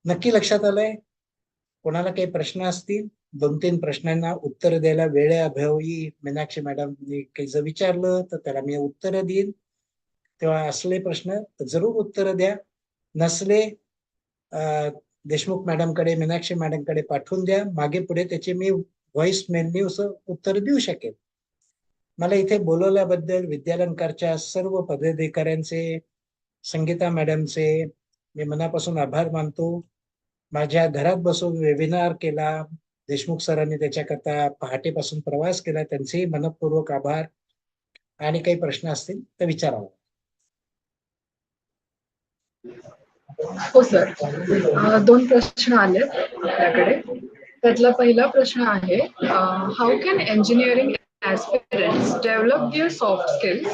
नक्की लक्षात आलंय? कोणाला काही प्रश्न असतील? 2-3 प्रश्नांना उत्तर द्यायला वेळेअभावी मीनाक्षी मॅडमनी काही जर विचारलं तर त्याला मी उत्तर देईन. तेव्हा असले प्रश्न तर जरूर उत्तर द्या. नसले देशमुख मॅडमकडे, मीनाक्षी मॅडमकडे पाठवून द्या. मागे पुढे त्याचे मी व्हॉइस मेलनी असं उत्तर देऊ शकेल. मला इथे बोलवल्याबद्दल विद्यालंकारच्या सर्व पदाधिकाऱ्यांचे संगीता मॅडमचे मी मनापासून आभार मानतो. माझ्या घरात बसून वेबिनार केला, देशमुख सरांनी त्याच्याकरता पहाटेपासून प्रवास केला, त्यांचेही मनपूर्वक आभार. आणि काही प्रश्न असतील तर विचारावं. हो सर, दोन प्रश्न आलेत आपल्याकडे. त्यातला पहिला प्रश्न आहे, how can engineering aspirants develop their soft skills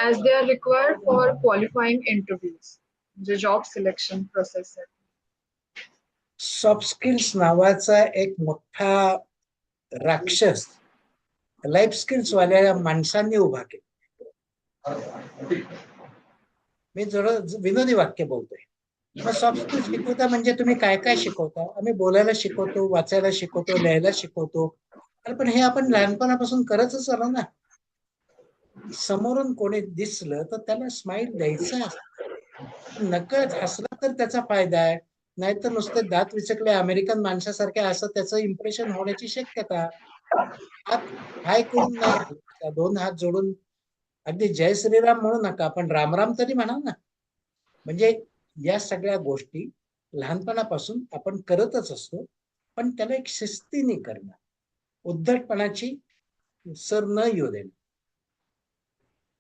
as they are required for qualifying interviews, म्हणजे job selection process. Soft skills नावाचा एक मोठा राक्षस लाईफ स्किल्स वाल्या माणसांनी उभा केला. मी जरा विनोदी वाक्य बोलतोय. मग सॉफ्ट स्किल्स शिकवता म्हणजे तुम्ही काय काय शिकवता? आम्ही बोलायला शिकवतो, वाचायला शिकवतो, लिहायला शिकवतो. अरे पण हे आपण लहानपणापासून करतच आलो ना. समोरून कोणी दिसलं तर त्याला स्माइल द्यायचं असतं. नकळत हसला तर त्याचा फायदा आहे, नाहीतर नुसते दात विचकले अमेरिकन माणसासारखे असं त्याचं इम्प्रेशन होण्याची शक्यता. हात हाय करून नाही हलवायचा, दोन हात जोडून अगदी जय श्रीराम म्हणू नका, पण रामराम तरी म्हणा ना. म्हणजे या सगळ्या गोष्टी लहानपणापासून आपण करतच असतो, पण त्याला एक शिस्तीने करणं, उद्धटपणाची सर न येऊ देणं.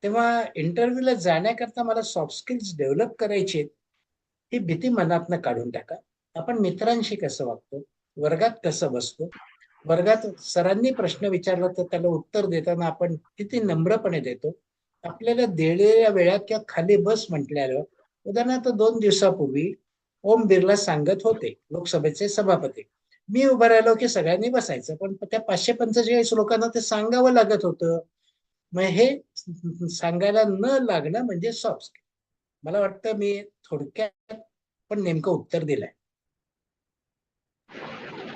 तेव्हा इंटरव्ह्यूला जाण्याकरता मला सॉफ्ट स्किल्स डेव्हलप करायचे, ही भीती मनातनं काढून टाका. आपण मित्रांशी कसं वागतो, वर्गात कसं बसतो, वर्गात सरांनी प्रश्न विचारला तर त्याला उत्तर देताना आपण किती नम्रपणे देतो. आपल्याला दिलेल्या वेळात किंवा खाली बस म्हटल्यावर, उदाहरणार्थ 2 दिवसापूर्वी ओम बिर्ला सांगत होते, लोकसभेचे सभापती, मी उभं राहिलो की सगळ्यांनी बसायचं, पण त्या 545 लोकांना ते सांगावं लागत होतं. मग हे सांगायला न लागणं म्हणजे सॉफ्ट स्किल. मला वाटतं मी थोडक्यात पण नेमकं उत्तर दिलंय.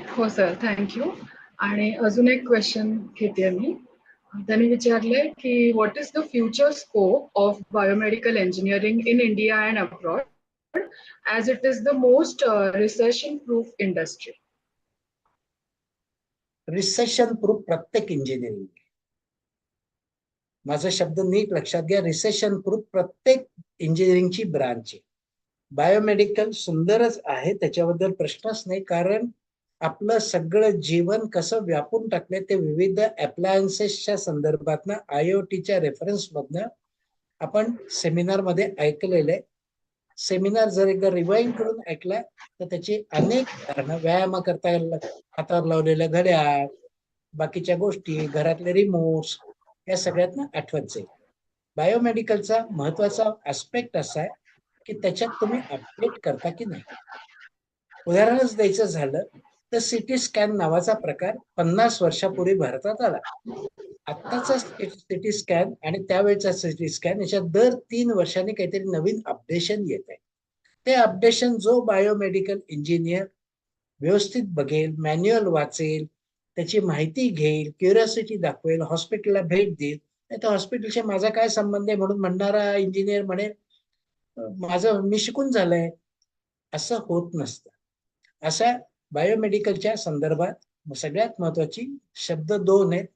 हो सर, थँक्यू. आणि अजून एक क्वेश्चन घेते मी. त्यांनी विचारले की what is the future scope of biomedical engineering in India and abroad as it is the most recession proof industry. Recession proof प्रत्येक इंजिनिअरिंग, माझा शब्द नीट लक्षात घ्या, रिसेशन प्रूफ प्रत्येक इंजिनिअरिंगची ब्रांच आहे. बायोमेडिकल सुंदरच आहे, त्याच्याबद्दल प्रश्नच नाही, कारण आपलं सगळं जीवन कसं व्यापून टाकलंय ते विविध अप्लायन्सेसच्या संदर्भातनं, IoTच्या रेफरन्समधनं आपण सेमिनारमध्ये ऐकलेलं आहे. सेमिनार जर एकदा रिवाइंड करून ऐकला तर त्याची अनेक उदाहरणं, व्यायामाकरता हातावर लावलेलं घड्याळ, बाकीच्या गोष्टी, घरातले रिमोट्स, या सगळ्यातनं आठवत जाईल. बायोमेडिकलचा महत्वाचा आस्पेक्ट असा आहे की त्याच्यात तुम्ही अपडेट करता की नाही. उदाहरणच द्यायचं झालं तर सिटी स्कॅन नावाचा प्रकार 50 वर्षापूर्वी भारतात आला. आत्ताचा सिटी स्कॅन आणि त्यावेळेचा सिटी स्कॅन याच्यात दर 3 वर्षांनी काहीतरी नवीन अपडेशन येत आहे. ते अपडेशन जो बायोमेडिकल इंजिनियर व्यवस्थित बघेल, मॅन्युअल वाचेल, त्याची माहिती घेईल, क्युरिओसिटी दाखवेल, हॉस्पिटलला भेट देईल, नाही तर हॉस्पिटलशी माझा काय संबंध आहे म्हणून म्हणणारा इंजिनियर म्हणेल माझं मी शिकून झालंय, असं होत नसतं. अशा बायोमेडिकलच्या संदर्भात सगळ्यात महत्वाची शब्द 2 आहेत,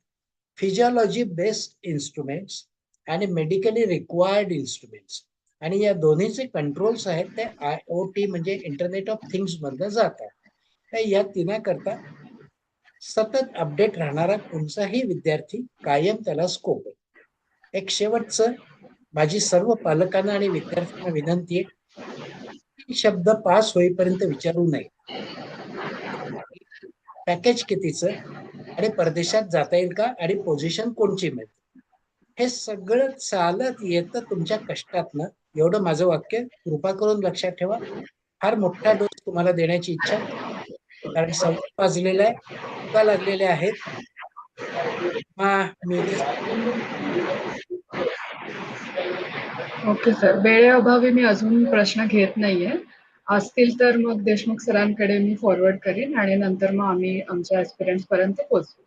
फिजिओलॉजी बेस्ड इन्स्ट्रुमेंट्स आणि मेडिकली रिक्वायर्ड इन्स्ट्रुमेंट्स. आणि या दोन्हीचे कंट्रोल्स आहेत ते IoT म्हणजे इंटरनेट ऑफ थिंग्स मधनं जातात. तर या तिनाकरता सतत अपडेट राहणारा कोणताही विद्यार्थी कायम त्याला स्कोप आहे. एक शेवटचं माझी सर्व पालकांना आणि विद्यार्थ्यांना विनंती आहे, शब्द पास होईपर्यंत विचारू नये, पॅकेज कितीचं आणि परदेशात जाता येईल का आणि पोझिशन कोणची मिळते. हे सगळं चालत येतं तुमच्या कष्टातनं. एवढं माझं वाक्य कृपा करून लक्षात ठेवा. फार मोठा डोस तुम्हाला देण्याची इच्छा नाही, कारण 1:15 वाजलेला आहे, भुका लागलेल्या आहेत. मी इथे ओके सर, वेळेअभावी मी अजून प्रश्न घेत नाहीये. असतील तर मग देशमुख सरांकडे मी फॉरवर्ड करीन आणि नंतर मग आम्ही आमच्या ऍस्पिरंट्स पर्यंत पोहोचू.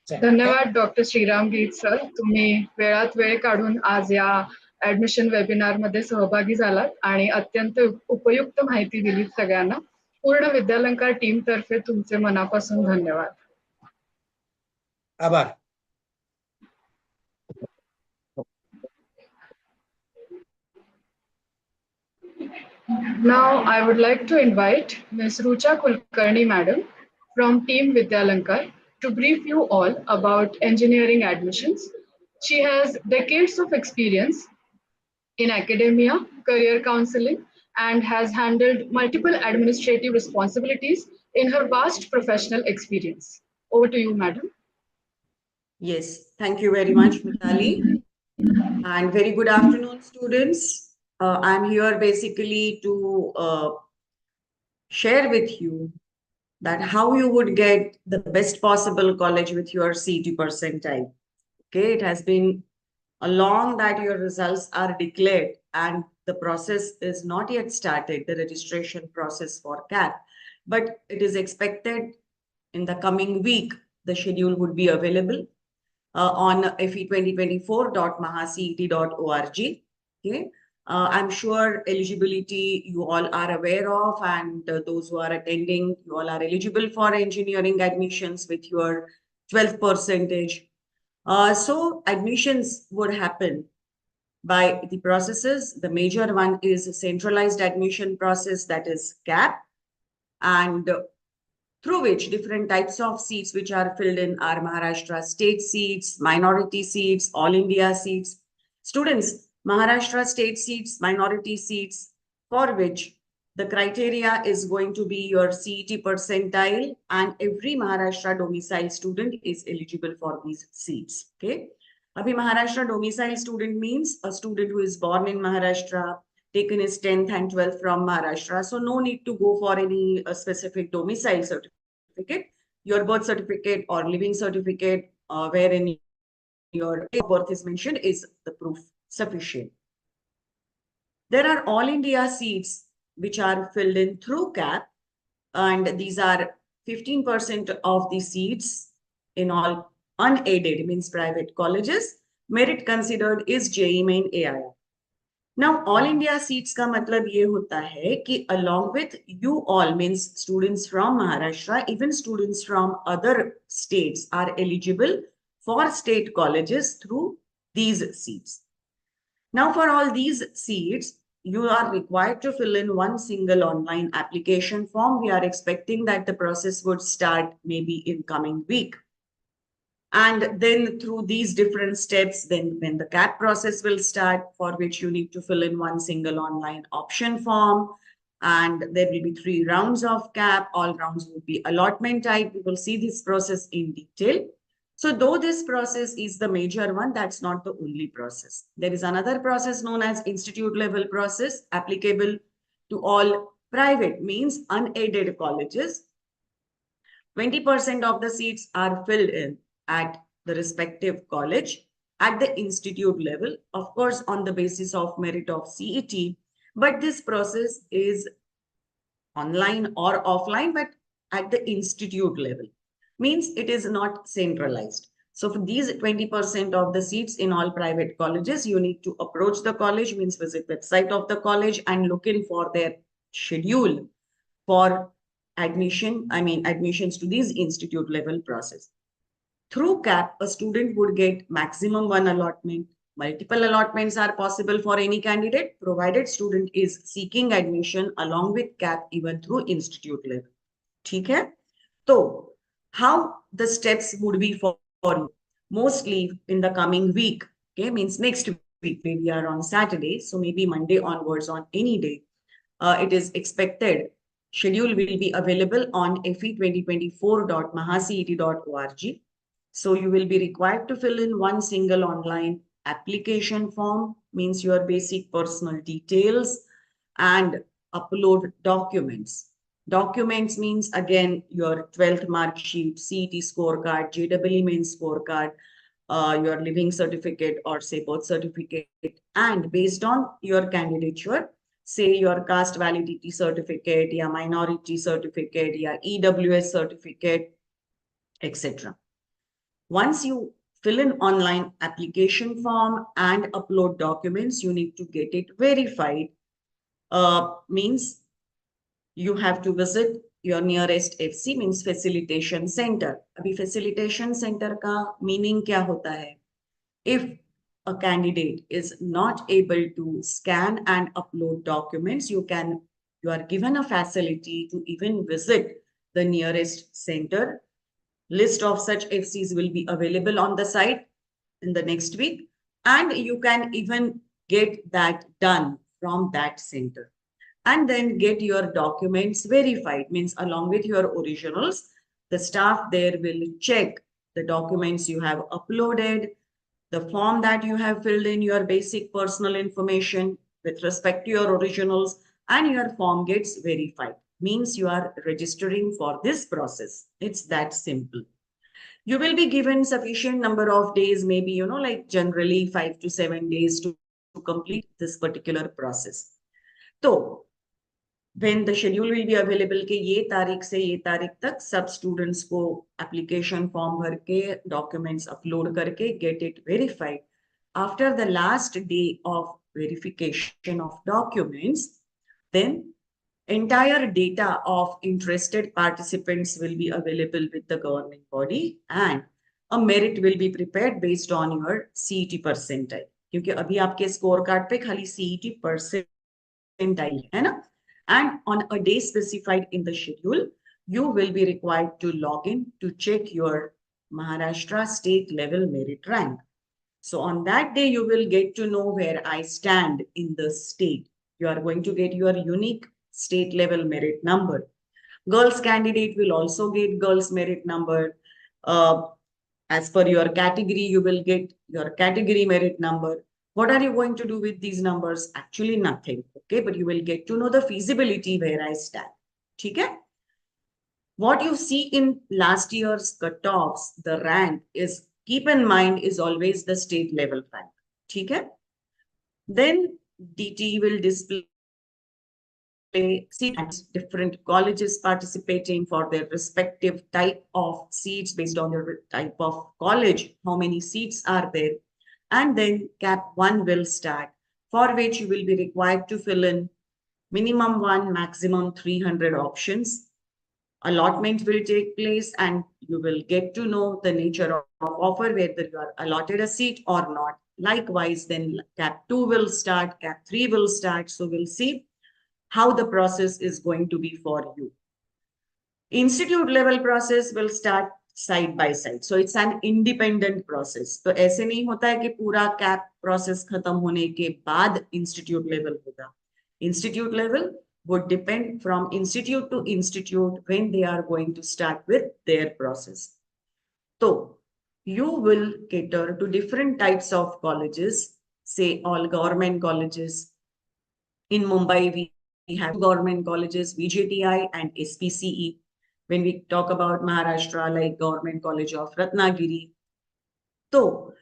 धन्यवाद डॉक्टर श्रीराम गीत सर, तुम्ही वेळात वेळ काढून आज या ऍडमिशन वेबिनार मध्ये सहभागी झालात आणि अत्यंत उपयुक्त माहिती दिलीत सगळ्यांना. पूर्ण विद्यालंकार टीम तर्फे तुमचे मनापासून धन्यवाद. आभार. Now, I would like to invite Ms. Rucha Kulkarni, Madam, from Team Vidyalankar, to brief you all about engineering admissions. She has decades of experience in academia, career counseling, and has handled multiple administrative responsibilities in her vast professional experience. Over to you, Madam. Yes, thank you very much, Mitali. And very good afternoon, students. I'm here basically to share with you that how you would get the best possible college with your CET percentile. Okay, it has been a long that your results are declared and the process is not yet started, the registration process for CAT, but it is expected in the coming week, the schedule would be available on fe2024.mahacet.org. Okay. I'm sure eligibility you all are aware of, and those who are attending, you all are eligible for engineering admissions with your 12 percentage. So admissions would happen by the processes. The major one is a centralized admission process, that is CAP, and through which different types of seats which are filled in are Maharashtra state seats, minority seats, all India seats. Students, Maharashtra state seats, minority seats, for which the criteria is going to be your CET percentile, and every Maharashtra domicile student is eligible for these seats. Okay. Abhi Maharashtra domicile student means a student who is born in Maharashtra, taken his 10th and 12th from Maharashtra. So no need to go for any specific domicile certificate. Your birth certificate or living certificate wherein your date of birth is mentioned is the proof sufficient. There are all India seats which are filled in through CAP, and these are 15% of the seats in all unaided, means private colleges. Merit considered is JEE Main AIR. Now, all India seats का मतलब ये होता है कि along with you all, means students from Maharashtra, even students from other states are eligible for state colleges through these seats. Now, for all these seats, you are required to fill in one single online application form. We are expecting that the process would start maybe in coming week. And then through these different steps, then when the CAP process will start, for which you need to fill in one single online option form. And there will be 3 rounds of CAP. All rounds will be allotment type. We will see this process in detail. So though this process is the major one, that's not the only process. There is another process known as institute level process, applicable to all private, means unaided colleges. 20% of the seats are filled in at the respective college at the institute level, of course, on the basis of merit of CET. But this process is online or offline, but at the institute level, means it is not centralized. So for these 20% of the seats in all private colleges, you need to approach the college, means visit website of the college and look in for their schedule for admissions to these institute level process. Through CAP, a student would get maximum 1 allotment. Multiple allotments are possible for any candidate, provided student is seeking admission along with CAP even through institute level. ठीक है? So, how the steps would be for you? Mostly in the coming week, okay, means next week, maybe are on Saturday, so maybe Monday onwards, on any day, it is expected schedule will be available on fe2024.mahacet.org. So you will be required to fill in one single online application form, means your basic personal details, and upload documents. Documents means again your 12th mark sheet, CET scorecard, JEE main scorecard, your living certificate or say birth certificate, and based on your candidature, say your caste validity certificate, या minority certificate, या EWS certificate, etc. Once you fill in online application form and upload documents, you need to get it verified. Means you have to visit your nearest FC, means facilitation center. अभी facilitation center का meaning क्या होता है? If a candidate is not able to scan and upload documents, you can You are given a facility to even visit the nearest center. List of such FCs will be available on the site in the next week, and you can even get that done from that center. And then get your documents verified, means along with your originals, the staff there will check the documents you have uploaded, the form that you have filled in, your basic personal information with respect to your originals, and your form gets verified. Means you are registering for this process. It's that simple. You will be given sufficient number of days, maybe, like generally 5 to 7 days to complete this particular process. So when the schedule will be available कि ये तारीख से ये तारीख तक सब students को application form भर के documents upload करके get it verified. After the last day of verification of documents, then entire data of interested participants will be available with the government body, and a merit will be prepared based on your CET percentile. क्योंकि अभी आपके score card पे खाली CET percentile है ना. And on a day specified in the schedule, you will be required to log in to check your Maharashtra state level merit rank. So on that day, you will get to know where I stand in the state. You are going to get your unique state level merit number. Girls candidate will also get girls merit number. As per your category, you will get your category merit number. What are you going to do with these numbers? Actually, nothing. Okay, but you will get to know the feasibility where I stand. Okay? What you see in last year's cutoffs, the rank is, keep in mind, is always the state level rank. Okay? Then DT will display seats, different colleges participating for their respective type of seats based on your type of college, how many seats are there. And then cap 1 will start, for which you will be required to fill in minimum 1, maximum 300 options. Allotment will take place and you will get to know the nature of offer, whether you are allotted a seat or not. Likewise, then cap 2 will start, cap 3 will start. So we'll see how the process is going to be for you. Institute level process will start side by side. So it's an independent process. तो ऐसे नहीं होता है कि पूरा cap process खत्म होने के बाद इंस्टीट्यूट लेवल होगा. Institute level would depend from institute to institute when they are going to start with their process. So you will cater to different types of colleges, say all government colleges. In Mumbai, we have government colleges, VJTI and SPCE. When we talk about Maharashtra, like Government College of Ratnagiri. So,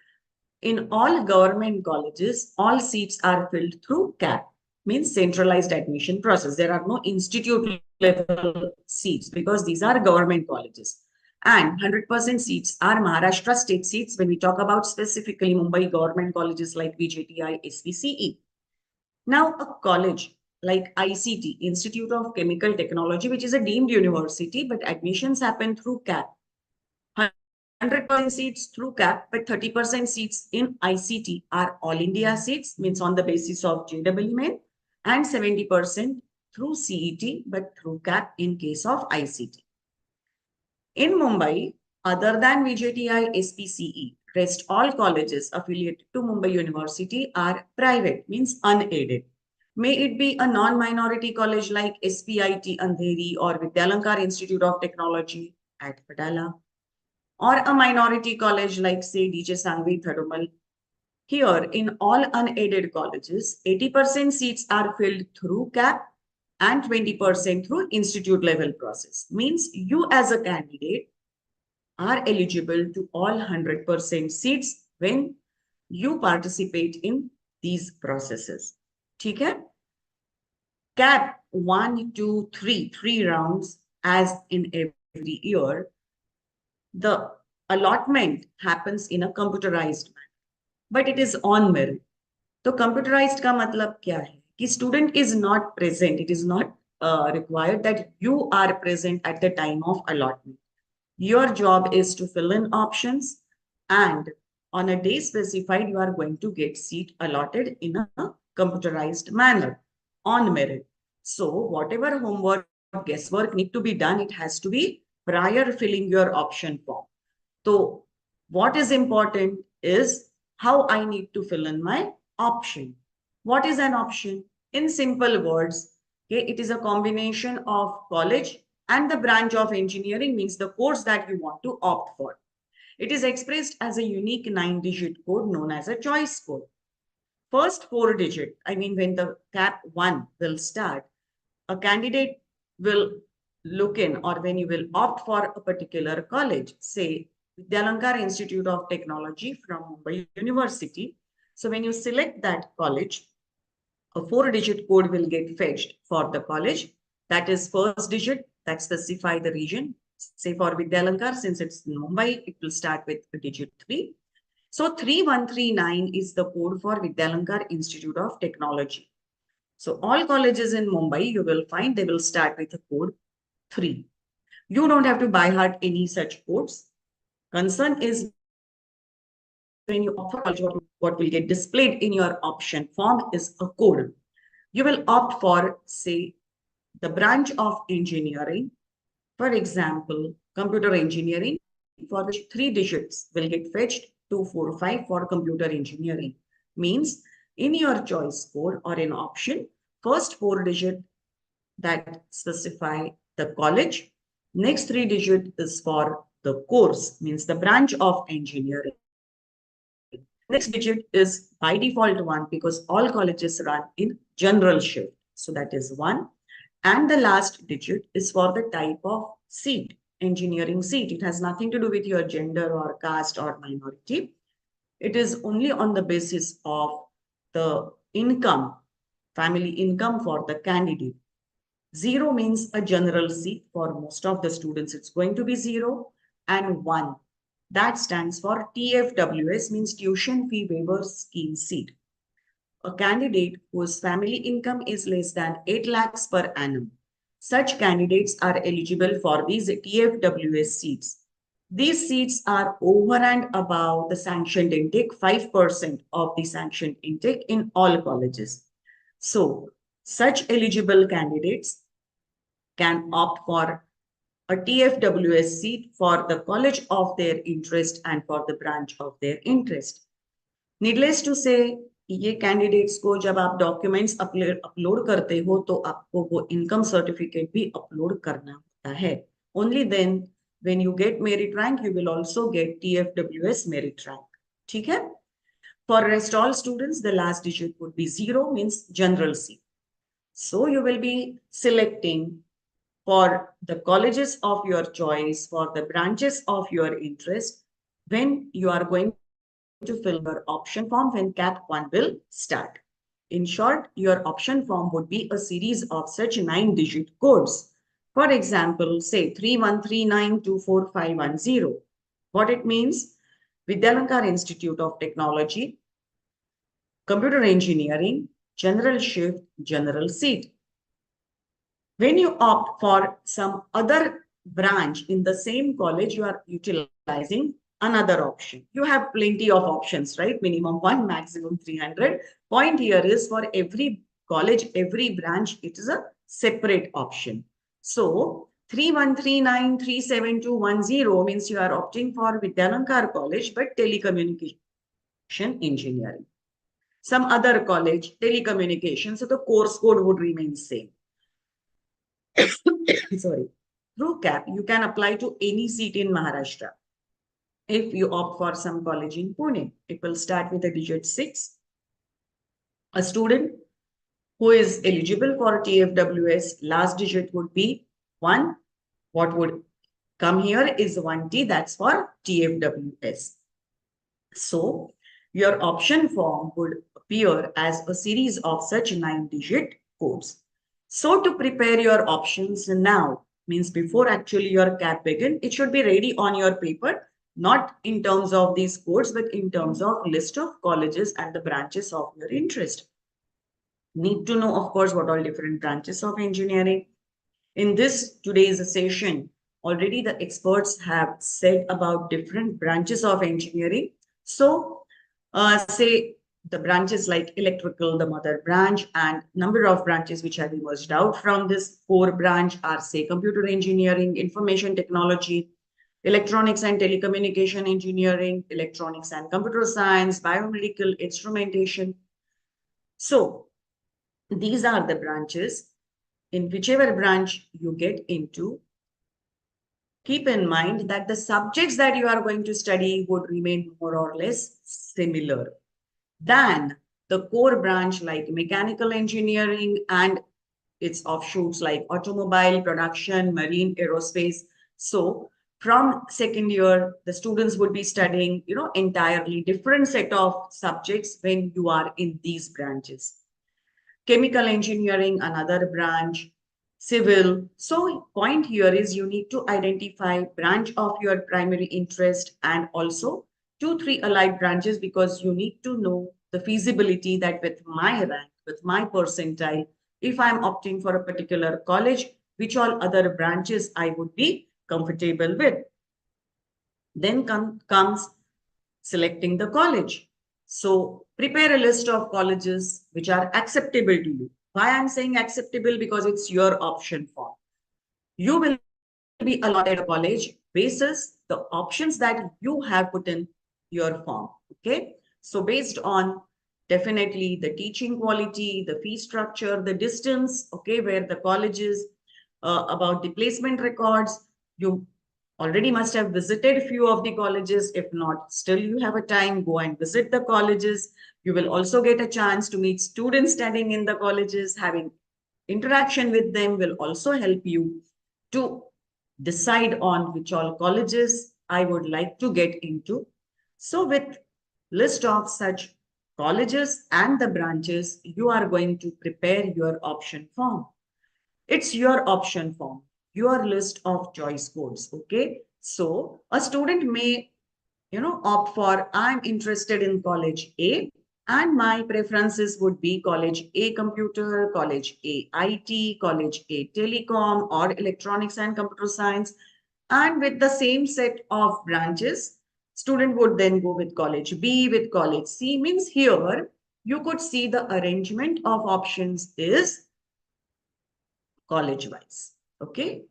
in all government colleges, all seats are filled through CAP, means centralized admission process. There are no institute level seats because these are government colleges. And 100% seats are Maharashtra state seats when we talk about specifically Mumbai government colleges like VJTI, SPCE. Now, a college like ICT, Institute of Chemical Technology, which is a deemed university, but admissions happen through CAP. 100% seats through CAP, but 30% seats in ICT are all India seats, means on the basis of JEE Main, and 70% through CET, but through CAP in case of ICT. In Mumbai, other than VJTI, SPCE, rest all colleges affiliated to Mumbai University are private, means unaided. May it be a non-minority college like SPIT Andheri or Vidyalankar Institute of Technology at Patala, or a minority college like say DJ Sangvi Tharumal. Here, in all unaided colleges, 80% seats are filled through CAP and 20% through institute level process. Means you as a candidate are eligible to all 100% seats when you participate in these processes. Okay? CAP 1, 2, 3, 3 rounds as in every year. The allotment happens in a computerized manner, but it is on merit. So computerized का मतलब क्या है? कि student is not present. It is not required that you are present at the time of allotment. Your job is to fill in options, and on a day specified, you are going to get seat allotted in a computerized manner on merit. So whatever homework, guesswork need to be done, it has to be prior filling your option form. So what is important is how I need to fill in my option. What is an option? In simple words, okay, it is a combination of college and the branch of engineering, means the course that you want to opt for. It is expressed as a unique 9-digit code known as a choice code. First 4-digit, I mean, when the cap 1 will start, a candidate will look in, or when you will opt for a particular college, say Vidyalankar Institute of Technology from Mumbai University. So when you select that college, a 4-digit code will get fetched for the college. That is first digit, that specify the region. Say for Vidyalankar, since it's in Mumbai, it will start with a digit 3. So 3139 is the code for Vidyalankar Institute of Technology. So all colleges in Mumbai, you will find they will start with a code 3. You don't have to by heart any such codes. Concern is when you opt for college, what will get displayed in your option form is a code. You will opt for, say, the branch of engineering, for example, computer engineering, for which 3 digits will get fetched 245 for computer engineering. Means in your choice code or in option, first 4-digit that specify the college, next 3-digit is for the course, means the branch of engineering. Next digit is by default 1 because all colleges run in general shift. So that is 1. And the last digit is for the type of seat, engineering seat. It has nothing to do with your gender or caste or minority. It is only on the basis of the income, family income for the candidate. 0 means a general seat. For most of the students, it's going to be 0. And 1, that stands for TFWS, means tuition fee waiver scheme seat. A candidate whose family income is less than 8 lakhs per annum. Such candidates are eligible for these TFWS seats. These seats are over and above the sanctioned intake, 5% of the sanctioned intake in all colleges. So, such eligible candidates can opt for a TFWS seat for the college of their interest and for the branch of their interest. Needless to say, ये candidates को जब आप documents upload करते हो तो आपको वो income certificate भी अपलोड करना होता है. Only then when you get merit rank, you will also get TFWS merit rank. ठीक है? For rest all students, the last digit would be 0, means general seat. So you will be selecting for the colleges of your choice, for the branches of your interest, when you are going to fill your option form, when cap 1 will start. In short, your option form would be a series of such 9-digit codes. For example, say 3139245110. What it means? Vidyalankar Institute of Technology, Computer Engineering, General Shift, General Seat. When you opt for some other branch in the same college, you are utilizing another option. You have plenty of options, right? Minimum 1, maximum 300. Point here is for every college, every branch, it is a separate option. So 3139372210 means you are opting for Vidyalankar College, but telecommunication engineering. Some other college, telecommunication, so the course code would remain same. Sorry. Through CAP, you can apply to any seat in Maharashtra. If you opt for some college in Pune, it will start with a digit 6. A student who is eligible for TFWS, last digit would be 1. What would come here is 1T, that's for TFWS. So, your option form would appear as a series of such 9-digit codes. So to prepare your options now, means before actually your CAP begin, it should be ready on your paper, not in terms of these codes, but in terms of list of colleges and the branches of your interest. Need to know, of course, what all different branches of engineering. In this today's session, already the experts have said about different branches of engineering. So say the branches like electrical, the mother branch, and number of branches which have emerged out from this core branch are, say, computer engineering, information technology, electronics and telecommunication engineering, electronics and computer science, biomedical instrumentation. So these are the branches. In whichever branch you get into, keep in mind that the subjects that you are going to study would remain more or less similar than the core branch like mechanical engineering and its offshoots like automobile production, marine, aerospace. So from second year, the students would be studying, entirely different set of subjects when you are in these branches. Chemical engineering, another branch, civil. So point here is you need to identify branch of your primary interest and also 2-3 allied branches, because you need to know the feasibility that with my rank, with my percentile, if I'm opting for a particular college, which all other branches I would be comfortable with. Then comes selecting the college. So prepare a list of colleges which are acceptable to you. Why I'm saying acceptable? Because it's your option form. You will be allotted a college basis the options that you have put in your form. Okay. So based on definitely the teaching quality, the fee structure, the distance, okay, where the college is, about the placement records, you already must have visited a few of the colleges. If not, still you have a time, go and visit the colleges. You will also get a chance to meet students studying in the colleges. Having interaction with them will also help you to decide on which all colleges I would like to get into. So with list of such colleges and the branches, you are going to prepare your option form. It's your option form, your list of choice codes. Okay. So a student may, opt for, I'm interested in college A, and my preferences would be college A computer, college A IT, college A telecom, or electronics and computer science. And with the same set of branches, student would then go with college B, with college C. Means here you could see the arrangement of options is college wise. Okay.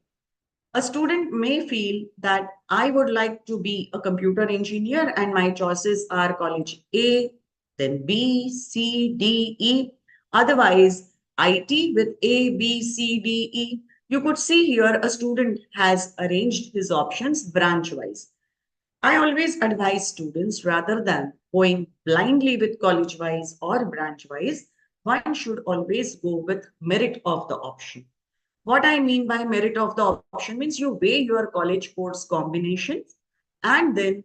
A student may feel that I would like to be a computer engineer and my choices are college A, then B, C, D, E. Otherwise, IT with A, B, C, D, E. You could see here a student has arranged his options branch wise. I always advise students, rather than going blindly with college wise or branch wise, one should always go with merit of the option. What I mean by merit of the option means you weigh your college course combinations and then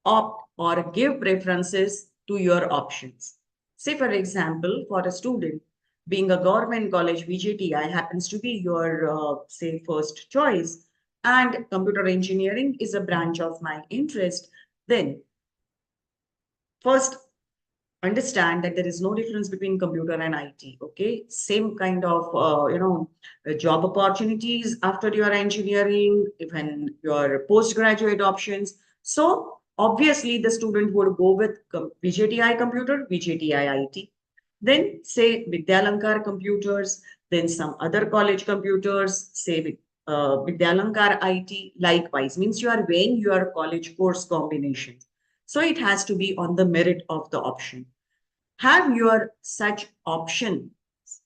opt or give preferences to your options. Say, for example, for a student, being a government college, VJTI happens to be your, say, first choice, and computer engineering is a branch of my interest, then first understand that there is no difference between computer and IT. Okay, same kind of job opportunities after your engineering, even your postgraduate options. So obviously the student would go with VJTI computer, VJTI IT. Then say Vidyalankar computers, then some other college computers, say Vidyalankar IT. Likewise, means you are weighing your college course combinations. So it has to be on the merit of the option. Have your such option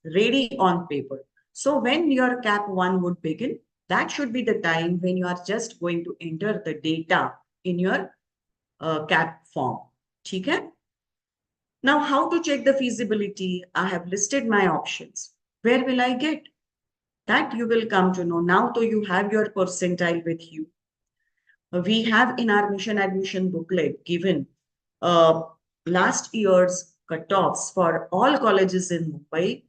ready on paper. So when your CAP 1 would begin, that should be the time when you are just going to enter the data in your CAP form. Okay? Now, how to check the feasibility? I have listed my options. Where will I get? That you will come to know. Now, though you have your percentile with you. We have in our mission admission booklet given last year's cutoffs for all colleges in Mumbai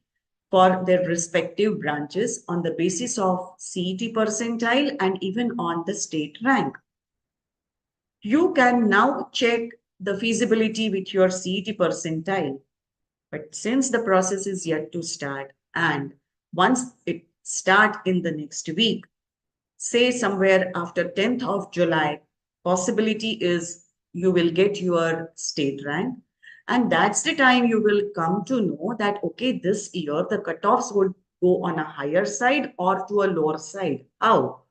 for their respective branches on the basis of CET percentile and even on the state rank. You can now check the feasibility with your CET percentile. But since the process is yet to start, and once it starts in the next week, say somewhere after 10th of July, possibility is you will get your state rank. And that's the time you will come to know that, okay, this year the cutoffs would go on a higher side or to a lower side. How?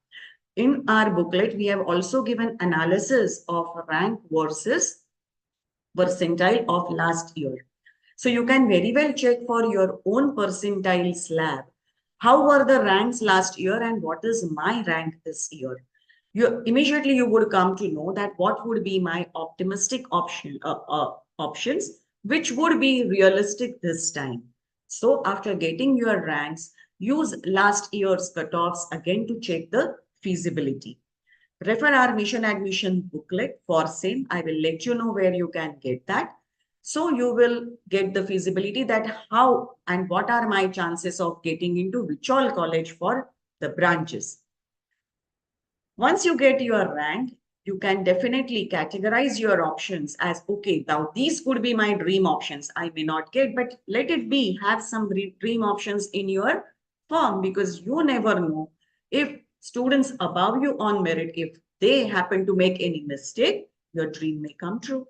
In our booklet, we have also given analysis of rank versus percentile of last year. So you can very well check for your own percentile slab. How were the ranks last year and what is my rank this year? Immediately you would come to know that what would be my optimistic options, which would be realistic this time. So after getting your ranks, use last year's cutoffs again to check the feasibility. Refer our mission admission booklet for same. I will let you know where you can get that. So you will get the feasibility that how and what are my chances of getting into which all college for the branches. Once you get your rank, you can definitely categorize your options as, okay, now these could be my dream options. I may not get, but let it be, have some dream options in your form, because you never know if students above you on merit, if they happen to make any mistake, your dream may come true.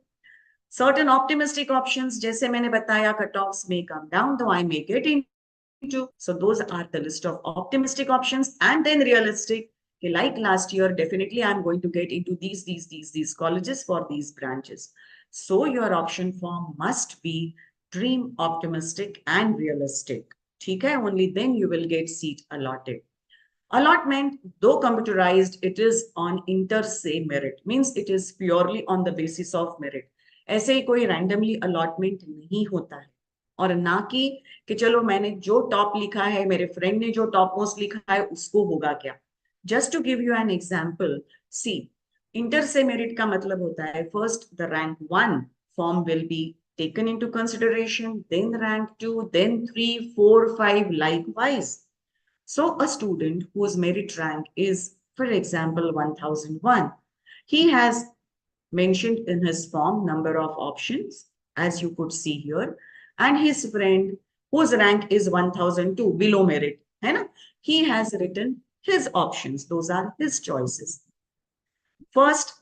Certain optimistic options, jaise maine bataya, cutoffs may come down, though I may get into. So those are the list of optimistic options, and then realistic. Like last year, definitely I'm going to get into these colleges for these branches. So your option form must be dream, optimistic, and realistic. Okay, only then you will get seat allotted. Allotment, though computerized, it is on inter se merit, means it is purely on the basis of merit. ऐसे ही कोई randomly allotment नहीं होता है, और ना कि चलो मैंने जो टॉप लिखा है, मेरे फ्रेंड ने जो टॉप मोस्ट लिखा है, उसको होगा क्या. Just to give you an example, see, inter se merit का मतलब होता है, first the rank 1 form will be taken into consideration, then rank 2, then 3, 4, 5, likewise. So a student whose merit rank is, for example, 1001, he has mentioned in his form number of options, as you could see here, and his friend whose rank is 1002, below merit, he has written his options. Those are his choices. First,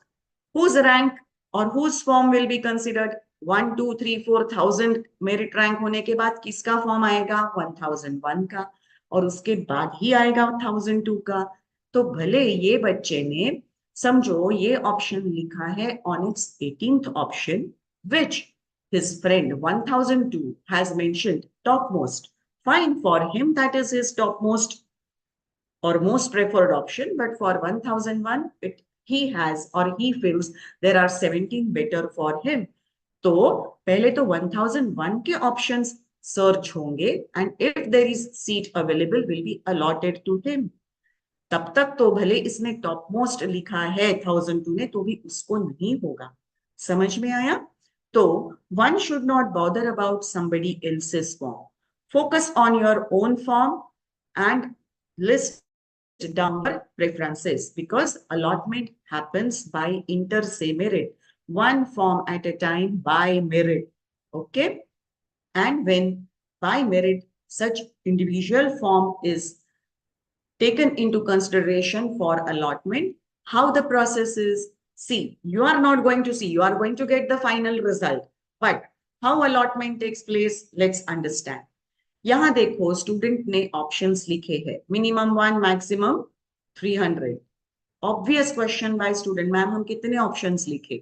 whose rank or whose form will be considered? 1, 2, 3, 4,000 merit rank होने के बाद किसका form आएगा? 1001 का, और उसके बाद ही आएगा 1002 का. तो भले ये बच्चे ने, समझो, ये ऑप्शन लिखा है on its 18th option, which his friend 1002 has mentioned topmost. Fine, for him that is his topmost or most preferred option, but for 1001 he has or he feels there are 17 better for him. तो पहले तो 1001 के options search होंगे, and if there is seat available will be allotted to him. तब तक तो भले इसने टॉप मोस्ट लिखा है 1002 ने, तो भी उसको नहीं होगा. समझ में आया? तो one should not bother about somebody else's form. Focus on your own form and list down your preferences, because allotment happens by inter se merit, one form at a time by merit. Okay, and when by merit such individual form is taken into consideration for allotment, how the process is, see, you are not going to see, you are going to get the final result, but how allotment takes place, let's understand. यहाँ देखो, student ने options लिखे हैं, minimum 1, maximum 300. Obvious question by student, ma'am हम कितने options लिखे?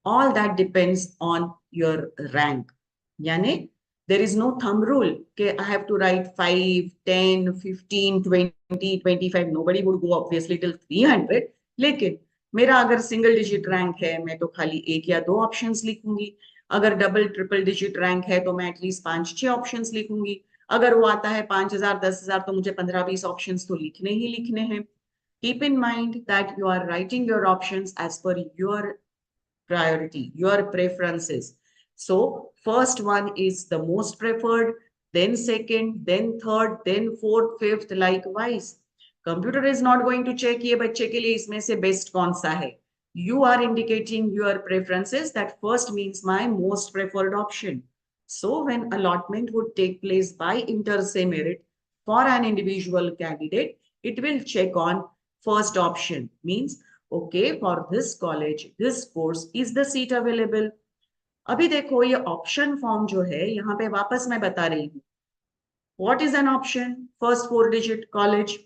All that depends on your rank. यानी there is no thumb rule कि I have to write 5, 10, 15, 20, 25. Nobody would go obviously till 300. लेकिन मेरा अगर सिंगल डिजिट रैंक है, मैं तो खाली 1 या 2 ऑप्शंस लिखूंगी. अगर डबल ट्रिपल डिजिट रैंक है तो मैं एटलीस्ट 5-6 ऑप्शंस लिखूंगी. अगर वो आता है 5000, 10,000, तो मुझे 15-20 ऑप्शंस तो लिखने ही लिखने हैं. Keep in mind that you are writing your options as per your priority, your preferences. So first one is the most preferred, then second, then third, then fourth, fifth, likewise. Computer is not going to check ये बच्चे के लिए इसमें से best कौन सा है. You are indicating your preferences, that first means my most preferred option. So when allotment would take place by inter se merit for an individual candidate, it will check on first option, means okay, for this college, this course, is the seat available? अभी देखो ये option form जो है यहाँ पे वापस मैं बता रही हूँ. What is an option? First four digit college,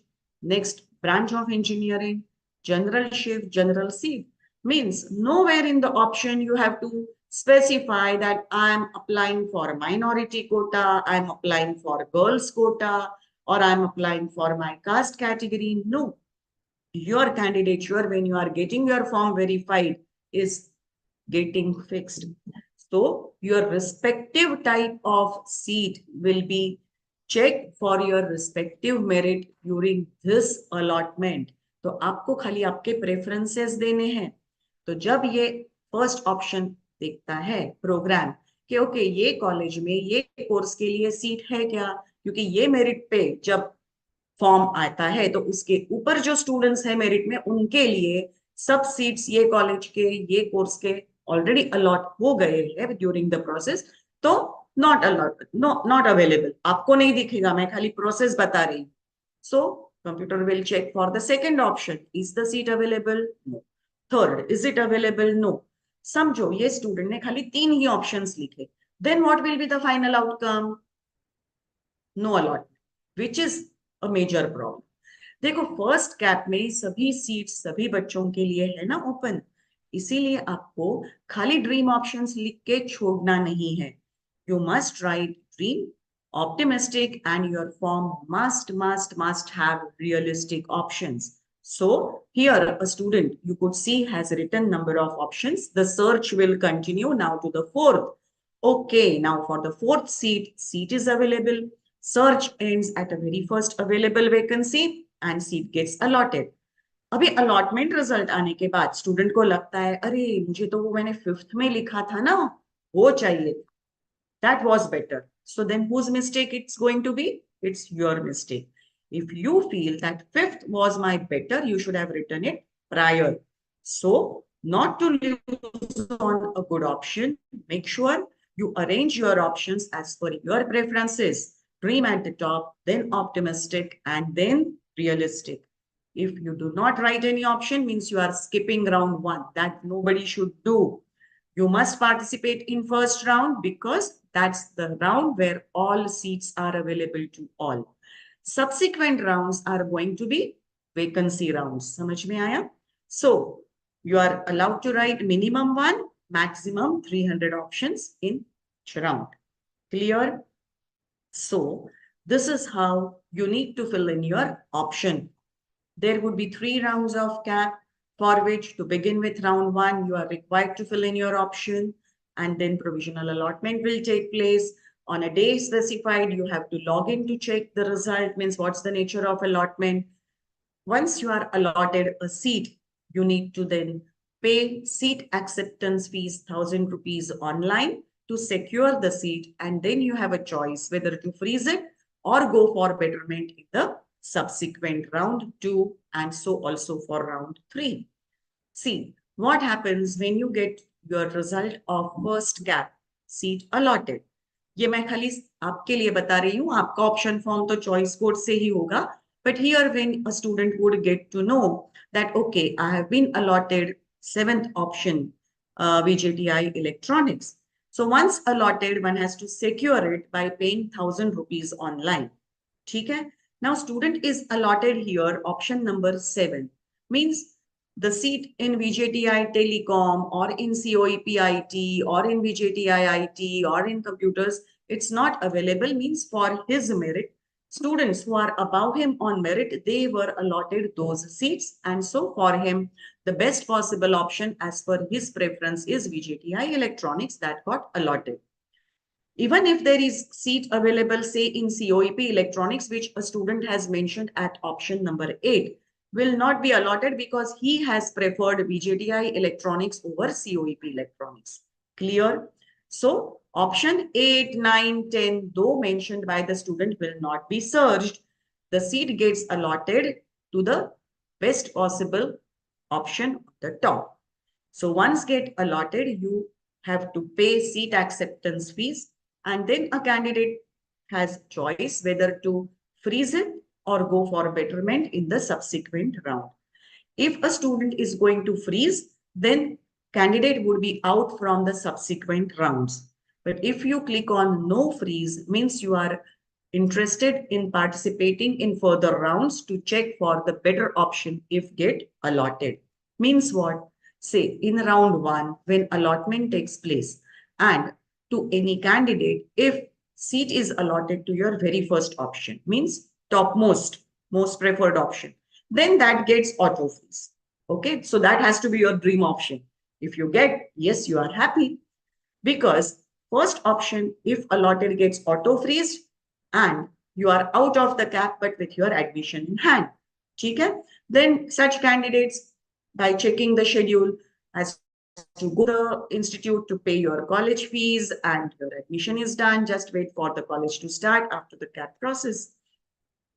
next branch of engineering, general shift, general seat. Means nowhere in the option you have to specify that I am applying for minority quota, I am applying for girls quota, or I am applying for my caste category. No. Your candidature, when you are getting your form verified, is getting fixed. So your respective type of seat will be checked for your respective merit during this allotment. तो आपको खाली आपके preferences देने हैं. तो जब ये first option देखता है प्रोग्राम कि ओके ये कॉलेज में ये कोर्स के लिए सीट है क्या, क्योंकि ये मेरिट पे जब फॉर्म आता है तो उसके ऊपर जो स्टूडेंट्स हैं मेरिट में उनके लिए सब सीट्स ये कॉलेज के ये कोर्स के ऑलरेडी अलॉट हो गए हैं ड्यूरिंग द प्रोसेस. तो नॉट अलॉट, नॉट अवेलेबल, आपको नहीं दिखेगा, मैं खाली प्रोसेस बता रही हूँ. So computer will check for the second option, is the seat available? No. Third, is it available? No. समझो ये स्टूडेंट ने खाली 3 ही ऑप्शंस लिखे. Then what will be the final outcome? No allotment, which is a major problem. देखो first CAP में सभी seats सभी बच्चों के लिए है ना ओपन, इसीलिए आपको खाली ड्रीम ऑप्शंस लिख के छोड़ना नहीं है. You must write dream, optimistic, and your form must have realistic options. So here a student you could see has written number of options. The search will continue now to the fourth. Okay, now for the fourth seat is available. Search ends at a very first available vacancy and seat gets allotted. अभी allotment result आने के बाद student को लगता है अरे मुझे तो वो मैंने 5th में लिखा था ना, वो चाहिए, that was better. So then whose mistake it's going to be? It's your mistake. If you feel that 5th was my better, you should have written it prior. So not to lose on a good option, make sure you arrange your options as per your preferences. Dream at the top, then optimistic, and then realistic. If you do not write any option, means you are skipping round 1. That nobody should do. You must participate in first round because that's the round where all seats are available to all. Subsequent rounds are going to be vacancy rounds. समझ में आया? So you are allowed to write minimum 1, maximum 300 options in each round. Clear? So this is how you need to fill in your option. There would be 3 rounds of CAP, for which to begin with round 1, you are required to fill in your option, and then provisional allotment will take place. On a day specified, you have to log in to check the result, means what's the nature of allotment. Once you are allotted a seat, you need to then pay seat acceptance fees, 1,000 rupees online to secure the seat, and then you have a choice whether to freeze it or go for betterment in the subsequent round 2, and so also for round 3. See, what happens when you get your result of first cap, seat allotted. ये मैं खाली आपके लिए बता रही हूँ, आपका option form तो चॉइस कोड से ही होगा. But here when a student would get to know that, okay, I have been allotted 7th option, VJTI electronics. So once allotted, one has to secure it by paying 1,000 rupees online. ठीक है? Now student is allotted here option number 7, means the seat in VJTI Telecom or in COEP IT or in VJTI IT or in computers, it's not available, means for his merit, students who are above him on merit, they were allotted those seats, and so for him, the best possible option as per his preference is VJTI electronics that got allotted. Even if there is seat available, say in COEP electronics, which a student has mentioned at option number 8, will not be allotted because he has preferred VJTI electronics over COEP electronics. Clear? So option 8, 9, 10, though mentioned by the student, will not be searched. The seat gets allotted to the best possible option at the top. So once get allotted, you have to pay seat acceptance fees, and then a candidate has choice whether to freeze it or go for betterment in the subsequent round. If a student is going to freeze, then candidate would be out from the subsequent rounds. But if you click on no freeze, means you are interested in participating in further rounds to check for the better option if get allotted. Means what? Say in round 1, when allotment takes place, and to any candidate, if seat is allotted to your very first option, means topmost, most preferred option, then that gets auto freeze. Okay, so that has to be your dream option. If you get yes, you are happy, because first option, if allotted, gets auto freeze and you are out of the cap but with your admission in hand. Okay? Then such candidates, by checking the schedule, has to go to the institute to pay your college fees and your admission is done. Just wait for the college to start after the cap process.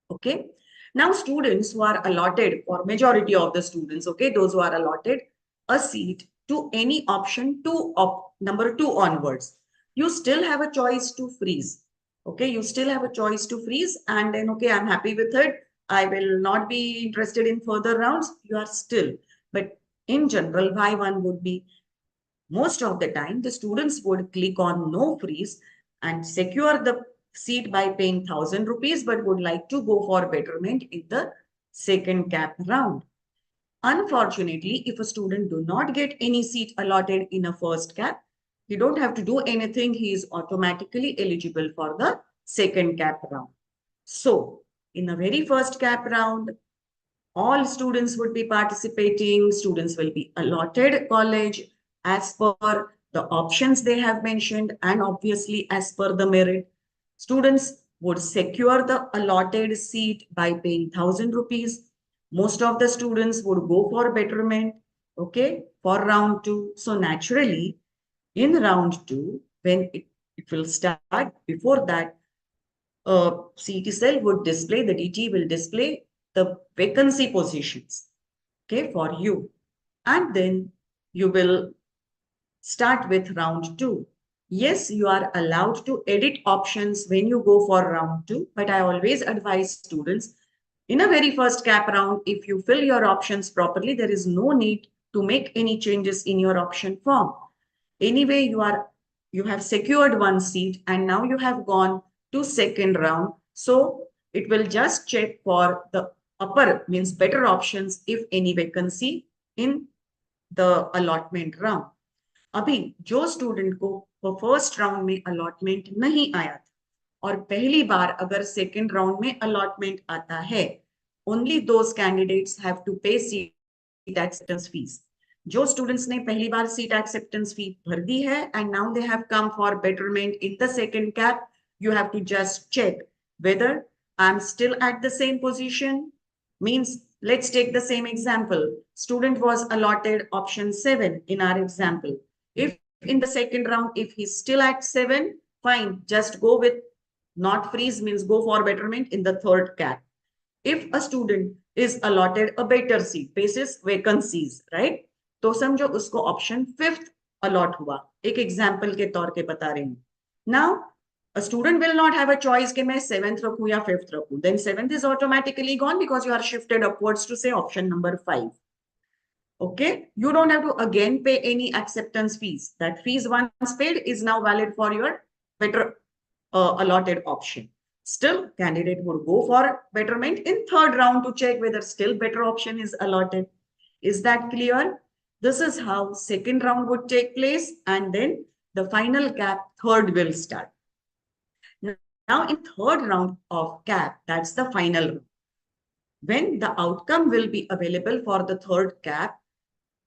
Okay. Now students who are allotted, or majority of the students, okay, those who are allotted a seat to any option number 2 onwards, you still have a choice to freeze. Okay, you still have a choice to freeze and then, okay, I'm happy with it. I will not be interested in further rounds. You are still, but in general, why one would be, most of the time, the students would click on no freeze and secure the seat by paying 1,000 rupees, but would like to go for betterment in the second cap round. Unfortunately, if a student do not get any seat allotted in a first cap, he don't have to do anything. He is automatically eligible for the second cap round. So, in the very first cap round, all students would be participating. Students will be allotted college as per the options they have mentioned and obviously as per the merit. Students would secure the allotted seat by paying 1,000 rupees. Most of the students would go for betterment, okay, for round 2. So naturally, in round 2, when it will start, before that, CET cell would display, the DT will display the vacancy positions, okay, for you. And then you will start with round 2. Yes, you are allowed to edit options when you go for round 2, but I always advise students, in a very first cap round, if you fill your options properly, there is no need to make any changes in your option form. Anyway, you have secured one seat and now you have gone to second round. So it will just check for the upper, means better options, if any vacancy in the allotment round. अभी जो student को first round में allotment नहीं आया था और पहली बार अगर सेकंड राउंड में अलॉटमेंट आता है, only those candidates have to pay seat acceptance fees. जो स्टूडेंट्स ने पहली बार सीट एक्सेप्टेंस फी भर दी है and now they have come for betterment in the second CAP, you have to just check whether I'm still at the same position. Means, let's take the same example. Student was allotted option 7 in our example. If in the second round, if he's still at 7, fine, just go with not freeze, means go for betterment in the third cap. If a student is allotted a better seat, basis vacancies, right? तो समझो उसको option 5th allot हुआ. एक example के तौर पे बता रही हूँ. Now, a student will not have a choice कि मैं 7th रखूं या 5th रखूं. Then 7th is automatically gone because you are shifted upwards to say option number 5. Okay, you don't have to again pay any acceptance fees. That fees once paid is now valid for your better allotted option. Still, candidate would go for betterment in third round to check whether still better option is allotted. Is that clear? This is how second round would take place, and then the final cap, third, will start. Now, in third round of cap, that's the final round. When the outcome will be available for the third cap,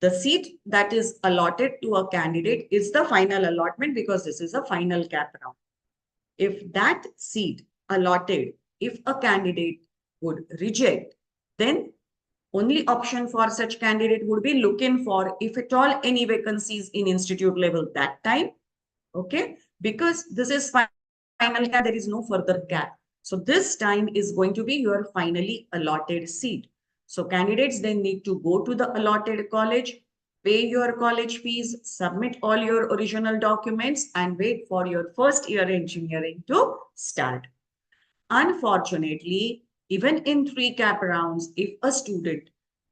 the seat that is allotted to a candidate is the final allotment because this is a final cap round. If that seat allotted, if a candidate would reject, then only option for such candidate would be looking for, if at all, any vacancies in institute level that time. Okay, because this is final cap, there is no further cap. So this time is going to be your finally allotted seat. So candidates then need to go to the allotted college, pay your college fees, submit all your original documents, and wait for your first year engineering to start. Unfortunately, even in 3 cap rounds, if a student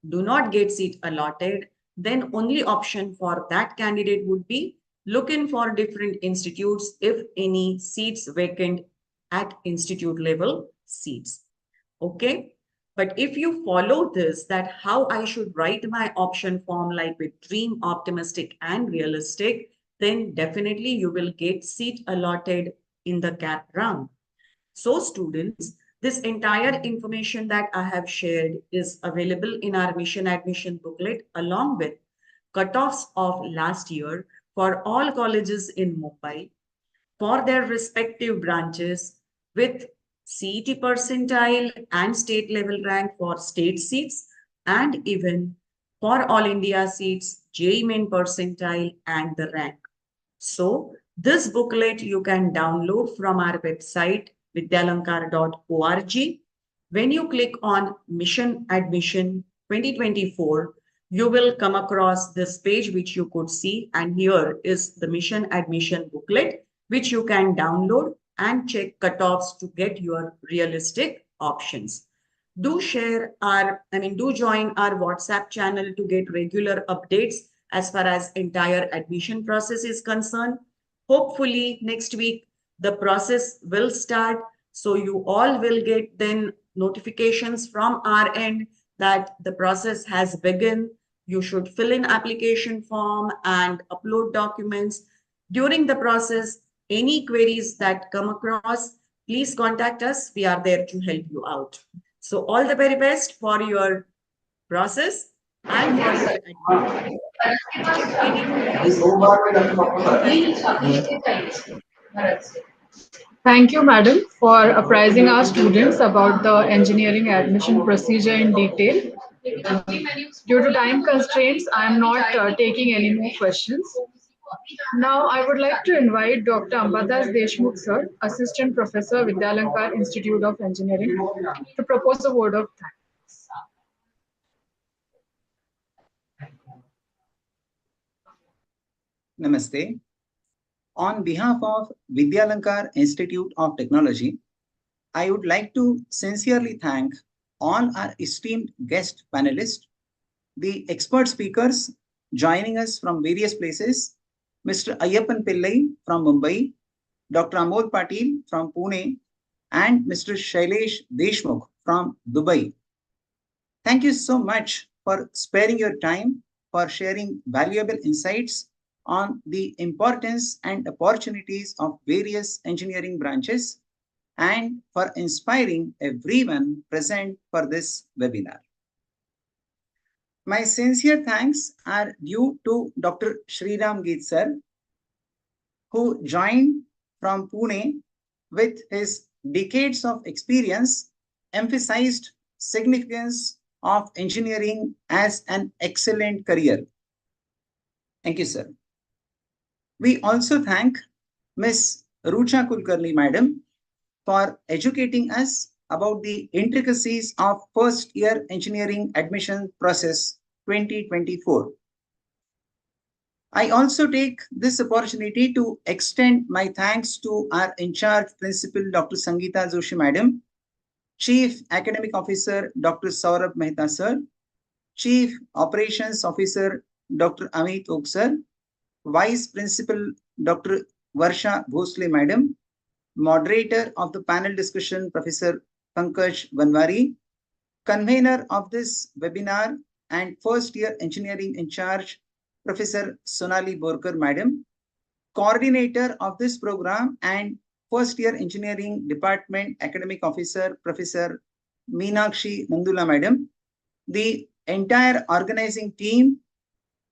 do not get seat allotted, then only option for that candidate would be looking for different institutes if any seats vacant at institute level seats. Okay. But if you follow this, that how I should write my option form like with dream, optimistic, and realistic, then definitely you will get seat allotted in the gap round. So students, this entire information that I have shared is available in our mission admission booklet along with cutoffs of last year for all colleges in Mumbai for their respective branches with CET percentile and state level rank for state seats and even for all India seats, JEE Main percentile and the rank. So this booklet you can download from our website vidyalankar.org. When you click on Mission Admission 2024, you will come across this page which you could see, and here is the Mission Admission booklet which you can download and check cutoffs to get your realistic options. Do do join our WhatsApp channel to get regular updates as far as entire admission process is concerned. Hopefully next week the process will start. So you all will get then notifications from our end that the process has begun. You should fill in application form and upload documents. During the process, any queries that come across, please contact us. We are there to help you out. So all the very best for your process and for your admission. Thank you, madam, for apprising our students about the engineering admission procedure in detail. Due to time constraints, I am not taking any more questions. Now, I would like to invite Dr. Ambadas Deshmukh, sir, Assistant Professor, Vidyalankar Institute of Engineering, to propose a word of thanks. Namaste. On behalf of Vidyalankar Institute of Technology, I would like to sincerely thank all our esteemed guest panelists, the expert speakers joining us from various places, Mr. Ayyappan Pillai from Mumbai, Dr. Amol Patil from Pune, and Mr. Shailesh Deshmukh from Dubai. Thank you so much for sparing your time for sharing valuable insights on the importance and opportunities of various engineering branches and for inspiring everyone present for this webinar. My sincere thanks are due to Dr. Sriram Geet sir, who joined from Pune with his decades of experience, emphasized significance of engineering as an excellent career. Thank you, sir. We also thank Ms. Rucha Kulkarni, madam, for educating us about the intricacies of first year engineering admission process 2024. I also take this opportunity to extend my thanks to our in-charge principal, Dr. Sangeeta Joshi, madam, Chief Academic Officer, Dr. Saurabh Mehta, sir, Chief Operations Officer, Dr. Amit Oak, sir, Vice Principal, Dr. Varsha Bhosle, madam, Moderator of the panel discussion, Professor Pankaj Vanwari, Convener of this webinar and first year engineering in charge, Professor Sonali Borkar, madam, Coordinator of this program and first year engineering department academic officer, Professor Meenakshi Nandula, madam, the entire organizing team,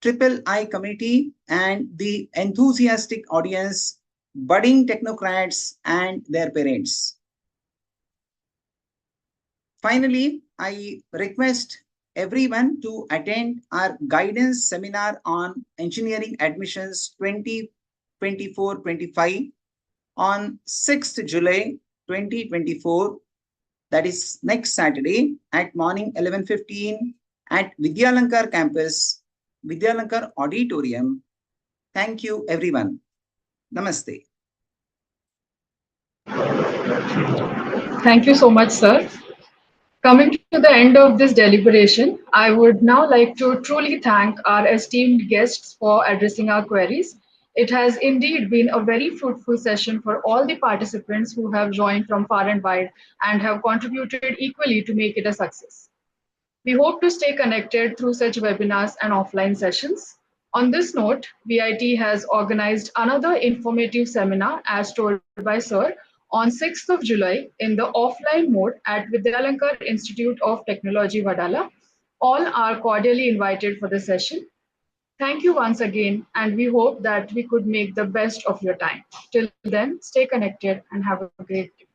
Triple I committee, and the enthusiastic audience, budding technocrats and their parents. Finally, I request everyone to attend our guidance seminar on engineering admissions 2024-25 on 6th July 2024, that is next Saturday at morning 11:15 at Vidyalankar campus, Vidyalankar auditorium. Thank you everyone. Namaste. Thank you so much, sir. Coming to the end of this deliberation, I would now like to truly thank our esteemed guests for addressing our queries. It has indeed been a very fruitful session for all the participants who have joined from far and wide and have contributed equally to make it a success. We hope to stay connected through such webinars and offline sessions. On this note, VIT has organized another informative seminar, as told by Sir, on 6th of July in the offline mode at Vidyalankar Institute of Technology, Vadala. All are cordially invited for the session. Thank you once again, and we hope that we could make the best of your time. Till then, stay connected and have a great day.